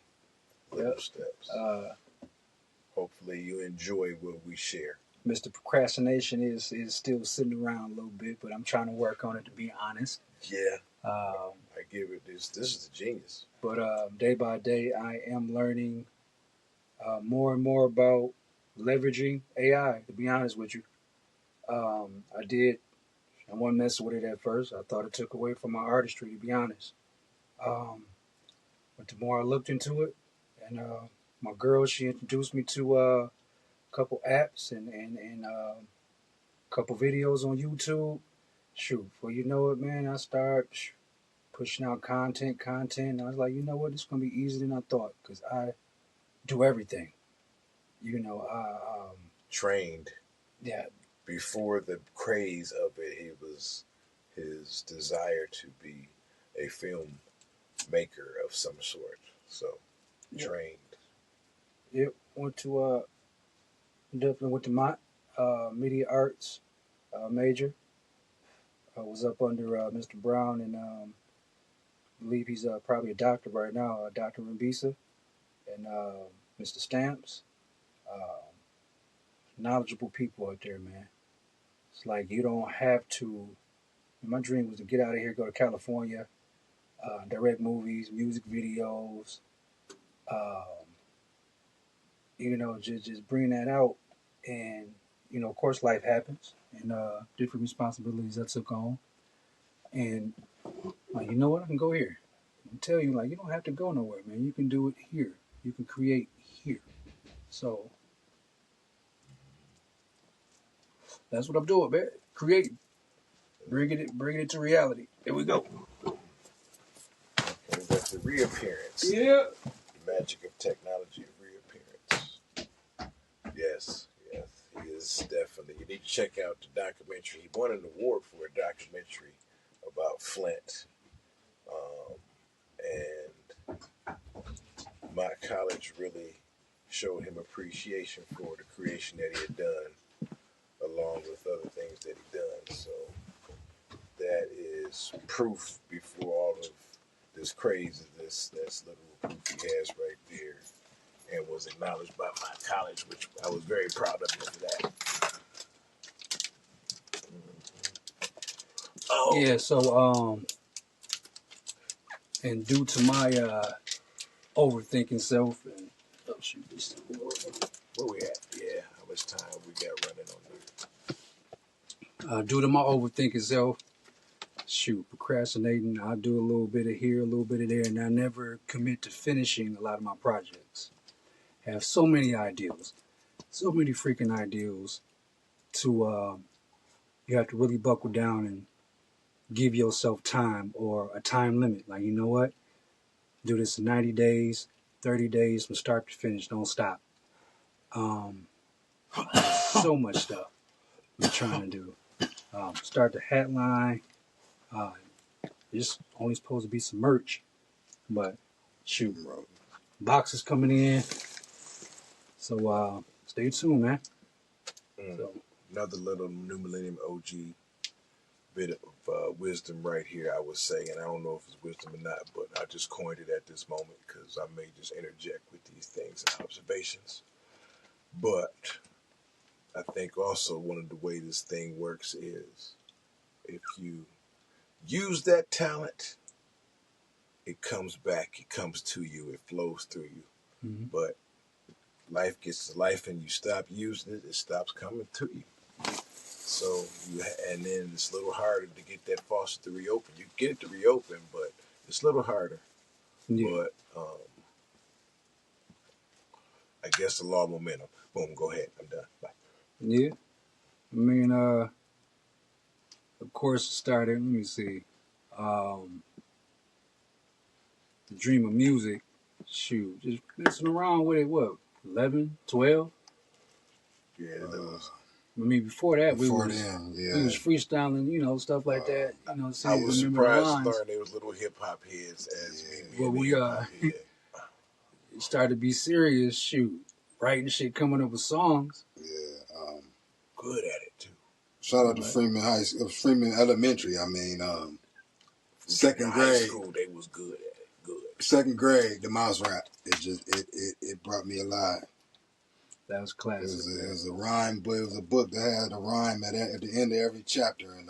Little steps. Hopefully you enjoy what we share. Mr. Procrastination is still sitting around a little bit, but I'm trying to work on it, to be honest. Yeah. I give it this. This is a genius. But day by day, I am learning more and more about leveraging AI, to be honest with you. I wasn't messing with it at first. I thought it took away from my artistry, to be honest. But the more I looked into it, and my girl, she introduced me to a couple apps and a couple videos on YouTube. Shoot, before you know it, man, I start pushing out content. And I was like, you know what, it's going to be easier than I thought because I do everything. You know, trained. Yeah. Before the craze of it, he was his desire to be a film maker of some sort. So, trained. Yep. Definitely went to my media arts major. I was up under Mr. Brown, and I believe he's probably a doctor right now, Dr. Mbisa, and Mr. Stamps. Knowledgeable people out there, man. It's like you don't have to. My dream was to get out of here, go to California, direct movies, music videos, just bring that out. And, of course, life happens and different responsibilities I took on. And, like, you know what? I can go here. I tell you, like, you don't have to go nowhere, man. You can do it here. You can create here. So, that's what I'm doing, man. Creating. Bringing it to reality. Here we go. And that's the reappearance. Yeah. The magic of technology of reappearance. Yes, he is definitely. You need to check out the documentary. He won an award for a documentary about Flint. And my college really showed him appreciation for the creation that he had done, along with other things that he done. So that is proof before all of this craze of this. That's little proof he has right there, and was acknowledged by my college, which I was very proud of him for that. Oh. Yeah, so and due to my overthinking self and where we at? Yeah, how much time we got running on there? Due to my overthinking self, procrastinating, I do a little bit of here, a little bit of there, and I never commit to finishing a lot of my projects. I have so many ideals, so many freaking ideals to you have to really buckle down and give yourself time or a time limit. Like, you know what? Do this in 90 days, 30 days from start to finish. Don't stop. So much stuff. I'm trying to do. Start the hat line. It's only supposed to be some merch, but shoot, boxes coming in. So stay tuned, man. So Another little New Millennium OG bit of wisdom right here, I would say, and I don't know if it's wisdom or not, but I just coined it at this moment because I may just interject with these things and observations. But I think also one of the ways this thing works is if you use that talent, it comes back, it comes to you, it flows through you. mm-hmm. But life gets to life and you stop using it, it stops coming to you. So and then it's a little harder to get that faucet to reopen. You get it to reopen, but it's a little harder. Yeah. But I guess the law of momentum. Boom, go ahead. I'm done. Bye. Yeah. I mean, of course, it started. Let me see. The dream of music. Shoot, just messing around with it. What, 11, 12? Yeah, that was. I mean, before that, we was freestyling, stuff like that. I was surprised to learn there was little hip hop heads as me. But we started to be serious. Shoot, writing shit, coming up with songs. Yeah. Good at it too. Shout out to Freeman Elementary. I mean, second grade. High school, they was good at it. Good. Second grade, the mouse rap. It brought me alive. That was classic. It was a rhyme, but it was a book that had a rhyme at the end of every chapter, and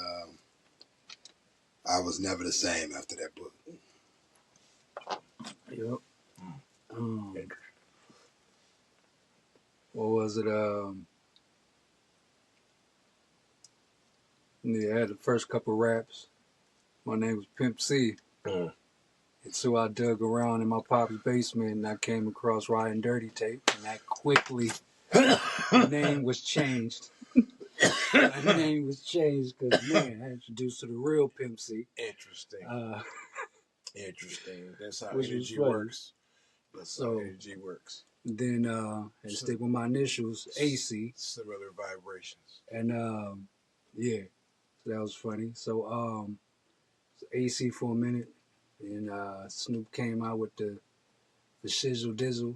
I was never the same after that book. Yep. What was it? Yeah, I had the first couple raps. My name was Pimp C. And so I dug around in my pop's basement and I came across Riding Dirty tape, and that quickly my name was changed. My name was changed because, man, I introduced to the real Pimp C. Interesting. Interesting. That's how Which energy works. That's how energy works. Then I had to stick with my initials, AC. Similar vibrations. And yeah, so that was funny. So AC for a minute. And Snoop came out with the shizzle dizzle.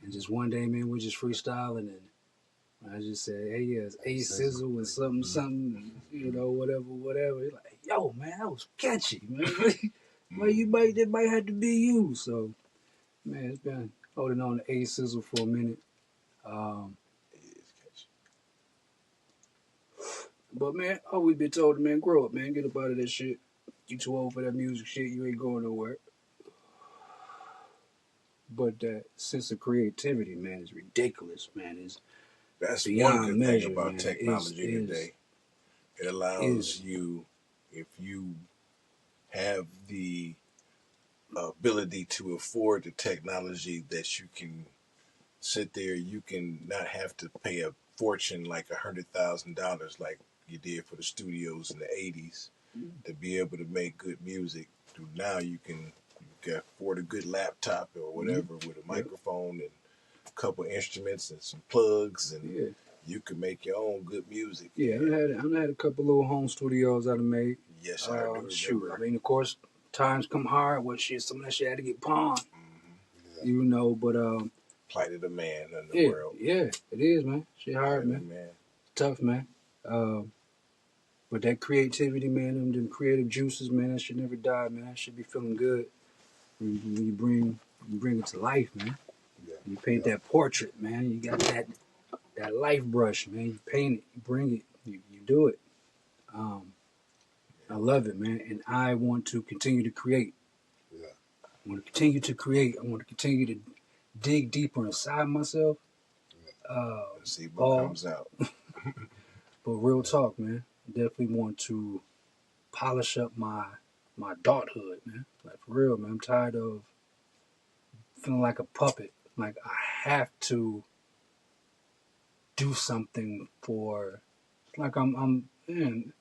And just one day, man, we're just freestyling, and I just said, hey, yeah, it's A Sizzle and something, whatever. He's like, yo, man, that was catchy, man. Well, that might have to be you. So, man, it's been holding on to A Sizzle for a minute. It is catchy. But, man, always been told, man, grow up, man. Get up out of that shit. You too old for that music shit. You ain't going nowhere. But that sense of creativity, man, is ridiculous, man. That's beyond one good measure, thing about man. technology today. It allows you, if you have the ability to afford the technology, that you can sit there, you can not have to pay a fortune like $100,000 like you did for the studios in the 80s to be able to make good music. Now you can afford a good laptop or whatever with a microphone and a couple instruments and some plugs, and you can make your own good music. Yeah, I've had a couple little home studios I've made. Yes, I do. Shoot, I mean, of course, times come hard. Some of that shit had to get pawned. But plight of the man in the world. Yeah, it is, man. Shit hard, man. Tough, man. But that creativity, man, them creative juices, man, that should never die, man. That should be feeling good. When you bring it to life, man. You paint that portrait, man. You got that life brush, man. You paint it, you bring it, you do it. I love it, man, and I want to continue to create. Yeah. I want to continue to create. I want to continue to dig deeper inside myself. See what comes out. But real talk, man. I definitely want to polish up my adulthood, man. Like, for real, man. I'm tired of feeling like a puppet. Like, I have to do something for, like man,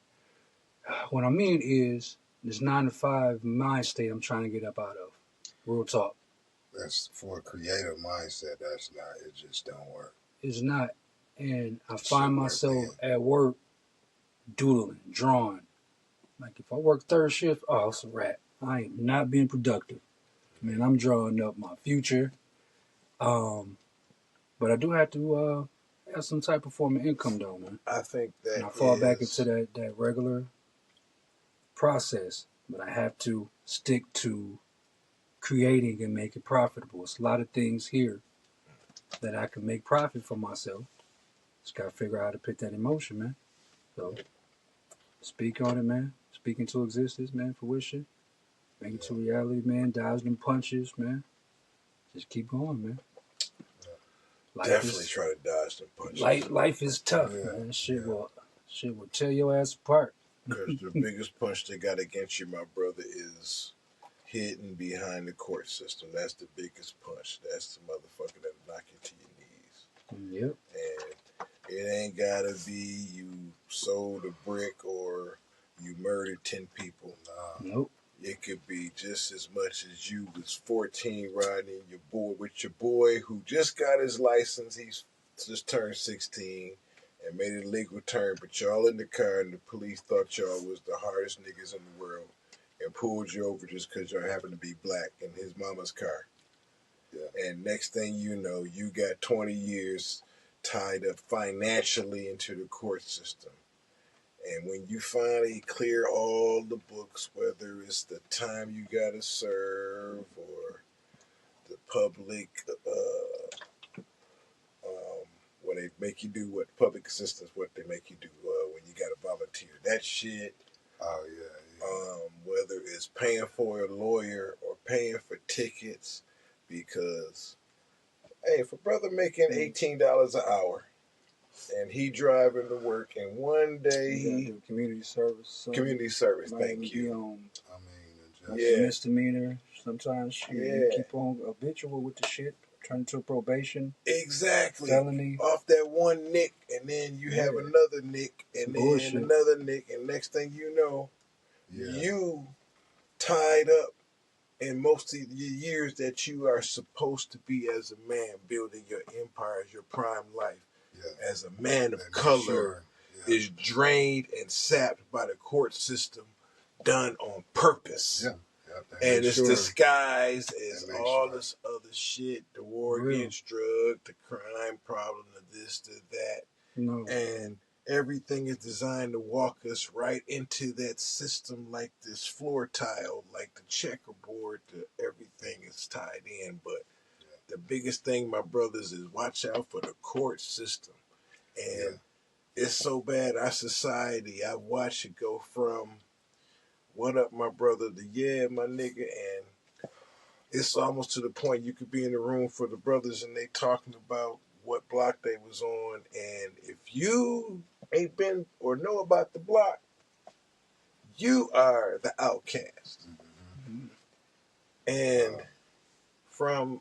what I mean is this 9-to-5 mind state I'm trying to get up out of. Real talk. That's for a creative mindset. That's not. It just don't work. It's not. and I find myself at work doodling, drawing. Like if I work third shift, oh, it's a wrap. I am not being productive. Man, I'm drawing up my future. But I do have to have some type of form of income though, man. I think that and I fall back into that regular process. But I have to stick to creating and make it profitable. It's a lot of things here that I can make profit for myself. Just gotta figure out how to put that in motion, man. So speak on it, man. Speak into existence, man, fruition. Make it to reality, man. Dodge them punches, man. Just keep going, man. Definitely try to dodge them punches. Life is tough, man. Shit will tear your ass apart. Because the biggest punch they got against you, my brother, is hidden behind the court system. That's the biggest punch. That's the motherfucker that'll knock you to your knees. Yep. And it ain't gotta be you sold a brick or you murdered 10 people. Nah. Nope. It could be just as much as you was 14 riding your boy who just got his license. He's just turned 16 and made a legal turn, but y'all in the car and the police thought y'all was the hardest niggas in the world and pulled you over just because y'all happen to be black in his mama's car. Yeah. And next thing you know, you got 20 years tied up financially into the court system. And when you finally clear all the books, whether it's the time you got to serve or the public, what they make you do, what public assistance, what they make you do when you got to volunteer, that shit. Oh, yeah. Whether it's paying for a lawyer or paying for tickets, because, hey, if a brother making $18 an hour, and he driving to work, and one day he community service. Thank you. Misdemeanor. Sometimes you keep on habitual with the shit. Turn into a probation. Exactly. Felony. Off that one nick, and then you have another nick, and then another nick, and next thing you know, you tied up in most of the years that you are supposed to be as a man, building your empire, your prime life. Yeah. As a man of color, is drained and sapped by the court system, done on purpose. Yeah. And it's disguised as all this other shit, the war against drug, the crime problem, the this, the that. No. And everything is designed to walk us right into that system like this floor tile, like the checkerboard, everything is tied in. But the biggest thing, my brothers, is watch out for the court system. And it's so bad, our society, I watch it go from, what up, my brother, to my nigga, and it's almost to the point you could be in the room for the brothers and they talking about what block they was on, and if you ain't been or know about the block, you are the outcast. Mm-hmm. And from,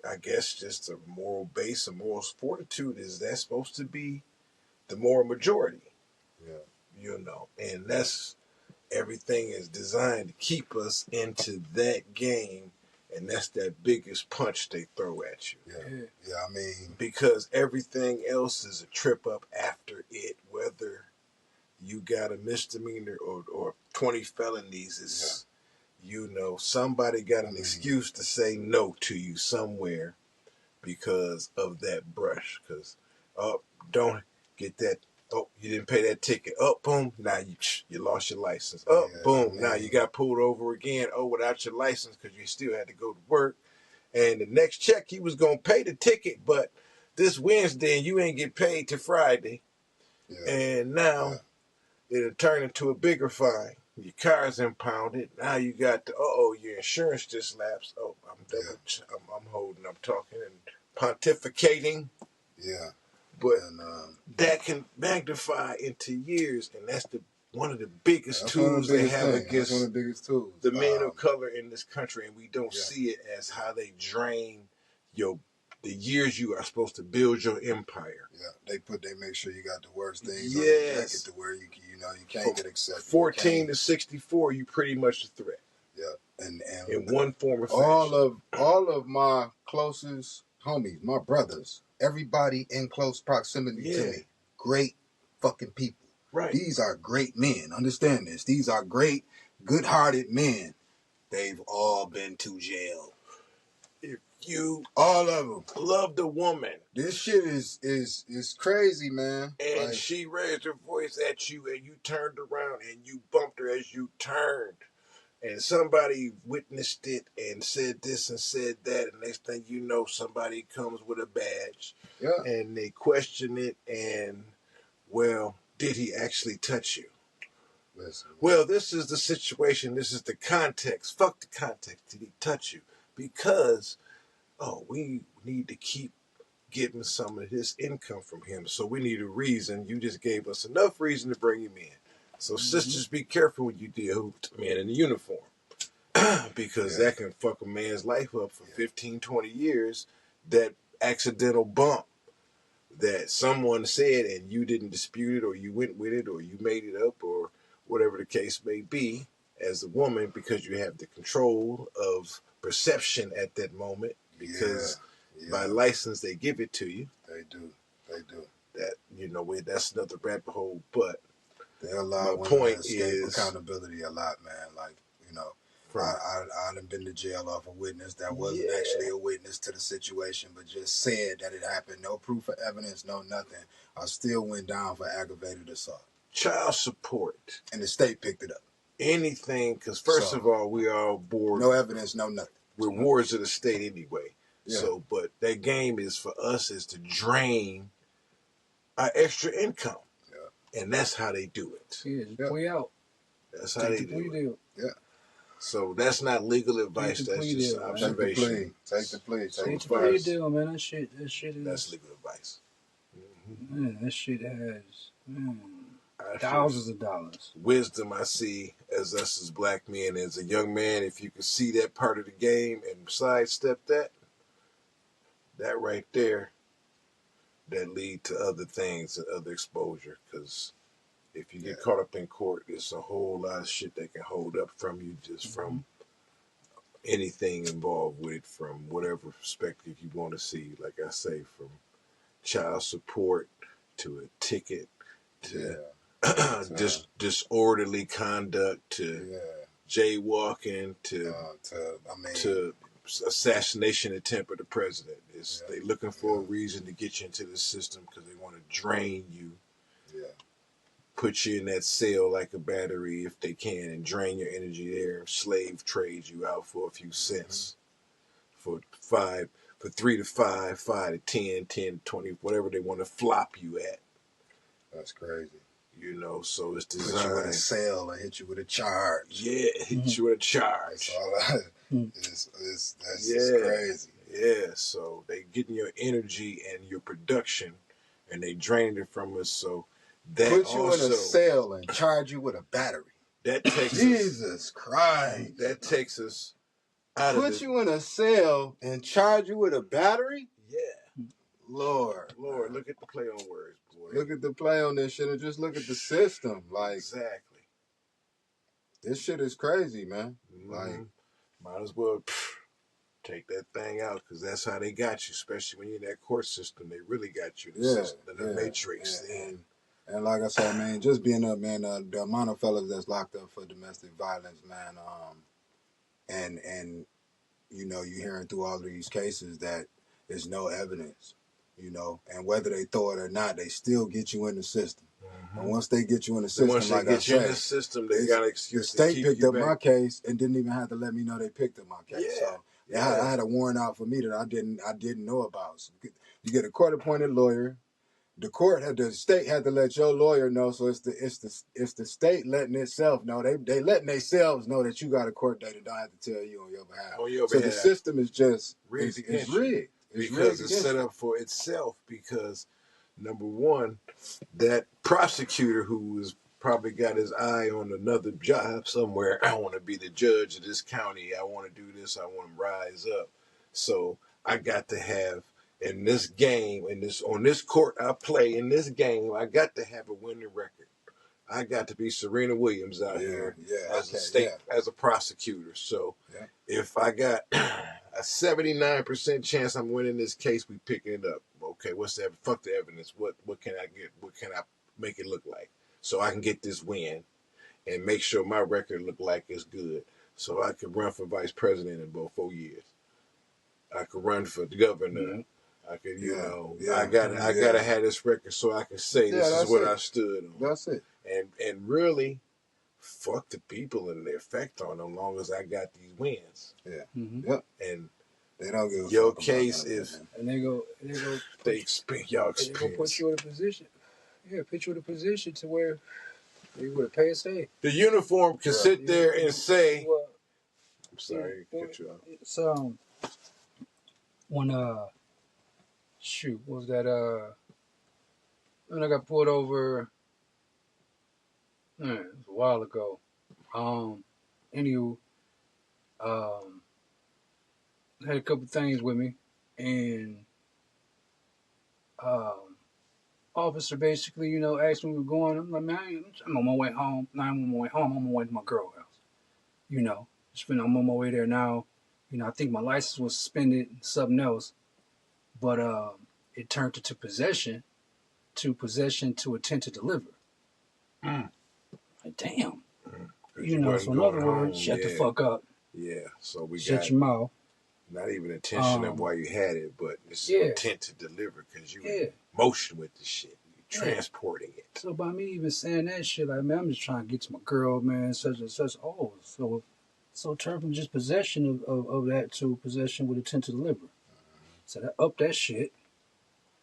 I guess, just a moral base, a moral fortitude, is that supposed to be the moral majority? Yeah. And that's, everything is designed to keep us into that game, and that's that biggest punch they throw at you. Yeah, I mean, because everything else is a trip up after it, whether you got a misdemeanor or 20 felonies, it's, somebody got an excuse to say no to you somewhere because of that brush. Because, don't get that. Oh, you didn't pay that ticket. Oh, boom. Now you lost your license. Oh, boom. Now you got pulled over again. Oh, without your license because you still had to go to work. And the next check, he was going to pay the ticket, but this Wednesday and you ain't get paid till Friday. Yeah. And now it'll turn into a bigger fine. Your car's impounded. Now you got your insurance just lapsed. Oh, I'm holding, I'm talking and pontificating. Yeah. But that can magnify into years, and that's one of the biggest tools they have against one of the biggest tools. The men of color in this country, and we don't see it as how they drain the years you are supposed to build your empire. Yeah, they make sure you got the worst things on your jacket to where you can't get accepted. 14 to 64, you pretty much a threat. Yeah, and in one form or fashion. All of my closest homies, my brothers, everybody in close proximity to me. Great fucking people. Right. These are great men. Understand this. These are great, good-hearted men. They've all been to jail. If you all of them loved a woman, this shit is crazy, man. And like, she raised her voice at you, and you turned around and you bumped her as you turned. And somebody witnessed it and said this and said that, and next thing you know, somebody comes with a badge, and they question it, and, well, did he actually touch you? Listen, well, this is the situation. This is the context. Fuck the context. Did he touch you? Because, we need to keep getting some of his income from him. So we need a reason. You just gave us enough reason to bring him in. So sisters, be careful when you deal with a man in a uniform. Because that can fuck a man's life up for 15, 20 years. That accidental bump that someone said and you didn't dispute it, or you went with it, or you made it up, or whatever the case may be, as a woman, because you have the control of perception at that moment, because by license they give it to you. They do. That, that's another rabbit hole, but they allow my point to escape is accountability a lot, man. Like, I done been to jail off a witness that wasn't actually a witness to the situation, but just said that it happened. No proof of evidence, no nothing. I still went down for aggravated assault. Child support. And the state picked it up. Anything, because first of all, we are bored. No evidence, no nothing. We're wards of the state anyway. Yeah. So, but that game is for us is to drain our extra income. Yeah. And that's how they do it. Yeah, play out. That's how they do it. Yeah. So that's not legal advice. That's just observation. Take the plea. Take the plea deal, man. That shit is. That's legal advice. Mm-hmm. Man, that shit has thousands of dollars. Wisdom I see as us as black men, as a young man, if you can see that part of the game and sidestep that right there, that lead to other things and other exposure. Because if you get caught up in court, it's a whole lot of shit that can hold up from you just from anything involved with it, from whatever perspective you want to see. Like I say, from child support to a ticket to disorderly conduct to jaywalking to assassination attempt of the president. They looking for a reason to get you into the system because they want to drain you. Put you in that cell like a battery if they can and drain your energy there. Slave trade you out for a few cents. For 3 to 5, 5 to 10, 10 to 20, whatever they want to flop you at. That's crazy. So it's designed. Hit you with a cell and hit you with a charge. Yeah, hit you with a charge. That's just crazy. Yeah, so they getting your energy and your production and they drained it from us. So that put you in a cell and charge you with a battery. That takes Jesus Christ. That takes us out of you in a cell and charge you with a battery? Yeah. Lord, look at the play on words, boy. Look at the play on this shit and just look at the system. Like, exactly. This shit is crazy, man. Like, might as well take that thing out because that's how they got you, especially when you're in that court system. They really got you. The matrix. And like I said, man, just being up, man, the amount of fellas that's locked up for domestic violence, man, and you're hearing through all of these cases that there's no evidence, and whether they throw it or not, they still get you in the system. And once they get you in the system, once they get you in the system, they got an excuse to keep you back. The state picked up my case and didn't even have to let me know they picked up my case. Yeah. So I had a warrant out for me that I didn't know about. So you get a court-appointed lawyer. The state had to let your lawyer know. So it's the state letting itself know. They letting themselves know that you got a court date and don't have to tell you on your behalf. So the system is just rigged. It's rigged. Because it's set up for itself. Because number one, that prosecutor who has probably got his eye on another job somewhere. I want to be the judge of this county. I want to do this. I want to rise up. So I got to have. In this game, on this court I play, in this game, I got to have a winning record. I got to be Serena Williams out here as as a prosecutor. So if I got a 79% chance I'm winning this case, we picking it up. Okay, what's the fuck the evidence? What can I get? What can I make it look like so I can get this win and make sure my record look like it's good, so I could run for vice president in about 4 years. I could run for the governor. I could, I gotta have this record so I can say this is what I stood on. That's it. And really, fuck the people and the effect on them, long as I got these wins. Yeah. Yep. And they don't give a your fuck case about is, and they go they experience y'all experience. They go put you in a position. Yeah, put you in a position to where you would pay a say. The uniform can sit there and say, I'm sorry, cut you off. It's when shoot, what was that when I got pulled over, it was a while ago. Anywho, I had a couple things with me, and officer basically, asked me where we're going. I'm like, man, I'm on my way home. No, I'm on my way home. I'm on my way to my girl's house. I'm on my way there now. I think my license was suspended and something else. But it turned to possession to attempt to deliver. Like, damn. So in other words, shut the fuck up. Yeah, so we shut got your mouth. Not even intention of why you had it, but it's intent to deliver because you in motion with the shit. You're transporting it. So by me even saying that shit, like, man, I'm just trying to get to my girl, man, such and such. Oh, so turn from just possession of that to possession with intent to deliver. So that up that shit.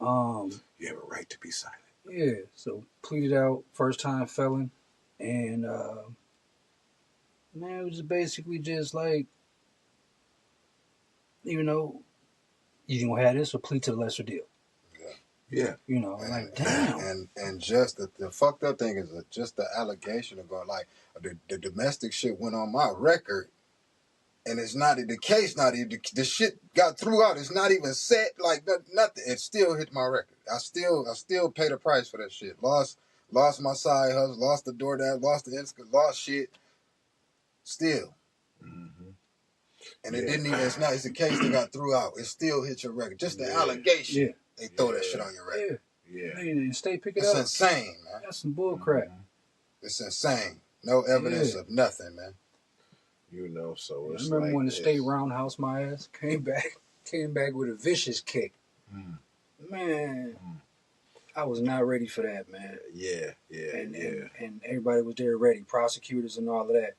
You have a right to be silent. Yeah, so pleaded out, first time felon, and man, it was basically just like, you gonna have this or plead to the lesser deal. Yeah. Like, damn. And just the fucked up thing is just the allegation of going, like, the domestic shit went on my record, and it's not the case. Not even the shit got threw out. It's not even set. Like nothing. It still hit my record. I still paid the price for that shit. Lost my side hustle. Lost the DoorDash. Lost the Instagram. Lost shit. Still. And it didn't even. It's a case that got threw out. It still hit your record. Just the allegation. Yeah. They throw that shit on your record. Yeah. Hey, stay picking it's up. It's insane, man. That's some bull crap. It's insane. No evidence of nothing, man. So it's I remember when the state roundhouse my ass came back with a vicious kick. Man, I was not ready for that, man. And everybody was there ready, prosecutors and all of that.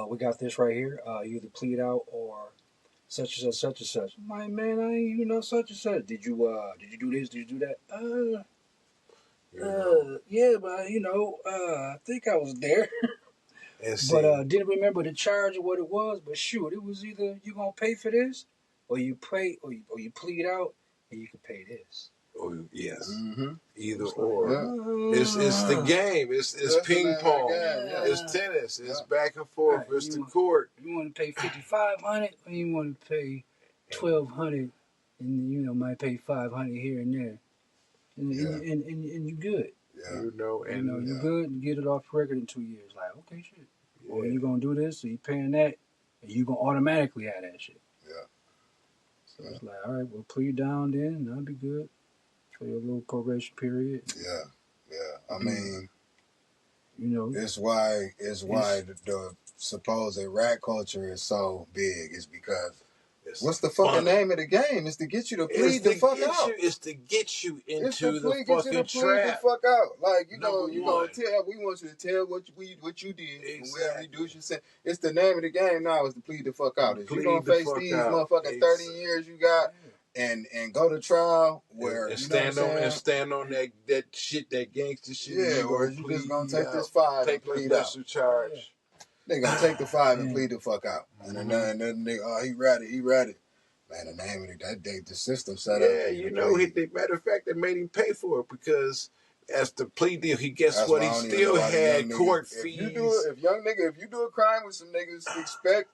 We got this right here. You either plead out or such and such, such and such. I'm like, man, I ain't even know such and such. Did you do this? Did you do that? Yeah, but I think I was there. But didn't remember the charge or what it was. But shoot, it was either you gonna pay for this, or you pay, or you plead out, and you can pay this. Oh yes, either or. It's the game. It's ping pong. It's tennis. It's back and forth. Right. It's the court. You want to pay $5,500, or you want to pay $1,200, and might pay $500 here and there, and you good. Yeah. You good and get it off the record in 2 years. Like, okay, shit. Yeah. Or you gonna do this, or you paying that, and you gonna automatically have that shit. Yeah. So it's like, all right, we'll plead down then, and that'll be good for your little probation period. Yeah. I mean, it's why the supposed rat culture is so big. Is because what's the fucking name of the game? It's to get you to plead the fuck out. It's to get you into the fucking trap. The fuck out. Like you gonna tell. We want you to tell what you did. Exactly. Whatever you do, you say. It's the name of the game now. Is to plead the fuck out. If you gonna face these motherfucking 30 years you got, and go to trial where and stand on that shit, that gangster shit. Yeah, or you just gonna take this 5 and plead out. Charge. Yeah. They gonna take the 5 and plead the fuck out. And then he read it. Man, the name of the system set up. Yeah, matter of fact, they made him pay for it because as the plea deal, he he still had court fees. If you do a crime with some niggas, expect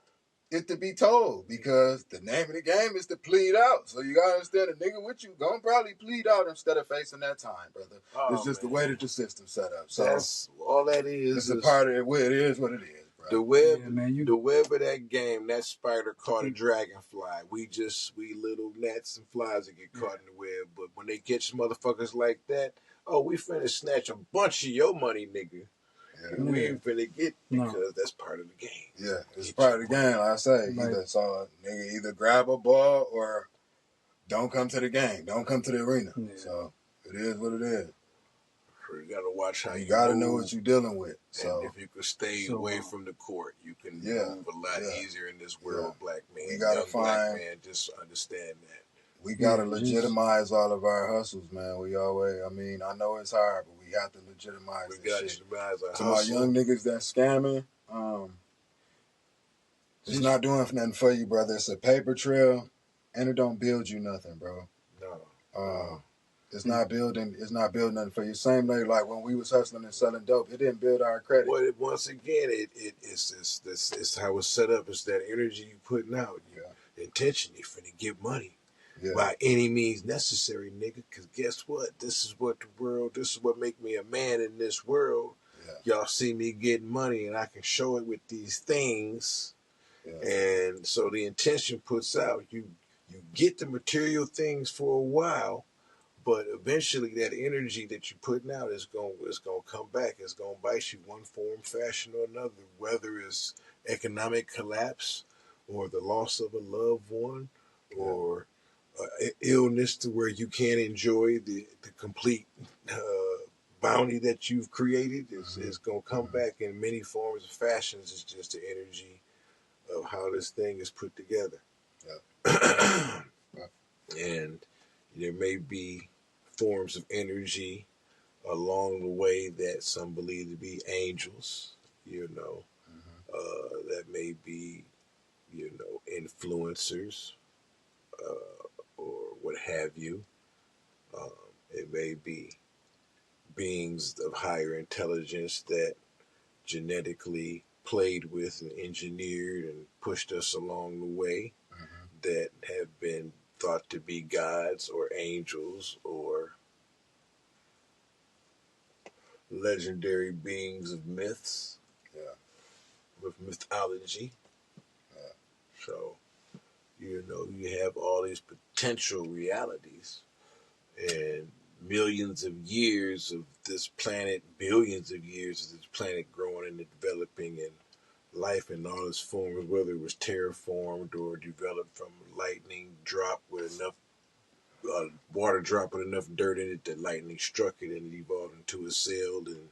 it to be told, because the name of the game is to plead out. So you gotta understand, a nigga with you gonna probably plead out instead of facing that time, brother. It's just the way that the system's set up. So that's all that is. It's a part of it. It is what it is, bro. The web, the web of that game, that spider caught a dragonfly. We little gnats and flies that get caught in the web. But when they get some motherfuckers like that, oh, we finna snatch a bunch of your money, nigga. Yeah. We ain't finna get, because that's part of the game. Yeah, it's part of the game. Like I say, either grab a ball or don't come to the game. Don't come to the arena. Yeah. So it is what it is. You gotta watch how you gotta know what you're dealing with. So and if you could stay away from the court, you can move a lot easier in this world, black man. You gotta black man, just understand that. We gotta legitimize all of our hustles, man. I know it's hard, but we have to legitimize our to my young niggas that's scamming, it's not doing nothing for you, brother. It's a paper trail, and it don't build you nothing, bro. No. It's not building nothing for you. Same way, like when we was hustling and selling dope, it didn't build our credit. Well, once again, it's how it's set up. It's that energy you putting out. You intentionally finna get money by any means necessary, nigga. Because guess what? This is what make me a man in this world. Yeah. Y'all see me getting money, and I can show it with these things. Yeah. And so the intention puts out. You get the material things for a while. But eventually, that energy that you're putting out is going to come back. It's going to bite you one form, fashion, or another. Whether it's economic collapse, or the loss of a loved one, or illness to where you can't enjoy the complete bounty that you've created, is going to come back in many forms and fashions. It's just the energy of how this thing is put together. Yeah. And there may be forms of energy along the way that some believe to be angels, that may be, influencers, or what have you. It may be beings of higher intelligence that genetically played with and engineered and pushed us along the way, that have been thought to be gods or angels or legendary beings of myths, with mythology. So, you have all these potential realities, and millions of years of this planet, billions of years of this planet growing and developing, and life in all its forms, whether it was terraformed or developed from lightning drop with enough water drop with enough dirt in it that lightning struck it and it evolved into a cell. And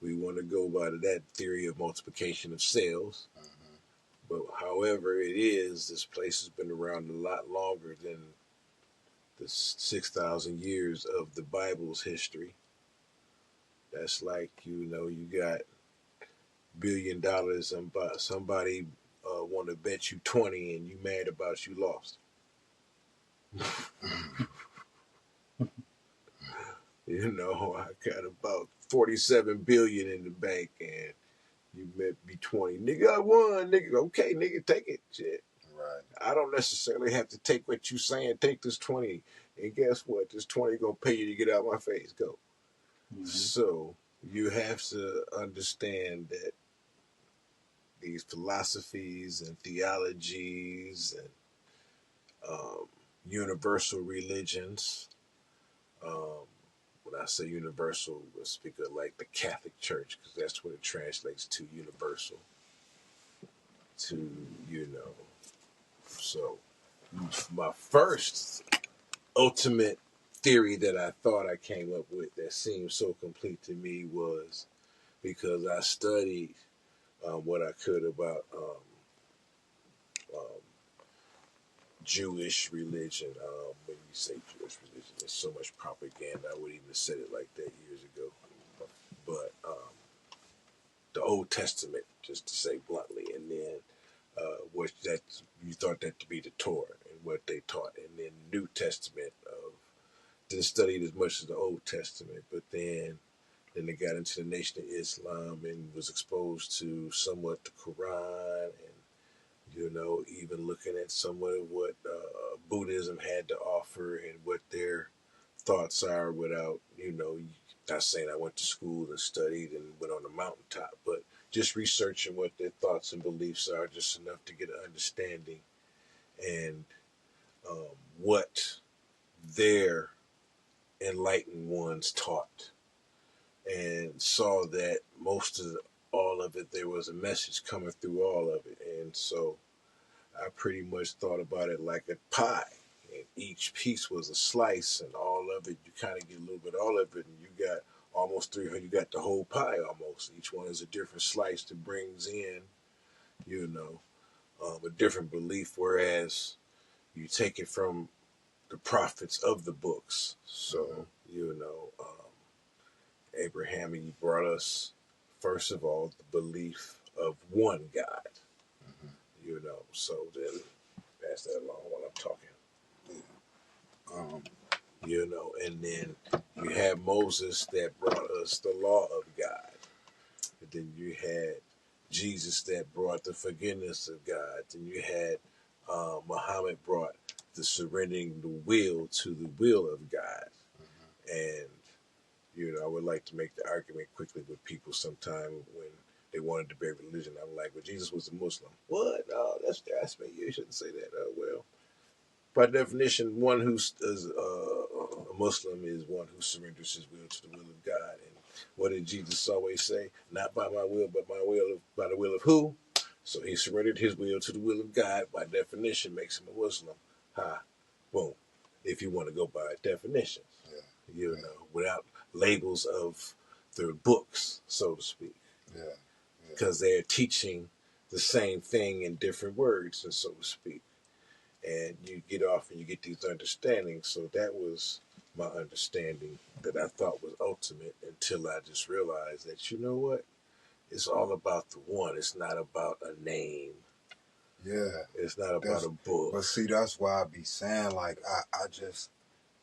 we want to go by that theory of multiplication of cells. But however it is, this place has been around a lot longer than the 6,000 years of the Bible's history. That's like, you got $1 billion and somebody want to bet you 20 and you mad about you lost. I got about 47 billion in the bank, and you bet me 20. Nigga, I won. Nigga, okay, nigga, take it. Shit. Right. I don't necessarily have to take what you saying. Take this 20, and guess what? This 20 gonna pay you to get out my face. Go. So you have to understand that these philosophies and theologies and universal religions. When I say universal, we'll speak of like the Catholic Church, because that's what it translates to, universal. So my first ultimate theory that I thought I came up with that seemed so complete to me was because I studied what I could about Jewish religion. When you say Jewish religion, there's so much propaganda. I wouldn't even have said it like that years ago. But the Old Testament, just to say bluntly, and then you thought that to be the Torah and what they taught, and then New Testament didn't study it as much as the Old Testament, but then they got into the Nation of Islam and was exposed to somewhat the Quran and You know, even looking at somewhat of what Buddhism had to offer and what their thoughts are without, you know, not saying I went to school and studied and went on the mountaintop, but just researching what their thoughts and beliefs are, just enough to get an understanding and what their enlightened ones taught, and saw that most of all of it, there was a message coming through all of it. And so I pretty much thought about it like a pie. And each piece was a slice, and all of it, you kind of get a little bit all of it, and you got almost 300, you got the whole pie almost. Each one is a different slice that brings in, you know, a different belief, whereas you take it from the prophets of the books. So, you know, Abraham, he brought us, first of all, the belief of one God, you know. So then pass that along while I'm talking. You know, and then you have Moses that brought us the law of God. And then you had Jesus that brought the forgiveness of God. Then you had Muhammad brought the surrendering the will to the will of God. And, you know, I would like to make the argument quickly with people sometime when they want to debate religion. I'm like, well, Jesus was a Muslim. What? Oh, that's blasphemy. You shouldn't say that. Oh, well. By definition, one who is a Muslim is one who surrenders his will to the will of God. And what did Jesus always say? Not by my will, but by the will of who? So he surrendered his will to the will of God. By definition, makes him a Muslim. Ha, boom. If you want to go by definitions, you know, without labels of their books, so to speak, because they're teaching the same thing in different words, and so to speak. And you get off and you get these understandings. So that was my understanding that I thought was ultimate, until I just realized that, you know what? It's all about the one. It's not about a name. Yeah. It's not about a book. But see, that's why I be saying, like,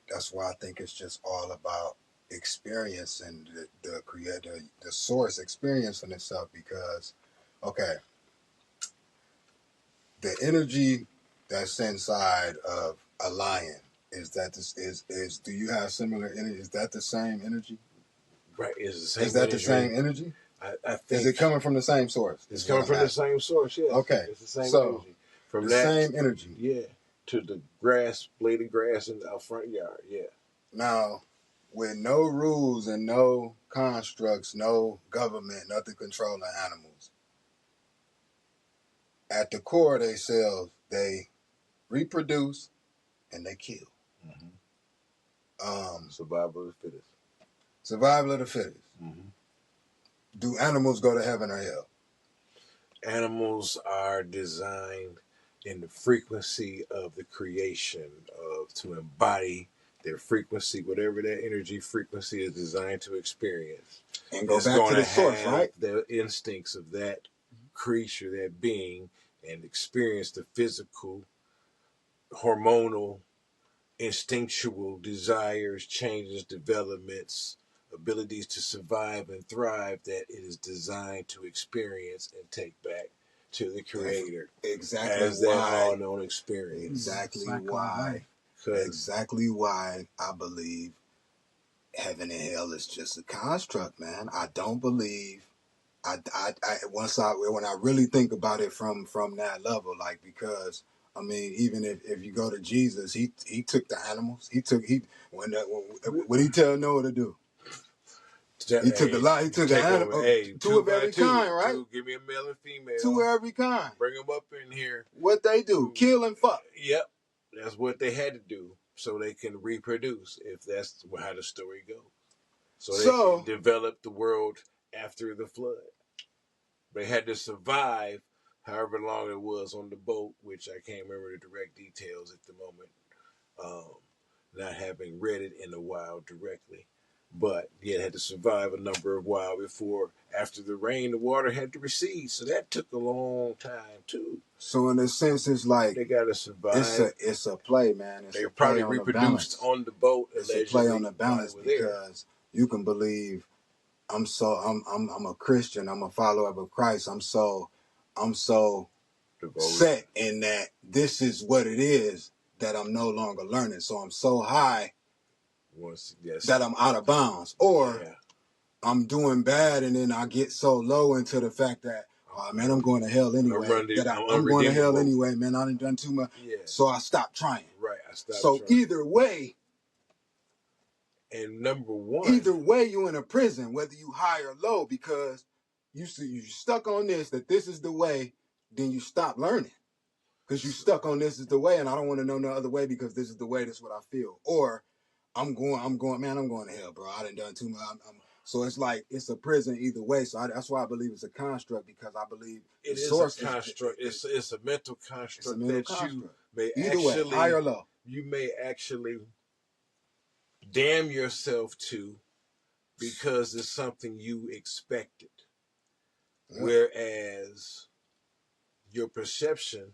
that's why I think it's just all about experience and the creator, the source experiencing itself. Because, okay, the energy that's inside of a lion, do you have similar energy? Is that the same energy? Right. Is the same Is that energy. the same energy? I think. Is it coming from the same source? It's coming from the same source, yes. Okay. It's the same So, energy. From the that, same energy. Yeah. To the blade of grass in our front yard, yeah. Now, with no rules and no constructs, no government, nothing controlling animals, at the core of themselves, they reproduce and they kill. Survival of the fittest. Survival of the fittest. Do animals go to heaven or hell? Animals are designed in the frequency of the creation to embody their frequency, whatever that energy frequency is designed to experience. And go back to the source, right? The instincts of that creature, that being, and experience the physical, hormonal, instinctual desires, changes, developments, abilities to survive and thrive that it is designed to experience and take back to the creator. Exactly as why. That all-known experience. Exactly why I believe heaven and hell is just a construct, man. I don't believe. When I really think about it from that level, like, because I mean, even if you go to Jesus, he took the animals. What did he tell Noah to do? He took a lot. He took an animal, two of every kind, right? Give me a male and female. Two of every kind. Bring them up in here. What they do? Kill and fuck. Yep, that's what they had to do so they can reproduce. If that's how the story goes, so they can develop the world after the flood. They had to survive however long it was on the boat, which I can't remember the direct details at the moment, not having read it in a while directly. But it had to survive a number of while before, after the rain, the water had to recede. So that took a long time too. So in a sense, it's like they got to survive. It's a play, man. They probably reproduced on the boat. It's a play on the balance, because you can believe I'm a Christian. I'm a follower of Christ. I'm so set in that this is what it is that I'm no longer learning. So I'm so high that I'm out of bounds. Or I'm doing bad and then I get so low into the fact that, oh man, I'm going to hell anyway. I'm going to hell anyway, man. I done too much. Yeah. So I stopped trying. Right. I stopped trying. Either way. And number one. Either way, you're in a prison, whether you high or low, because you stuck on this, that this is the way, then you stop learning. Because you stuck on this is the way, and I don't want to know no other way because this is the way, this is what I feel. Or I'm going, man, I'm going to hell, bro. I done too much. So it's like, it's a prison either way. So that's why I believe it's a construct, because I believe it is a construct. It's a mental construct you may either actually, way, high or low. You may actually damn yourself to because it's something you expected. Yeah. Whereas your perception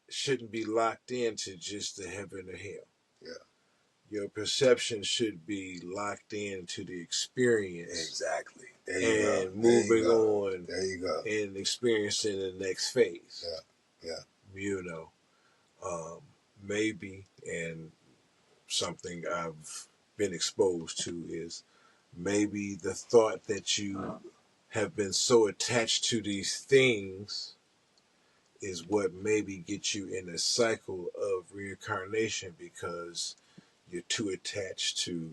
shouldn't be locked into just the heaven or hell. Yeah. Your perception should be locked into the experience. Exactly. There you go. And moving on. There you go. And experiencing the next phase. Yeah. Yeah. You know, maybe, and something I've been exposed to is maybe the thought that you have been so attached to these things is what maybe gets you in a cycle of reincarnation, because you're too attached to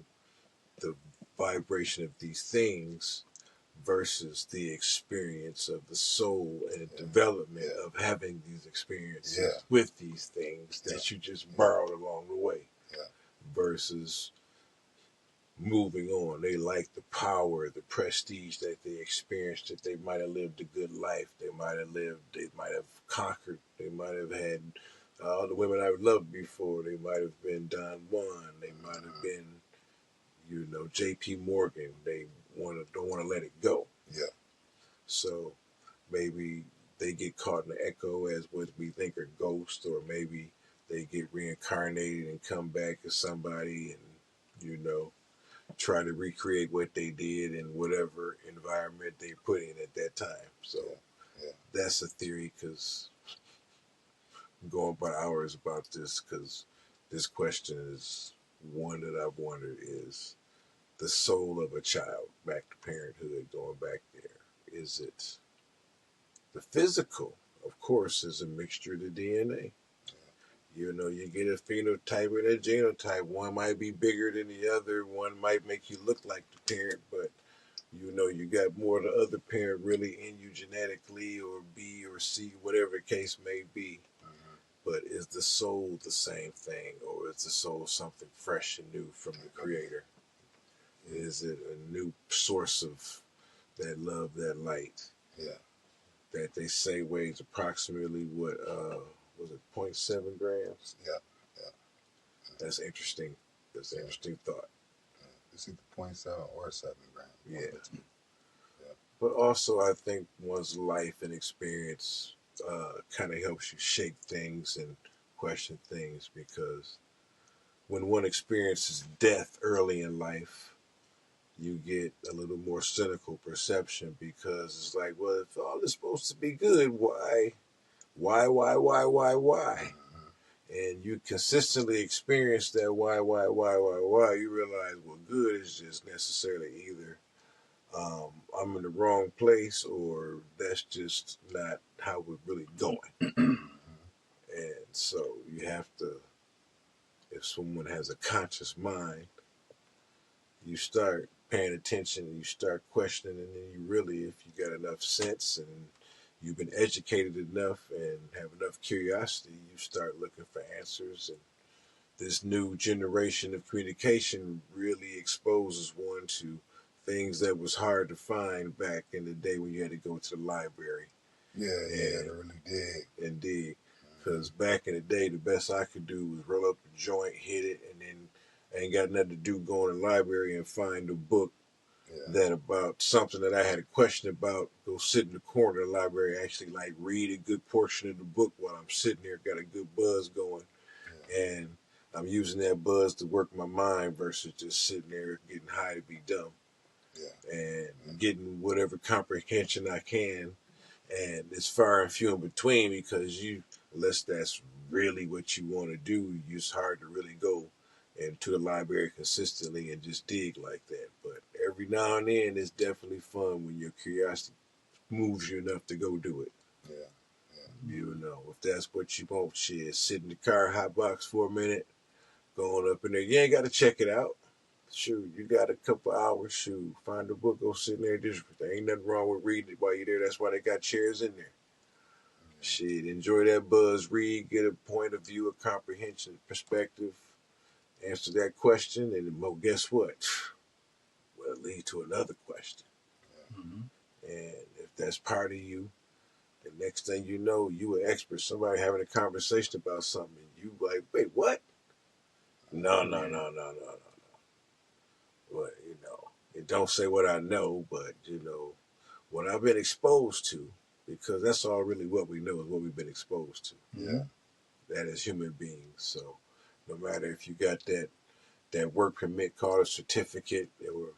the vibration of these things versus the experience of the soul and the development of having these experiences with these things that you just borrowed along the way versus moving on. They like the power, the prestige that they experienced, that they might have lived a good life. They might have conquered. They might have had all the women I've loved before. They might have been Don Juan. They might have been, you know, J.P. Morgan. They don't want to let it go. Yeah. So maybe they get caught in the echo as what we think are ghosts, or maybe they get reincarnated and come back as somebody and, you know, try to recreate what they did in whatever environment they put in at that time. So that's a theory, because I'm going by hours about this, because this question is one that I've wondered, is the soul of a child back to parenthood, going back there. Is it the physical? Of course, is a mixture of the DNA. You know, you get a phenotype and a genotype. One might be bigger than the other. One might make you look like the parent, but you know, you got more of the other parent really in you genetically, or B or C, whatever the case may be. Mm-hmm. But is the soul the same thing, or is the soul something fresh and new from the Creator? Is it a new source of that love, that light? Yeah. That they say weighs approximately what, was it 0.7 grams? Yeah. That's interesting. That's an interesting thought. It's either 0.7 or 7 grams. Yeah. But also, I think one's life and experience kind of helps you shape things and question things, because when one experiences death early in life, you get a little more cynical perception, because it's like, well, if all is supposed to be good, why? And you consistently experience that why, you realize, well, good is just necessarily either I'm in the wrong place, or that's just not how we're really going. And so you have to, if someone has a conscious mind, you start paying attention and you start questioning, and then you really, if you got enough sense and you've been educated enough and have enough curiosity, you start looking for answers. And this new generation of communication really exposes one to things that was hard to find back in the day when you had to go to the library. Yeah, it really did. And dig. Because back in the day, the best I could do was roll up a joint, hit it, and then I ain't got nothing to do, go in the library and find a book that about something that I had a question about, go sit in the corner of the library, actually like read a good portion of the book while I'm sitting there, got a good buzz going. And I'm using that buzz to work my mind versus just sitting there getting high to be dumb. And getting whatever comprehension I can And it's far and few in between because unless that's really what you want to do, it's hard to really go into the library consistently and just dig like that. But every now and then, it's definitely fun when your curiosity moves you enough to go do it. Yeah. You know, if that's what you want, shit, sit in the car, hot box for a minute, going up in there. You ain't got to check it out. Shoot, you got a couple hours. Shoot, find a book, go sit in there. There ain't nothing wrong with reading it while you're there. That's why they got chairs in there. Shit, enjoy that buzz, read, get a point of view, a comprehension, perspective, answer that question, and well, guess what? Will lead to another question. Mm-hmm. And if that's part of you, the next thing you know, you an expert. Somebody having a conversation about something, and you like, wait, what? No. Well, you know, it don't say what I know, but you know, what I've been exposed to, because that's all really what we know is what we've been exposed to. Yeah. That is human beings. So no matter if you got that work permit called a certificate or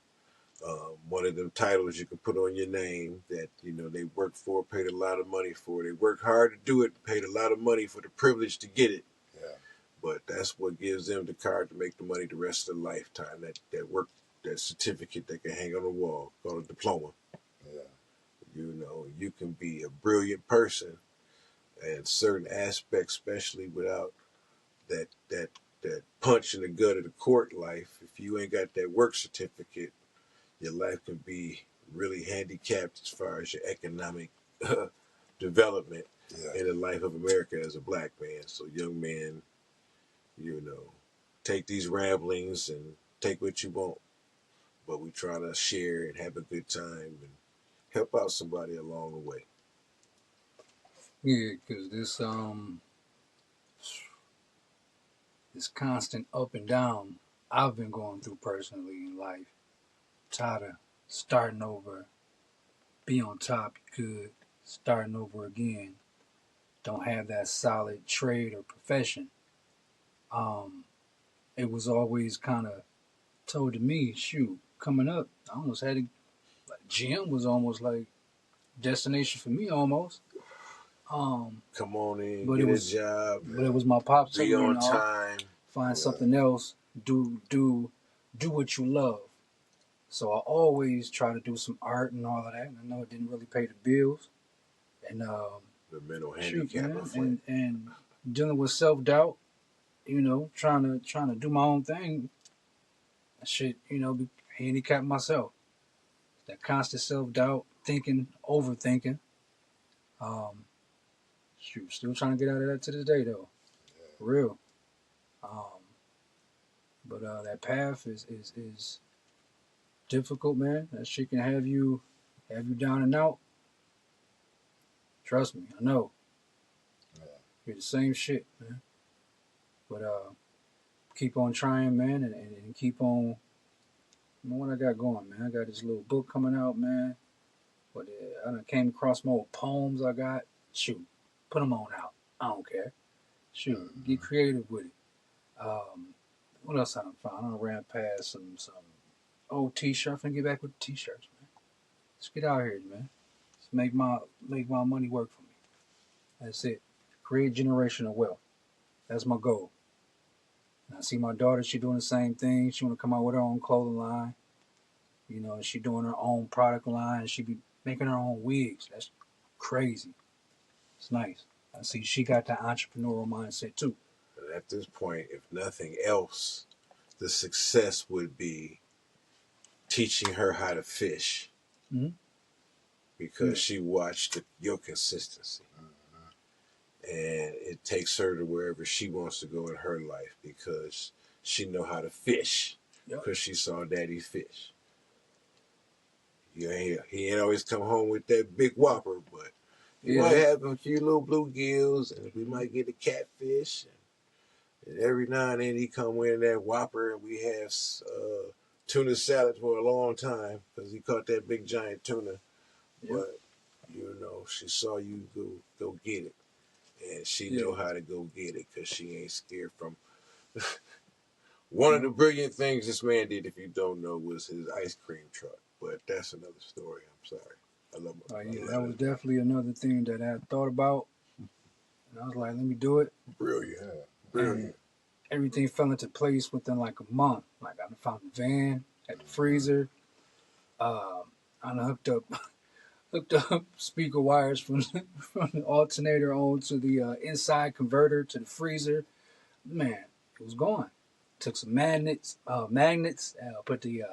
one of them titles you can put on your name that you know they worked for, paid a lot of money for. They worked hard to do it, paid a lot of money for the privilege to get it. Yeah. But that's what gives them the card to make the money the rest of the lifetime. That work, that certificate that can hang on the wall called a diploma. Yeah. You know, you can be a brilliant person and certain aspects, especially without that punch in the gut of the court life. If you ain't got that work certificate, your life can be really handicapped as far as your economic development Yeah. in the life of America as a black man. So young man, you know, take these ramblings and take what you want, but we try to share and have a good time and help out somebody along the way. Yeah, because this constant up and down I've been going through personally in life. Tired of starting over, be on top, you good, starting over again. Don't have that solid trade or profession. Um, it was always kind of told to me, shoot, coming up, I almost had to, like, gym was almost like destination for me almost. Come on in, But get a job, it was my pops be telling me, on no, time. find something else, do what you love. So I always try to do some art and all of that. And I know it didn't really pay the bills. And The mental shoot, handicap, my man, friend. and dealing with self doubt, trying to do my own thing. Shit, be handicapped myself. That constant self doubt, thinking, overthinking. Um, shoot, still trying to get out of that to this day though. For real. Um, but that path is difficult, man. That shit can have you down and out. Trust me, I know. Yeah. You're the same shit, man. But keep on trying, man, and keep on. What I got going, man. I got this little book coming out, man. But I done came across more poems I got. Shoot, put them on out. I don't care. Shoot, get creative with it. What else I done found? I done ran past some old t-shirts. I'm finna get back with the t-shirts, man. Let's get out here, man. Let's make my money work for me. That's it. Create generational wealth. That's my goal. And I see my daughter. She doing the same thing. She want to come out with her own clothing line. She doing her own product line. She be making her own wigs. That's crazy. It's nice. I see she got that entrepreneurial mindset too. And at this point, if nothing else, the success would be teaching her how to fish Mm-hmm. because she watched your consistency. And it takes her to wherever she wants to go in her life because she know how to fish because she saw daddy fish. He ain't always come home with that big whopper, but he might have a few little bluegills and we might get a catfish. And every now and then he come in that whopper and we have tuna salad for a long time because he caught that big giant tuna. But, she saw you go get it. And she know how to go get it because she ain't scared from. One of the brilliant things this man did, if you don't know, was his ice cream truck. But that's another story. I'm sorry. I love my, Yeah, I that love was it. definitely another thing that I thought about. And I was like, let me do it. Brilliant. Yeah. Brilliant. And everything fell into place within like a month. Like I found the van, had the freezer. I done hooked up speaker wires from the alternator on to the inside converter to the freezer. Man, it was going. Took some magnets. Put the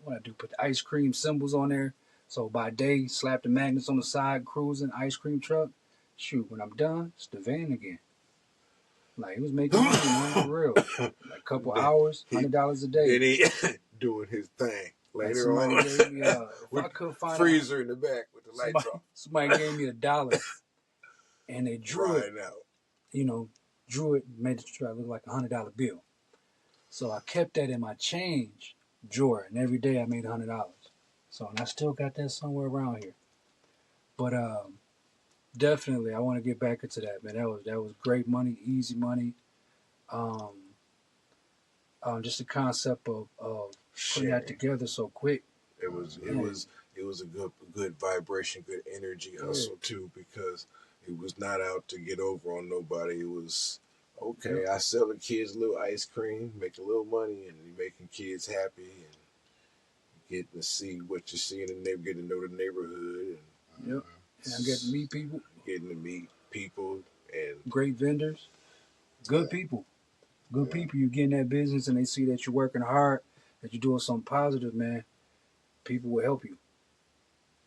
what I do? Put the ice cream symbols on there. So by day, slap the magnets on the side, cruising ice cream truck. Shoot, when I'm done, it's the van again. Like it was making money, man, for real. Like a couple Then hours, he, $100 a day. then he doing his thing Like later somebody on gave me if with I could find out, freezer in the back with the lights off, somebody gave me $1 and they drew it, drying out. drew it, made the truck look like $100 bill. So I kept that in my change drawer, and every day I made $100. So and I still got that somewhere around here. But definitely, I want to get back into that, man. That was great money, easy money. Um, just the concept of putting that Sharing. together so quick. It was it Man, was it was a good vibration, good energy hustle too, because it was not out to get over on nobody. It was okay. I sell the kids a little ice cream, make a little money, and you're making kids happy and getting to see what you see in the neighborhood, getting to know the neighborhood, yep. And I get to meet people, and getting to meet people, and great vendors, good people. Good people, you get in that business and they see that you're working hard, that you're doing something positive, man. People will help you.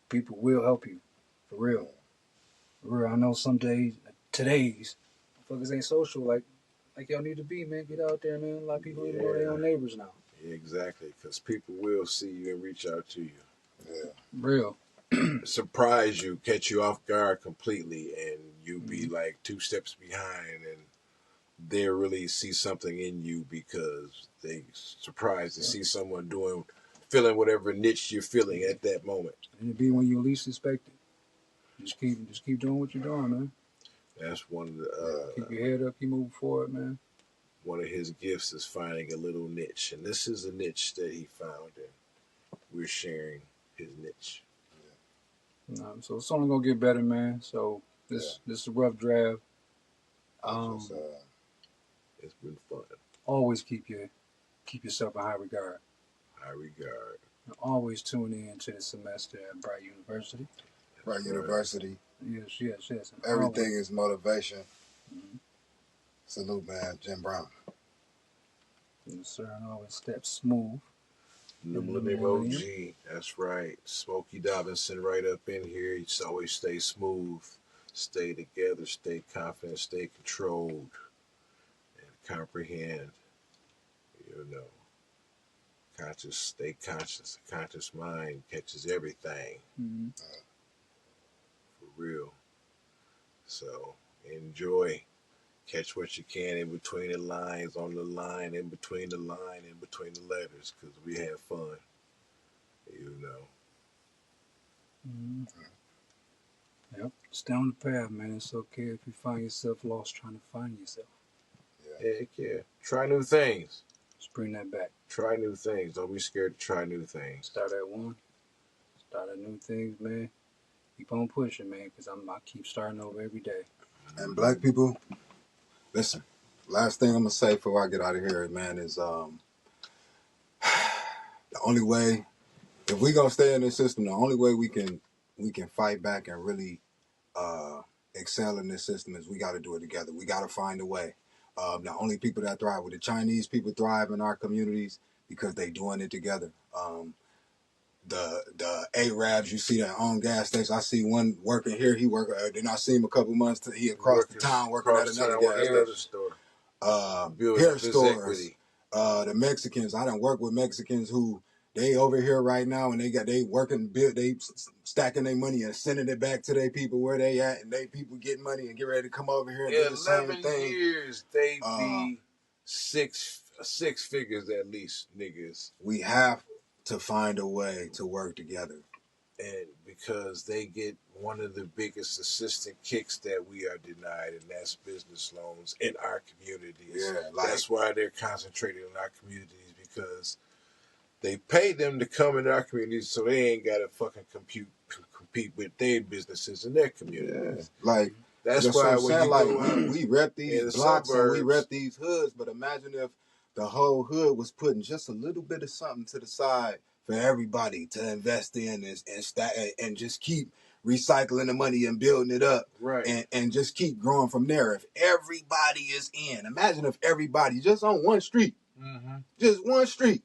People will help you. For real. For real. I know some days, today's, motherfuckers ain't social like y'all need to be, man. Get out there, man. A lot of people don't even know their own neighbors now. yeah, exactly, because people will see you and reach out to you. Yeah. Real. Surprise you, catch you off guard completely, and you be like 2 steps behind, and they really see something in you because they surprised to see someone feeling whatever niche you're feeling at that moment. And it be when you least expect it. Just keep doing what you're doing, man. That's Keep your head up, keep moving forward, man. one of his gifts is finding a little niche, and this is a niche that he found, and we're sharing his niche. So it's only gonna get better, man. So this is a rough draft. Just, It's been fun. Always keep yourself in high regard. High regard. And always tune in to the semester at Bright University. Right, University. Yes. And Everything is motivation. Mhm. Salute, man. Jim Brown. Yes, sir. And always step smooth. The Millennium OG. That's right. Smokey Dobinson right up in here. He just always stay smooth, stay together, stay confident, stay controlled, and comprehend. You know, stay conscious. A conscious mind catches everything Mm-hmm. for real. So enjoy. Catch what you can in between the lines, on the line, in between the line, in between the letters, because we have fun. You know. Mm-hmm. Yep. Stay on the path, man. It's okay if you find yourself lost trying to find yourself. Heck yeah. Try new things. Just bring that back. Try new things. Don't be scared to try new things. Start at one. Start at new things, man. Keep on pushing, man, because I keep starting over every day. And black people, listen. Last thing I'm gonna say before I get out of here, man, is the only way, if we gonna stay in this system, the only way we can fight back and really excel in this system is we got to do it together. We got to find a way. The only people that thrive, with the Chinese people thrive in our communities because they doing it together. The Arabs, you see that own gas station. I see one working here. He work. Then I see him a couple months. He across the town working at another gas station. Store. Hair stores. The Mexicans. I done work with Mexicans who they over here right now, and they working, they stacking their money and sending it back to their people where they at, and they people getting money and get ready to come over here and do the same thing. 11 years, they be six figures at least, niggas. We have to find a way to work together. And because they get one of the biggest assistant kicks that we are denied, and that's business loans in our communities. Yeah, that's why they're concentrated in our communities, because They pay them to come in our communities so they ain't got to fucking compete with their businesses in their communities. Yeah. Like, That's that's what why I'm when saying. you Like, go out we rep these in the blocks and we suburbs, rep these hoods, but imagine if the whole hood was putting just a little bit of something to the side for everybody to invest in and just keep recycling the money and building it up, right? and just keep growing from there. If everybody is in, imagine if everybody just on one street, just one street,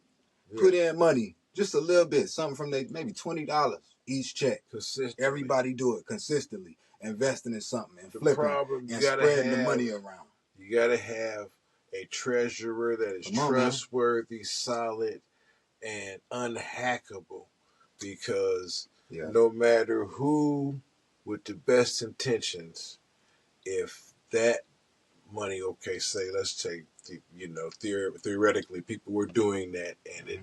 put in money, just a little bit, something from they maybe $20 each check. Consistently. Everybody do it consistently, investing in something and The flipping problem, and spreading the money around. You got to have a treasurer that is trustworthy, solid, and unhackable, because no matter who, with the best intentions, if that money, okay, say let's take, theoretically, people were doing that, and it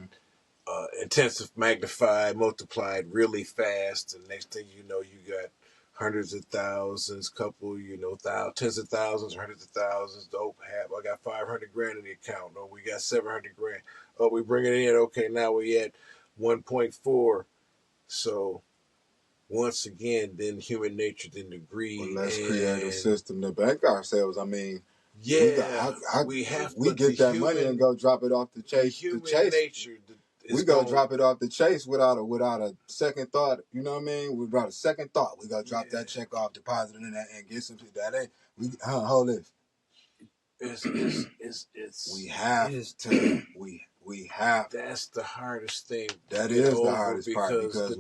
intensive, magnified, multiplied really fast, and next thing you know, you got hundreds of thousands, tens of thousands, hundreds of thousands. I got 500 grand in the account. Oh, we got 700 grand. Oh, we bring it in. Okay, now we at 1.4. So once again, then human nature, then the greed. Well, let's create a system to bank ourselves. I mean, we have we get that money and go drop it off the chase. Human nature. We go drop it off the chase without a second thought. You know what I mean? Without a second thought, we go drop that check off, deposit it in that, and get some shit. That ain't. Hold this. We have. That's the hardest thing. That is the hardest part, because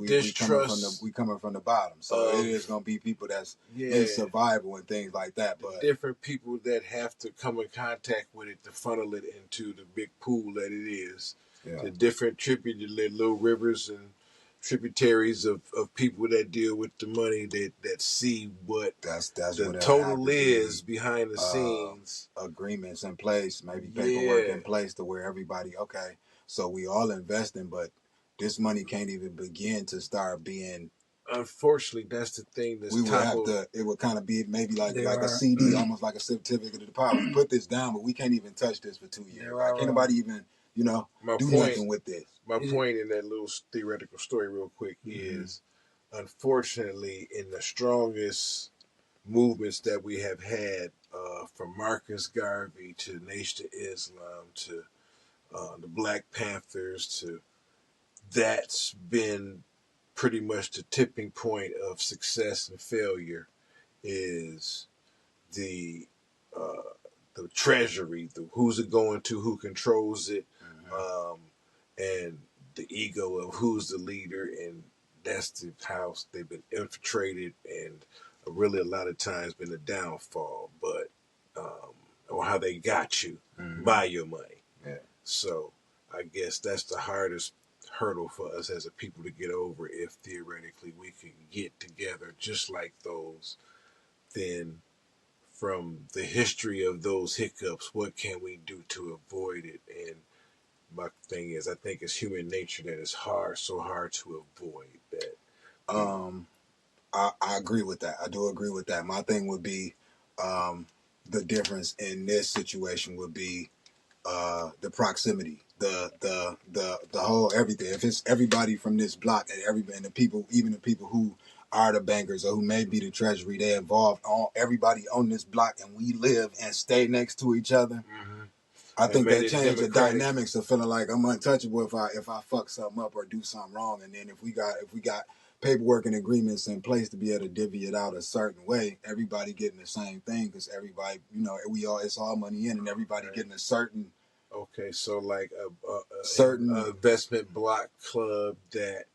we coming from the bottom. So it is gonna be people that's in survival and things like that. But different people that have to come in contact with it to funnel it into the big pool that it is. The different little rivers and tributaries of people that deal with the money, that see what that's the what total is behind the scenes. Agreements in place, maybe paperwork in place to where everybody, okay, so we all investing, but this money can't even begin to start being. Unfortunately, that's the thing. It would kind of be maybe like a CD, almost like a certificate of deposit. We put this down, but we can't even touch this for 2 years. Like, can't nobody even, do nothing with this. My point in that little theoretical story real quick is, unfortunately, in the strongest movements that we have had, from Marcus Garvey to Nation of Islam to the Black Panthers, that's been pretty much the tipping point of success and failure, is the treasury, who's it going to, who controls it, and the ego of who's the leader, and that's the house they've been infiltrated, and really a lot of times been a downfall, but or how they got you by your money. So I guess that's the hardest hurdle for us as a people to get over. If theoretically we can get together just like those, then from the history of those hiccups, what can we do to avoid it? And my thing is, I think it's human nature that is so hard to avoid that. I agree with that. I do agree with that. My thing would be, the difference in this situation would be the proximity, the whole everything. If it's everybody from this block and the people, even the people who are the bankers or who may be the treasury, they involve everybody on this block, and we live and stay next to each other. I think that changed the dynamics of feeling like I'm untouchable if I fuck something up or do something wrong. And then if we got paperwork and agreements in place to be able to divvy it out a certain way, everybody getting the same thing, because everybody, it's all money in, and everybody getting a certain. Okay, so like a certain investment block club that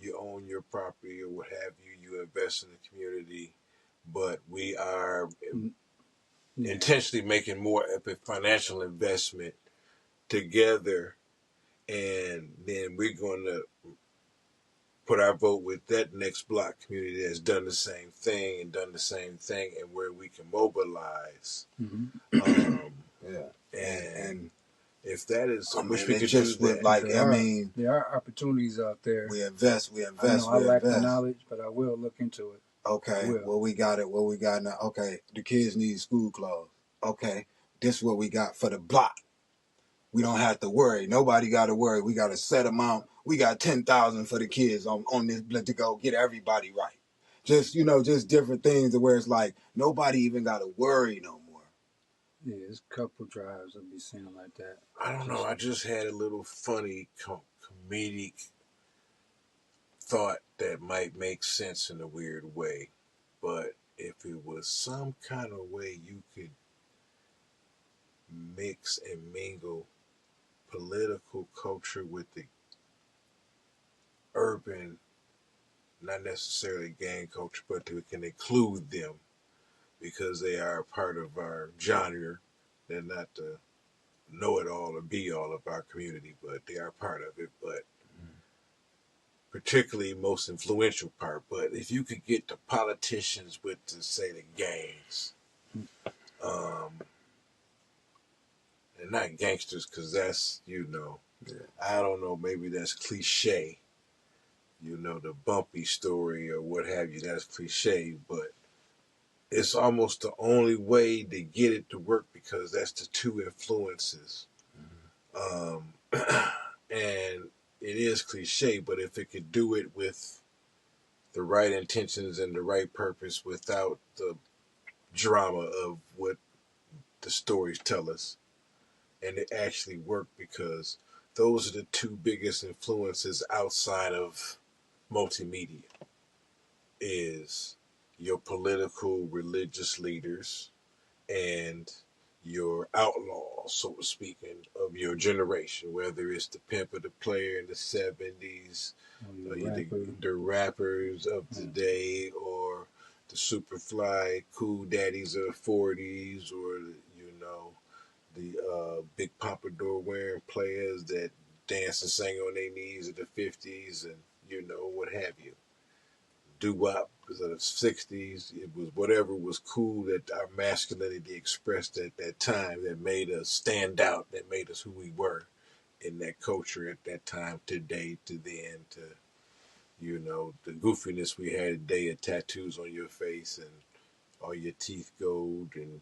you own your property or what have you, you invest in the community, but we are intentionally making more of a financial investment together, and then we're going to put our vote with that next block community that's done the same thing, and where we can mobilize. And if that is, I wish we could do that. There are opportunities out there. We invest. I lack the knowledge, but I will look into it. Okay, we got now. Okay, the kids need school clothes. Okay, this is what we got for the block. We don't have to worry. Nobody got to worry. We got a set amount. We got 10,000 for the kids on this to go get everybody right. Just, just different things where it's like nobody even got to worry no more. Yeah, it's a couple drives I'll be seeing like that. I don't know. I just had a little funny comedic thought that might make sense in a weird way. But if it was some kind of way you could mix and mingle political culture with the urban, not necessarily gang culture, but we can include them because they are a part of our genre. They're not the know-it-all or be-all of our community, but they are part of it. But particularly most influential part. But if you could get the politicians with, say, the gangs, and not gangsters, because that's, I don't know, maybe that's cliche, the bumpy story or what have you, that's cliche, but it's almost the only way to get it to work because that's the two influences. And it is cliche, but if it could do it with the right intentions and the right purpose without the drama of what the stories tell us, and it actually worked because those are the two biggest influences outside of multimedia is your political religious leaders and your outlaws, so to speak, of your generation, whether it's the pimp or the player in the 70s, the rappers of today, or the super fly cool daddies of the 40s, or, the big pompadour wearing players that dance and sing on their knees in the 50s and, what have you. Doo-wop was in the 60s. It was whatever was cool that our masculinity expressed at that time that made us stand out, that made us who we were in that culture at that time, today, to then, to, the goofiness we had today of tattoos on your face and all your teeth gold and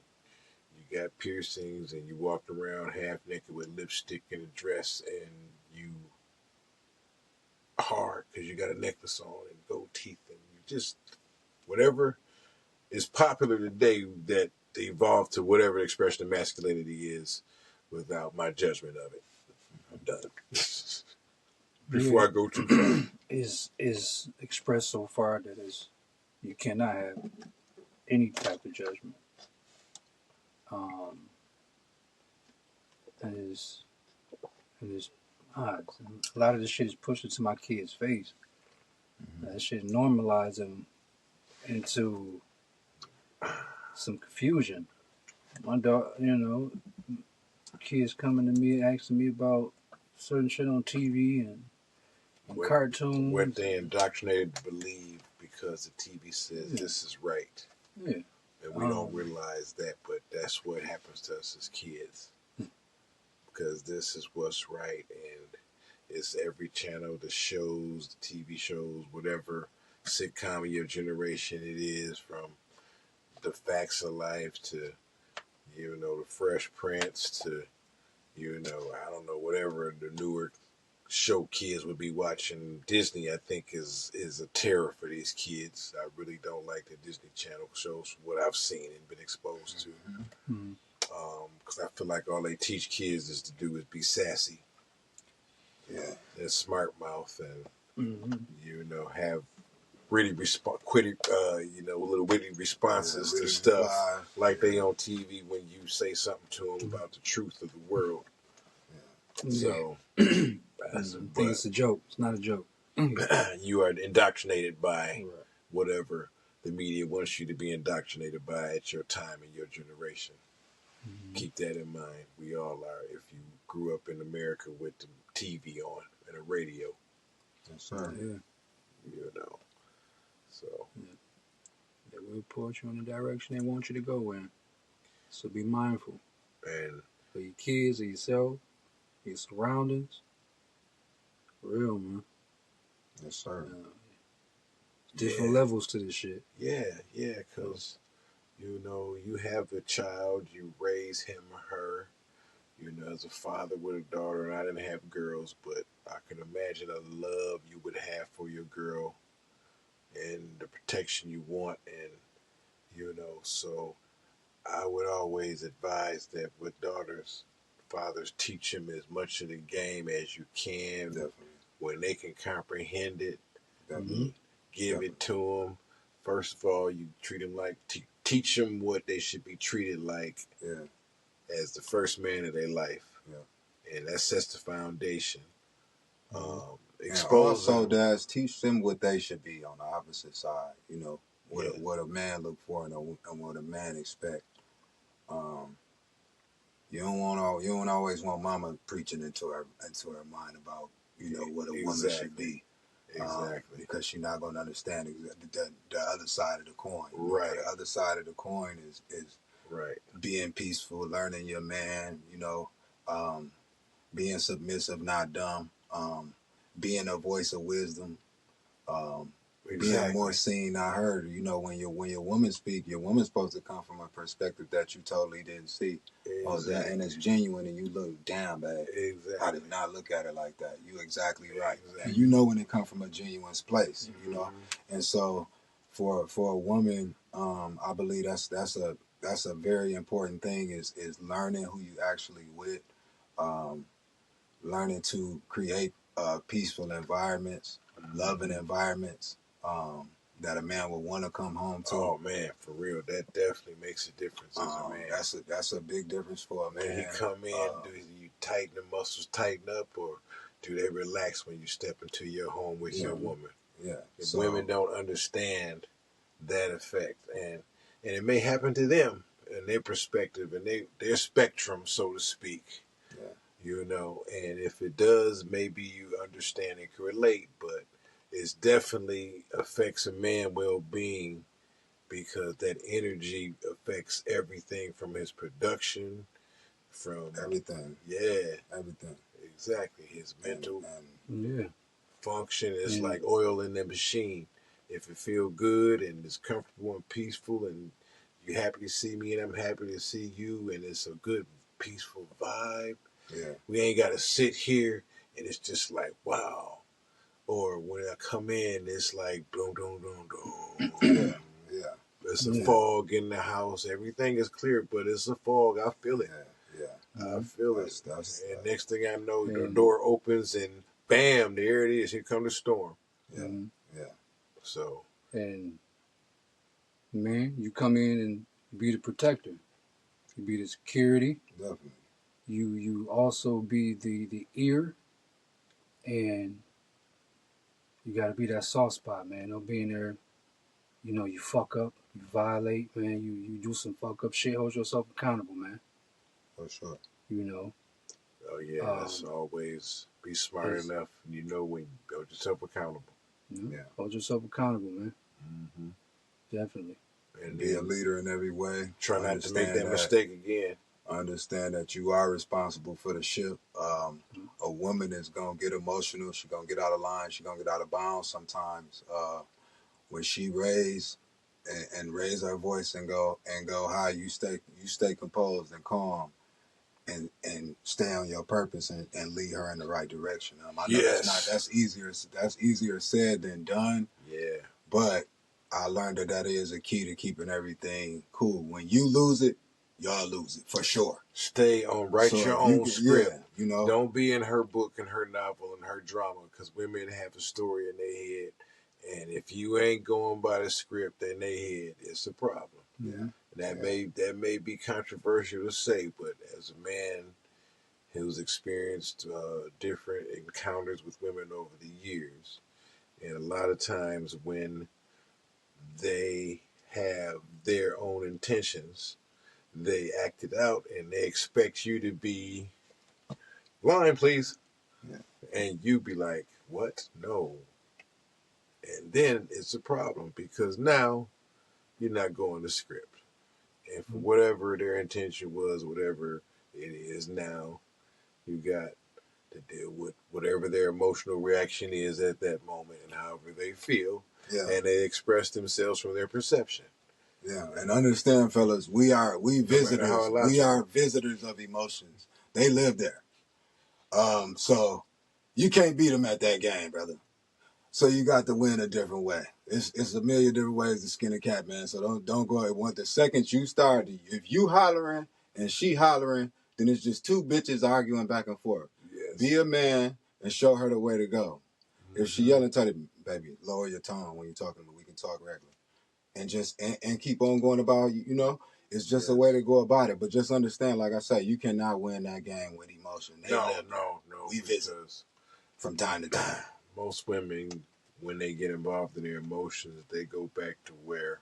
you got piercings and you walked around half naked with lipstick and a dress and you hard because you got a necklace on and gold teeth and you just whatever is popular today that evolved to whatever expression of masculinity is without my judgment of it. I'm done. Before I go too far. Is expressed so far that you cannot have any type of judgment. And it's odd. A lot of this shit is pushed into my kids' face. That shit normalize them into some confusion. My dog, kids coming to me asking me about certain shit on TV and cartoons. What they indoctrinated to believe because the TV says this is right. Yeah. And we don't realize that, but that's what happens to us as kids. Because this is what's right, and it's every channel, the shows, the TV shows, whatever sitcom of your generation it is, from The Facts of Life to, The Fresh Prince to, I don't know, whatever the newer show kids would be watching. Disney, I think, is a terror for these kids. I really don't like the Disney Channel shows, what I've seen and been exposed to. Because I feel like all they teach kids is to do is be sassy. Yeah. And smart mouth and, have witty little witty responses to stuff like they on TV when you say something to them about the truth of the world. So, it's a joke. It's not a joke. You are indoctrinated by whatever the media wants you to be indoctrinated by at your time and your generation. Keep that in mind. We all are. If you grew up in America with the TV on and a radio. Yes, sir. Yeah. So. They will put you in the direction they want you to go in. So be mindful. And for your kids or yourself, your surroundings. For real, man. Yes, sir. Different levels to this shit. Yeah, because, you have a child, you raise him or her, You know, as a father with a daughter, and I didn't have girls, but I can imagine the love you would have for your girl and the protection you want, and you know, so I would always advise that with daughters, fathers teach them as much of the game as you can. Definitely. When they can comprehend it, Definitely. give it to them. First of all, you treat them like teach them what they should be treated like Yeah. as the first man of their life. Yeah. And that sets the foundation. And Expose also, them. Dads, teach them what they should be on the opposite side. You know, Yeah. what a man look for and what a man expect. Um, you don't always want mama preaching into her mind about what a woman should be. Exactly. Because she's not going to understand the other side of the coin. Right. The other side of the coin is right. being peaceful, learning your man, being submissive, not dumb, being a voice of wisdom, being more seen, not heard. You know, when your woman speak, your woman's supposed to come from a perspective that you totally didn't see. Exactly. And it's genuine, and you look, damn, babe. Exactly. I did not look at it like that. You exactly right. Exactly. And you know when it comes from a genuine place, you know. And so, for a woman, I believe that's a very important thing is learning who you actually with, learning to create peaceful environments, loving environments that a man will want to come home to. Oh man, for real, that definitely makes a difference as a man. That's a big difference for a man. When he come in, do you tighten the muscles, tighten up, or do they relax when you step into your home with your woman? Yeah. If women don't understand that effect, and it may happen to them in their perspective and their spectrum, so to speak. Yeah. You know, and if it does, maybe you understand and can relate, but it definitely affects a man's well-being because that energy affects everything from his production, from everything. Yeah. Everything. Exactly. His mental and function is like oil in the machine. If it feel good and it's comfortable and peaceful and you're happy to see me and I'm happy to see you and it's a good, peaceful vibe. Yeah. We ain't got to sit here and it's just like, wow. Or when I come in, it's like, boom, boom, boom, boom. Yeah. Yeah. There's a fog in the house. Everything is clear, but it's a fog. I feel it. Yeah. I feel it. And next thing I know, the door opens and bam, there it is. Here come the storm. Yeah. Yeah. So. And man, you come in and be the protector. You be the security. Definitely. You also be the ear, and you got to be that soft spot, man. Don't be in there, you fuck up, you violate, man. You do some fuck up shit. Hold yourself accountable, man. For sure. You know. Oh yeah, that's always be smart enough. You know when you hold yourself accountable. Yeah. Hold yourself accountable, man. Definitely. And be a leader in every way. Try not to make that mistake again. Understand that you are responsible for the ship. A woman is gonna get emotional. She's gonna get out of line. She's gonna get out of bounds sometimes. When she raise her voice and go high, you stay composed and calm, and stay on your purpose and lead her in the right direction. I know that's easier said than done. Yeah. But I learned that is a key to keeping everything cool. When you lose it, y'all lose it for sure. Stay on, write your own script. Yeah, don't be in her book and her novel and her drama, because women have a story in their head, and if you ain't going by the script in their head, it's a problem. Yeah, that may be controversial to say, but as a man who's experienced different encounters with women over the years, and a lot of times when they have their own intentions, they act it out and they expect you to be line, please. Yeah. And you be like, what? No. And then it's a problem because now you're not going to script. And for whatever their intention was, whatever it is now, you got to deal with whatever their emotional reaction is at that moment and however they feel. Yeah. And they express themselves from their perception. Yeah, and understand, fellas, we visitors. We are visitors of emotions. They live there. So you can't beat them at that game, brother. So you got to win a different way. It's a million different ways to skin a cat, man. So don't go at one. The second you start, if you hollering and she hollering, then it's just two bitches arguing back and forth. Yes. Be a man and show her the way to go. Mm-hmm. If she yelling, tell her, baby, lower your tone when you're talking, but we can talk regular. And just and keep on going about, it's just a way to go about it. But just understand, like I said, you cannot win that game with emotion. No. We visit from time to time. Most women, when they get involved in their emotions, they go back to where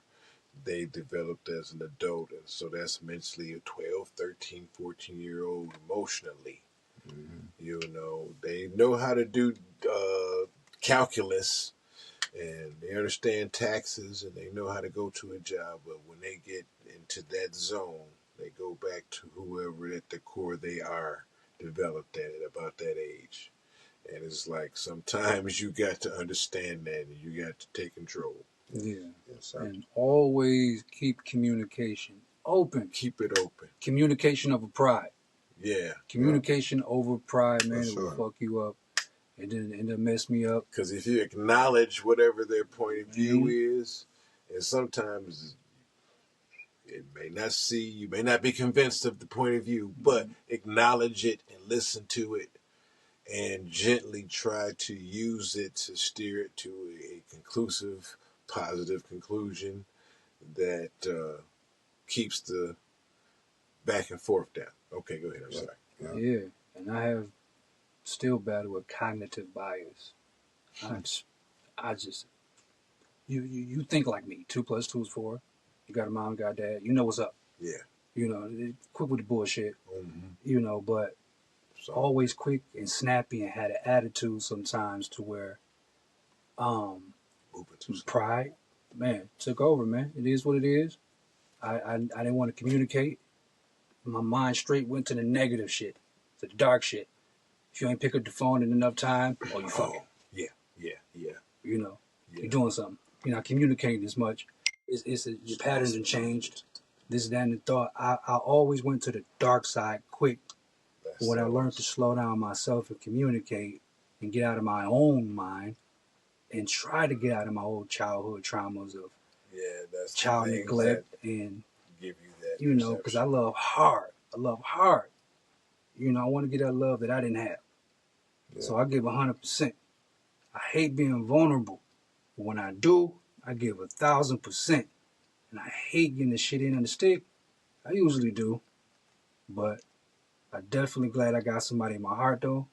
they developed as an adult. And so that's mentally a 12, 13, 14-year-old emotionally. Mm-hmm. They know how to do calculus, and they understand taxes, and they know how to go to a job. But when they get into that zone, they go back to whoever at the core they are developed at about that age. And it's like sometimes you got to understand that, and you got to take control. Yeah. Yes, and always keep communication open. Keep it open. Communication over pride. Yeah. Communication over pride, man, it will fuck you up. It didn't mess me up. Because if you acknowledge whatever their point of view is, and sometimes it may not you may not be convinced of the point of view, but acknowledge it and listen to it and gently try to use it to steer it to a conclusive, positive conclusion that keeps the back and forth down. Okay, go ahead. I'm sorry. Yeah, and I have still battled with cognitive bias. I just you think like me. 2 + 2 is 4. You got a mom, got a dad. You know what's up. Yeah. Quick with the bullshit. Mm-hmm. But always quick and snappy and had an attitude sometimes to where pride, man, took over, man. It is what it is. I didn't want to communicate. My mind straight went to the negative shit, to the dark shit. If you ain't pick up the phone in enough time, you fucking. Yeah. You're doing something. You're not communicating as much. Your patterns have changed. This, that, and the thought. I always went to the dark side quick. When I learned to slow down myself and communicate and get out of my own mind and try to get out of my old childhood traumas of child neglect and give you that because I love hard. I want to get that love that I didn't have. Yeah. So I give 100%. I hate being vulnerable. But when I do, I give 1,000%. And I hate getting the shit in on the stick. I usually do. But I'm definitely glad I got somebody in my heart, though.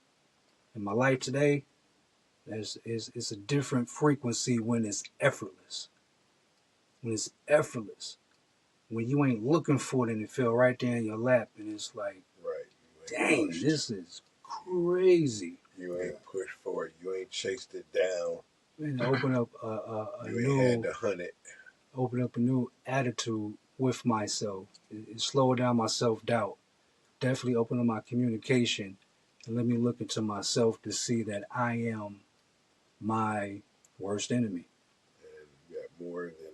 In my life today, it's a different frequency when it's effortless. When you ain't looking for it and it feel right there in your lap, and it's like, dang, this is crazy. You ain't pushed for it. You ain't chased it down. Man, open up open up a new attitude with myself. It slowed down my self-doubt. Definitely open up my communication and let me look into myself to see that I am my worst enemy. And you got more than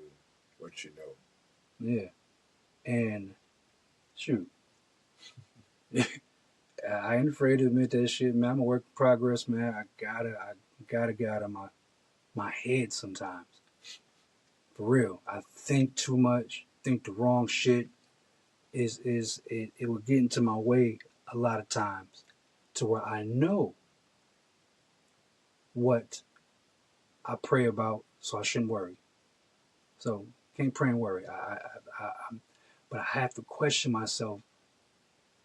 what you know. Yeah. And shoot. I ain't afraid to admit that shit, man. I'm a work in progress, man. I gotta get out of my head sometimes. For real. I think too much, think the wrong shit. It will get into my way a lot of times to where I know what I pray about, so I shouldn't worry. So can't pray and worry. But I have to question myself.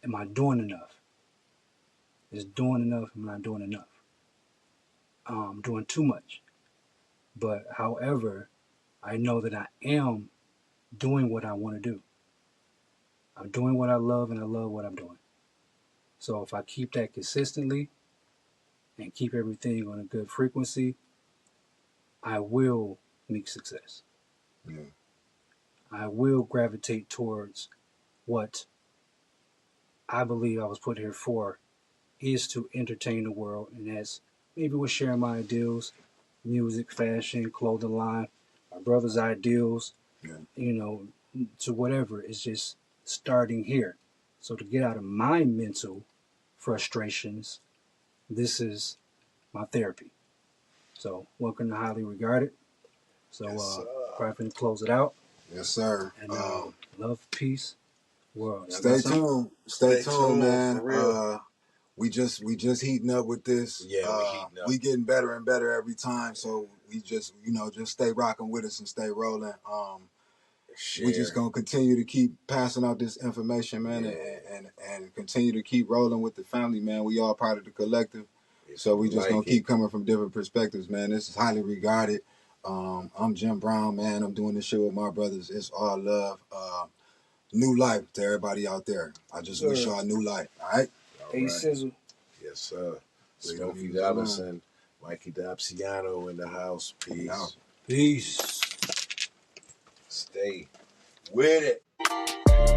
Am I doing enough? Is doing enough? Am I not doing enough? I'm doing too much. But however, I know that I am doing what I want to do. I'm doing what I love, and I love what I'm doing. So if I keep that consistently and keep everything on a good frequency, I will meet success. Yeah. I will gravitate towards what I believe I was put here for, is to entertain the world, and that's maybe we're sharing my ideals, music, fashion, clothing line, my brother's ideals, to whatever. It's just starting here. So to get out of my mental frustrations. This is my therapy. So welcome to Highly Regarded. So Yes, probably finna close it out. Yes, sir. And love, peace, world. Y'all Stay got something? tuned. Stay tuned, man. for real. We just heating up with this. Yeah, we heating up. We getting better and better every time. So we just just stay rocking with us and stay rolling. We just gonna continue to keep passing out this information, man, and continue to keep rolling with the family, man. We all part of the collective. So we just gonna keep coming from different perspectives, man. This is Highly Regarded. I'm Jim Brown, man. I'm doing this shit with my brothers. It's all love. New life to everybody out there. I just wish y'all new life. All right. Hey, Sizzle. Yes, sir. Smokey Robinson, Mikey Dapsiano in the house. Peace. Peace. Stay with it.